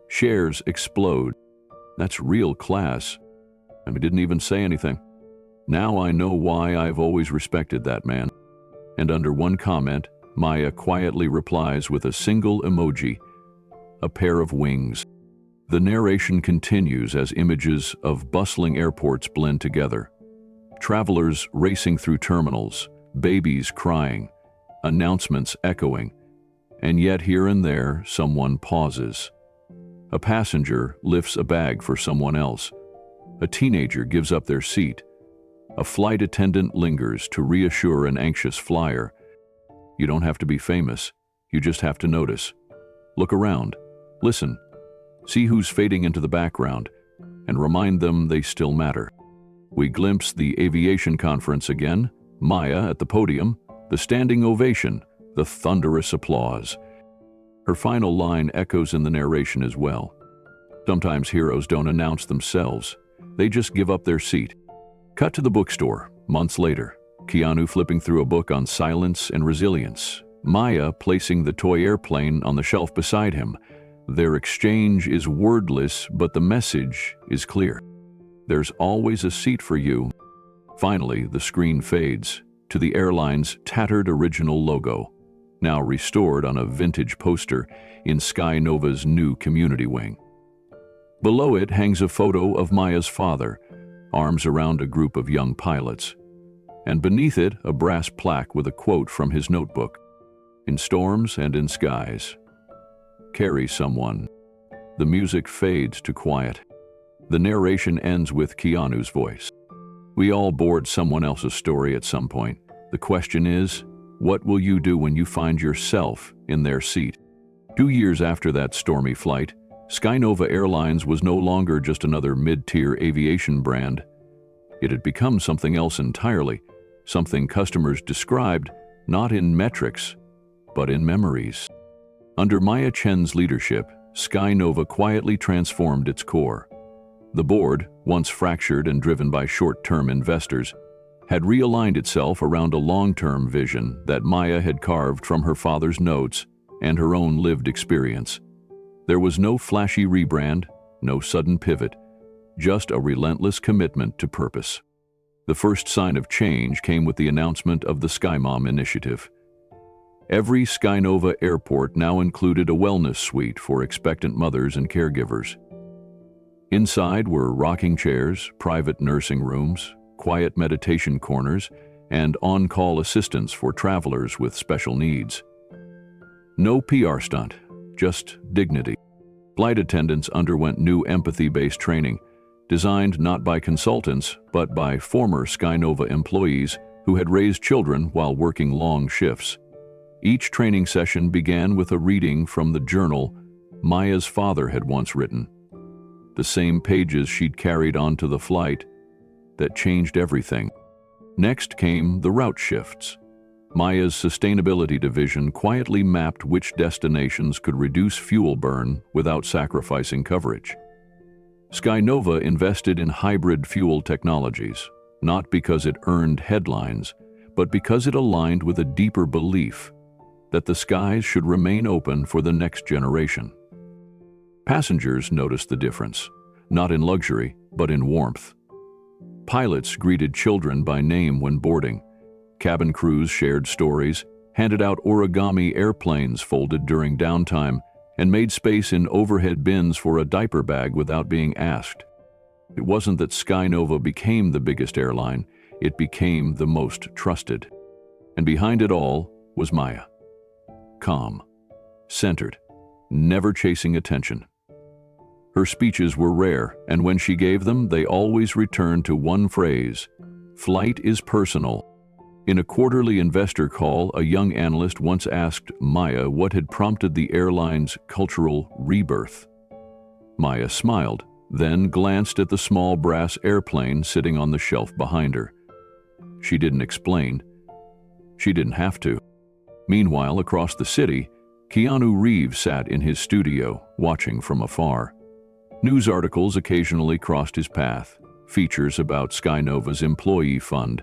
Shares explode. That's real class. And he didn't even say anything. Now I know why I've always respected that man. And under one comment, Maya quietly replies with a single emoji, a pair of wings. The narration continues as images of bustling airports blend together. Travelers racing through terminals, babies crying, announcements echoing, and yet here and there someone pauses. A passenger lifts a bag for someone else. A teenager gives up their seat. A flight attendant lingers to reassure an anxious flyer. You don't have to be famous, you just have to notice. Look around, listen, see who's fading into the background, and remind them they still matter. We glimpse the aviation conference again, Maya at the podium, the standing ovation, the thunderous applause. Her final line echoes in the narration as well. Sometimes heroes don't announce themselves, they just give up their seat. Cut to the bookstore, months later. Keanu flipping through a book on silence and resilience. Maya placing the toy airplane on the shelf beside him. Their exchange is wordless, but the message is clear. There's always a seat for you. Finally, the screen fades to the airline's tattered original logo, now restored on a vintage poster in SkyNova's new community wing. Below it hangs a photo of Maya's father, arms around a group of young pilots. And beneath it, a brass plaque with a quote from his notebook. In storms and in skies, carry someone. The music fades to quiet. The narration ends with Keanu's voice. We all board someone else's story at some point. The question is, what will you do when you find yourself in their seat? 2 years after that stormy flight, SkyNova Airlines was no longer just another mid-tier aviation brand. It had become something else entirely, something customers described not in metrics, but in memories. Under Maya Chen's leadership, SkyNova quietly transformed its core. The board, once fractured and driven by short-term investors, had realigned itself around a long-term vision that Maya had carved from her father's notes and her own lived experience. There was no flashy rebrand, no sudden pivot, just a relentless commitment to purpose. The first sign of change came with the announcement of the SkyMom initiative. Every SkyNova airport now included a wellness suite for expectant mothers and caregivers. Inside were rocking chairs, private nursing rooms, quiet meditation corners, and on-call assistance for travelers with special needs. No PR stunt, just dignity. Flight attendants underwent new empathy-based training, designed not by consultants, but by former SkyNova employees who had raised children while working long shifts. Each training session began with a reading from the journal Maya's father had once written, the same pages she'd carried onto the flight that changed everything. Next came the route shifts. Maya's sustainability division quietly mapped which destinations could reduce fuel burn without sacrificing coverage. SkyNova invested in hybrid fuel technologies, not because it earned headlines, but because it aligned with a deeper belief that the skies should remain open for the next generation. Passengers noticed the difference, not in luxury, but in warmth. Pilots greeted children by name when boarding. Cabin crews shared stories, handed out origami airplanes folded during downtime, and made space in overhead bins for a diaper bag without being asked. It wasn't that SkyNova became the biggest airline, it became the most trusted. And behind it all was Maya. Calm, centered, never chasing attention. Her speeches were rare, and when she gave them, they always returned to one phrase: flight is personal. In a quarterly investor call, a young analyst once asked Maya what had prompted the airline's cultural rebirth. Maya smiled, then glanced at the small brass airplane sitting on the shelf behind her. She didn't explain. She didn't have to. Meanwhile, across the city, Keanu Reeves sat in his studio, watching from afar. News articles occasionally crossed his path, features about SkyNova's employee fund,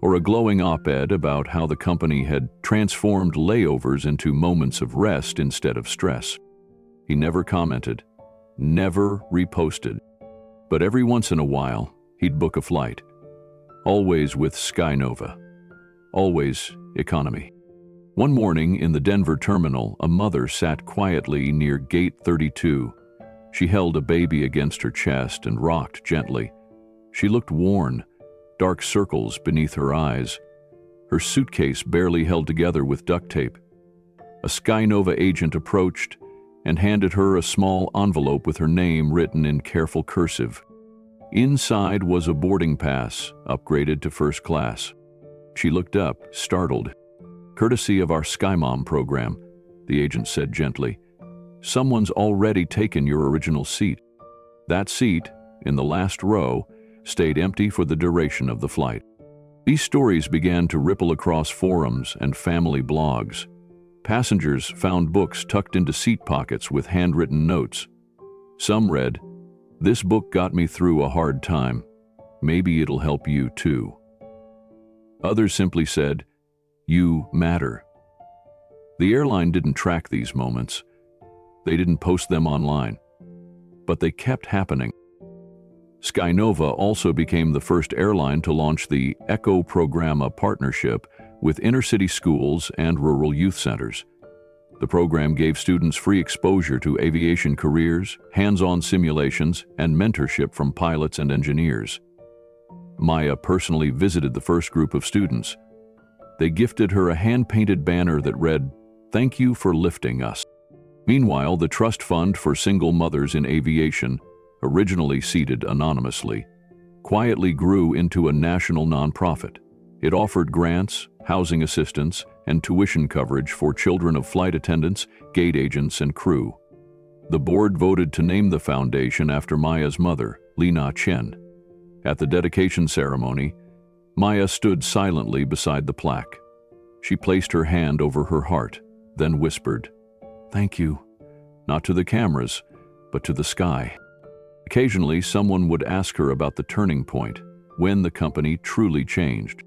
or a glowing op-ed about how the company had transformed layovers into moments of rest instead of stress. He never commented, never reposted, but every once in a while, he'd book a flight. Always with SkyNova. Always economy. One morning in the Denver terminal, a mother sat quietly near gate 32. She held a baby against her chest and rocked gently. She looked worn, dark circles beneath her eyes. Her suitcase barely held together with duct tape. A SkyNova agent approached and handed her a small envelope with her name written in careful cursive. Inside was a boarding pass, upgraded to first class. She looked up, startled. "Courtesy of our SkyMom program," the agent said gently. "Someone's already taken your original seat." That seat, in the last row, stayed empty for the duration of the flight. These stories began to ripple across forums and family blogs. Passengers found books tucked into seat pockets with handwritten notes. Some read, "This book got me through a hard time. Maybe it'll help you too." Others simply said, "You matter." The airline didn't track these moments. They didn't post them online. But they kept happening. SkyNova also became the first airline to launch the Echo Programa partnership with inner-city schools and rural youth centers. The program gave students free exposure to aviation careers, hands-on simulations, and mentorship from pilots and engineers. Maya personally visited the first group of students. They gifted her a hand-painted banner that read, "Thank you for lifting us." Meanwhile, the Trust Fund for Single Mothers in Aviation, originally seeded anonymously, quietly grew into a national nonprofit. It offered grants, housing assistance, and tuition coverage for children of flight attendants, gate agents, and crew. The board voted to name the foundation after Maya's mother, Maya Chen. At the dedication ceremony, Maya stood silently beside the plaque. She placed her hand over her heart, then whispered, "Thank you," not to the cameras, but to the sky. Occasionally, someone would ask her about the turning point, when the company truly changed.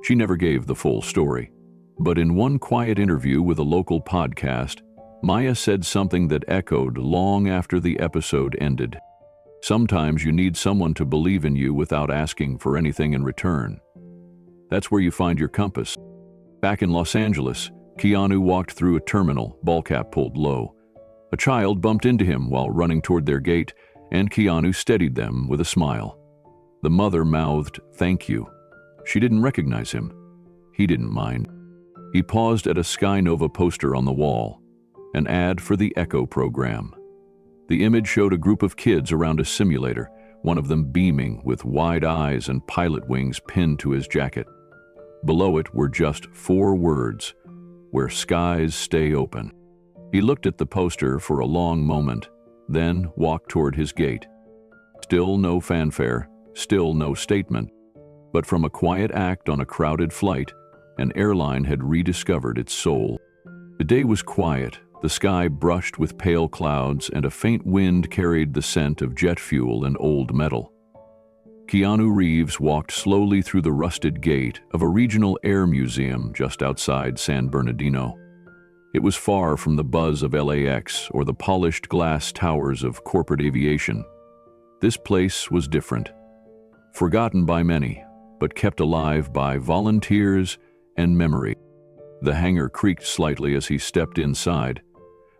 She never gave the full story, but in one quiet interview with a local podcast, Maya said something that echoed long after the episode ended. "Sometimes you need someone to believe in you without asking for anything in return. That's where you find your compass." Back in Los Angeles, Keanu walked through a terminal, ball cap pulled low. A child bumped into him while running toward their gate, and Keanu steadied them with a smile. The mother mouthed, "Thank you." She didn't recognize him. He didn't mind. He paused at a SkyNova poster on the wall, an ad for the Echo program. The image showed a group of kids around a simulator, one of them beaming with wide eyes and pilot wings pinned to his jacket. Below it were just 4 words, "Where skies stay open." He looked at the poster for a long moment, then walked toward his gate. Still no fanfare, still no statement, but from a quiet act on a crowded flight, an airline had rediscovered its soul. The day was quiet, the sky brushed with pale clouds, and a faint wind carried the scent of jet fuel and old metal. Keanu Reeves walked slowly through the rusted gate of a regional air museum just outside San Bernardino. It was far from the buzz of LAX or the polished glass towers of corporate aviation. This place was different, forgotten by many, but kept alive by volunteers and memory. The hangar creaked slightly as he stepped inside.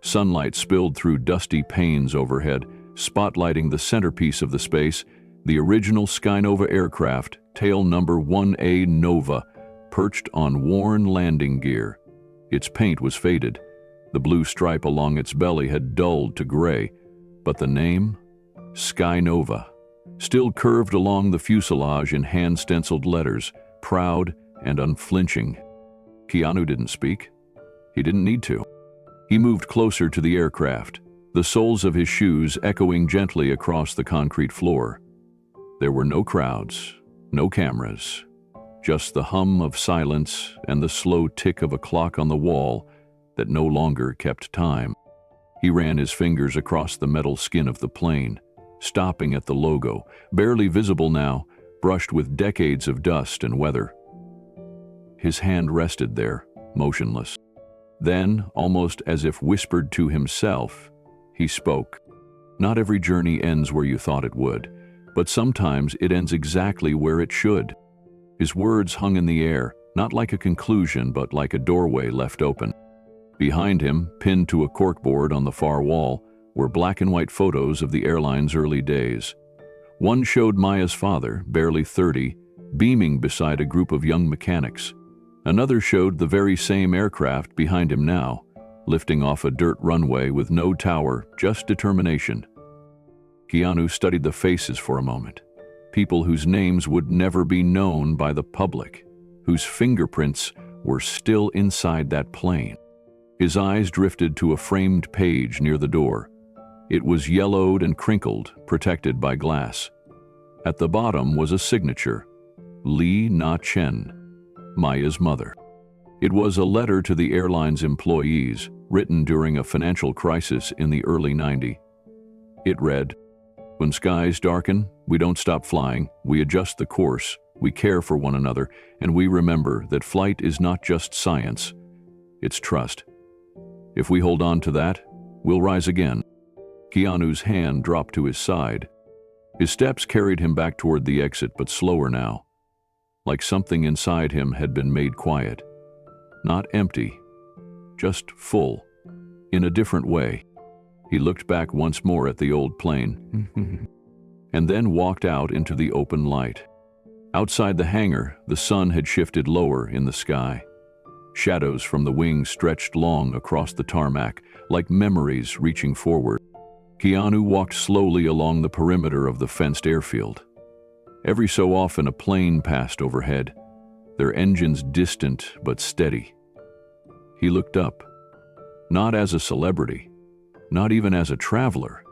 Sunlight spilled through dusty panes overhead, spotlighting the centerpiece of the space, the original SkyNova aircraft, tail number 1A Nova, perched on worn landing gear. Its paint was faded. The blue stripe along its belly had dulled to gray, but the name? SkyNova, still curved along the fuselage in hand-stenciled letters, proud and unflinching. Keanu didn't speak. He didn't need to. He moved closer to the aircraft, the soles of his shoes echoing gently across the concrete floor. There were no crowds, no cameras, just the hum of silence and the slow tick of a clock on the wall that no longer kept time. He ran his fingers across the metal skin of the plane, stopping at the logo, barely visible now, brushed with decades of dust and weather. His hand rested there, motionless. Then, almost as if whispered to himself, he spoke. Not every journey ends where you thought it would, but sometimes it ends exactly where it should. His words hung in the air, not like a conclusion, but like a doorway left open. Behind him, pinned to a corkboard on the far wall, were black and white photos of the airline's early days. One showed Maya's father, barely 30, beaming beside a group of young mechanics. Another showed the very same aircraft behind him now, lifting off a dirt runway with no tower, just determination. Keanu studied the faces for a moment. People whose names would never be known by the public, whose fingerprints were still inside that plane. His eyes drifted to a framed page near the door. It was yellowed and crinkled, protected by glass. At the bottom was a signature, Maya Chen, Maya's mother. It was a letter to the airline's employees, written during a financial crisis in the early 90s. It read, "When skies darken, we don't stop flying, we adjust the course, we care for one another, and we remember that flight is not just science, it's trust. If we hold on to that, we'll rise again." Keanu's hand dropped to his side. His steps carried him back toward the exit, but slower now. Like something inside him had been made quiet. Not empty, just full, in a different way. He looked back once more at the old plane, and then walked out into the open light. Outside the hangar, the sun had shifted lower in the sky. Shadows from the wings stretched long across the tarmac, like memories reaching forward. Keanu walked slowly along the perimeter of the fenced airfield. Every so often a plane passed overhead, their engines distant but steady. He looked up, not as a celebrity, not even as a traveler,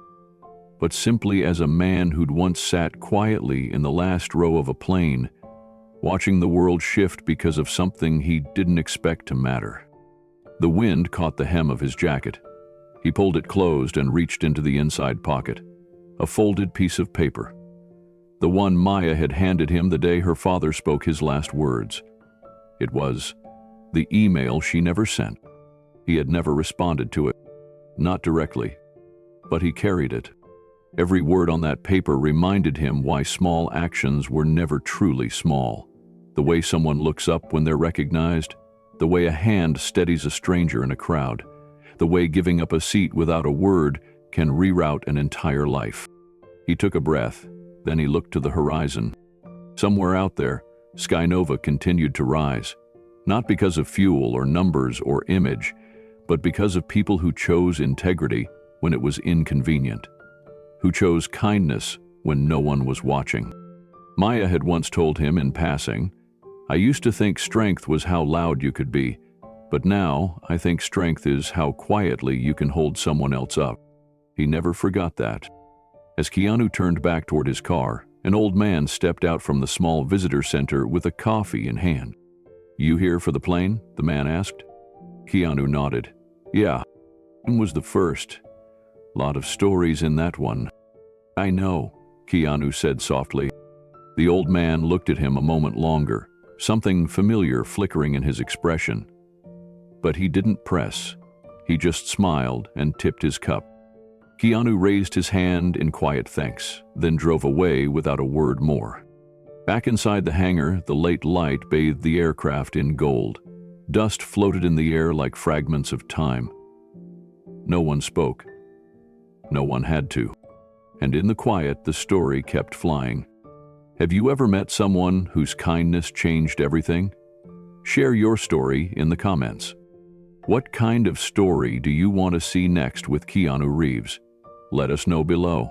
but simply as a man who'd once sat quietly in the last row of a plane, watching the world shift because of something he didn't expect to matter. The wind caught the hem of his jacket. He pulled it closed and reached into the inside pocket. A folded piece of paper. The one Maya had handed him the day her father spoke his last words. It was the email she never sent. He had never responded to it, not directly, but he carried it. Every word on that paper reminded him why small actions were never truly small. The way someone looks up when they're recognized, the way a hand steadies a stranger in a crowd, the way giving up a seat without a word can reroute an entire life. He took a breath, Then he looked to the horizon. Somewhere out there, SkyNova continued to rise, not because of fuel or numbers or image, but because of people who chose integrity when it was inconvenient, who chose kindness when no one was watching. Maya had once told him in passing, "I used to think strength was how loud you could be, but now I think strength is how quietly you can hold someone else up." He never forgot that. As Keanu turned back toward his car, an old man stepped out from the small visitor center with a coffee in hand. "You here for the plane?" the man asked. Keanu nodded. "Yeah, it was the first. Lot of stories in that one." "I know," Keanu said softly. The old man looked at him a moment longer, something familiar flickering in his expression. But he didn't press. He just smiled and tipped his cup. Keanu raised his hand in quiet thanks, then drove away without a word more. Back inside the hangar, the late light bathed the aircraft in gold. Dust floated in the air like fragments of time. No one spoke. No one had to. And in the quiet, the story kept flying. Have you ever met someone whose kindness changed everything? Share your story in the comments. What kind of story do you want to see next with Keanu Reeves? Let us know below.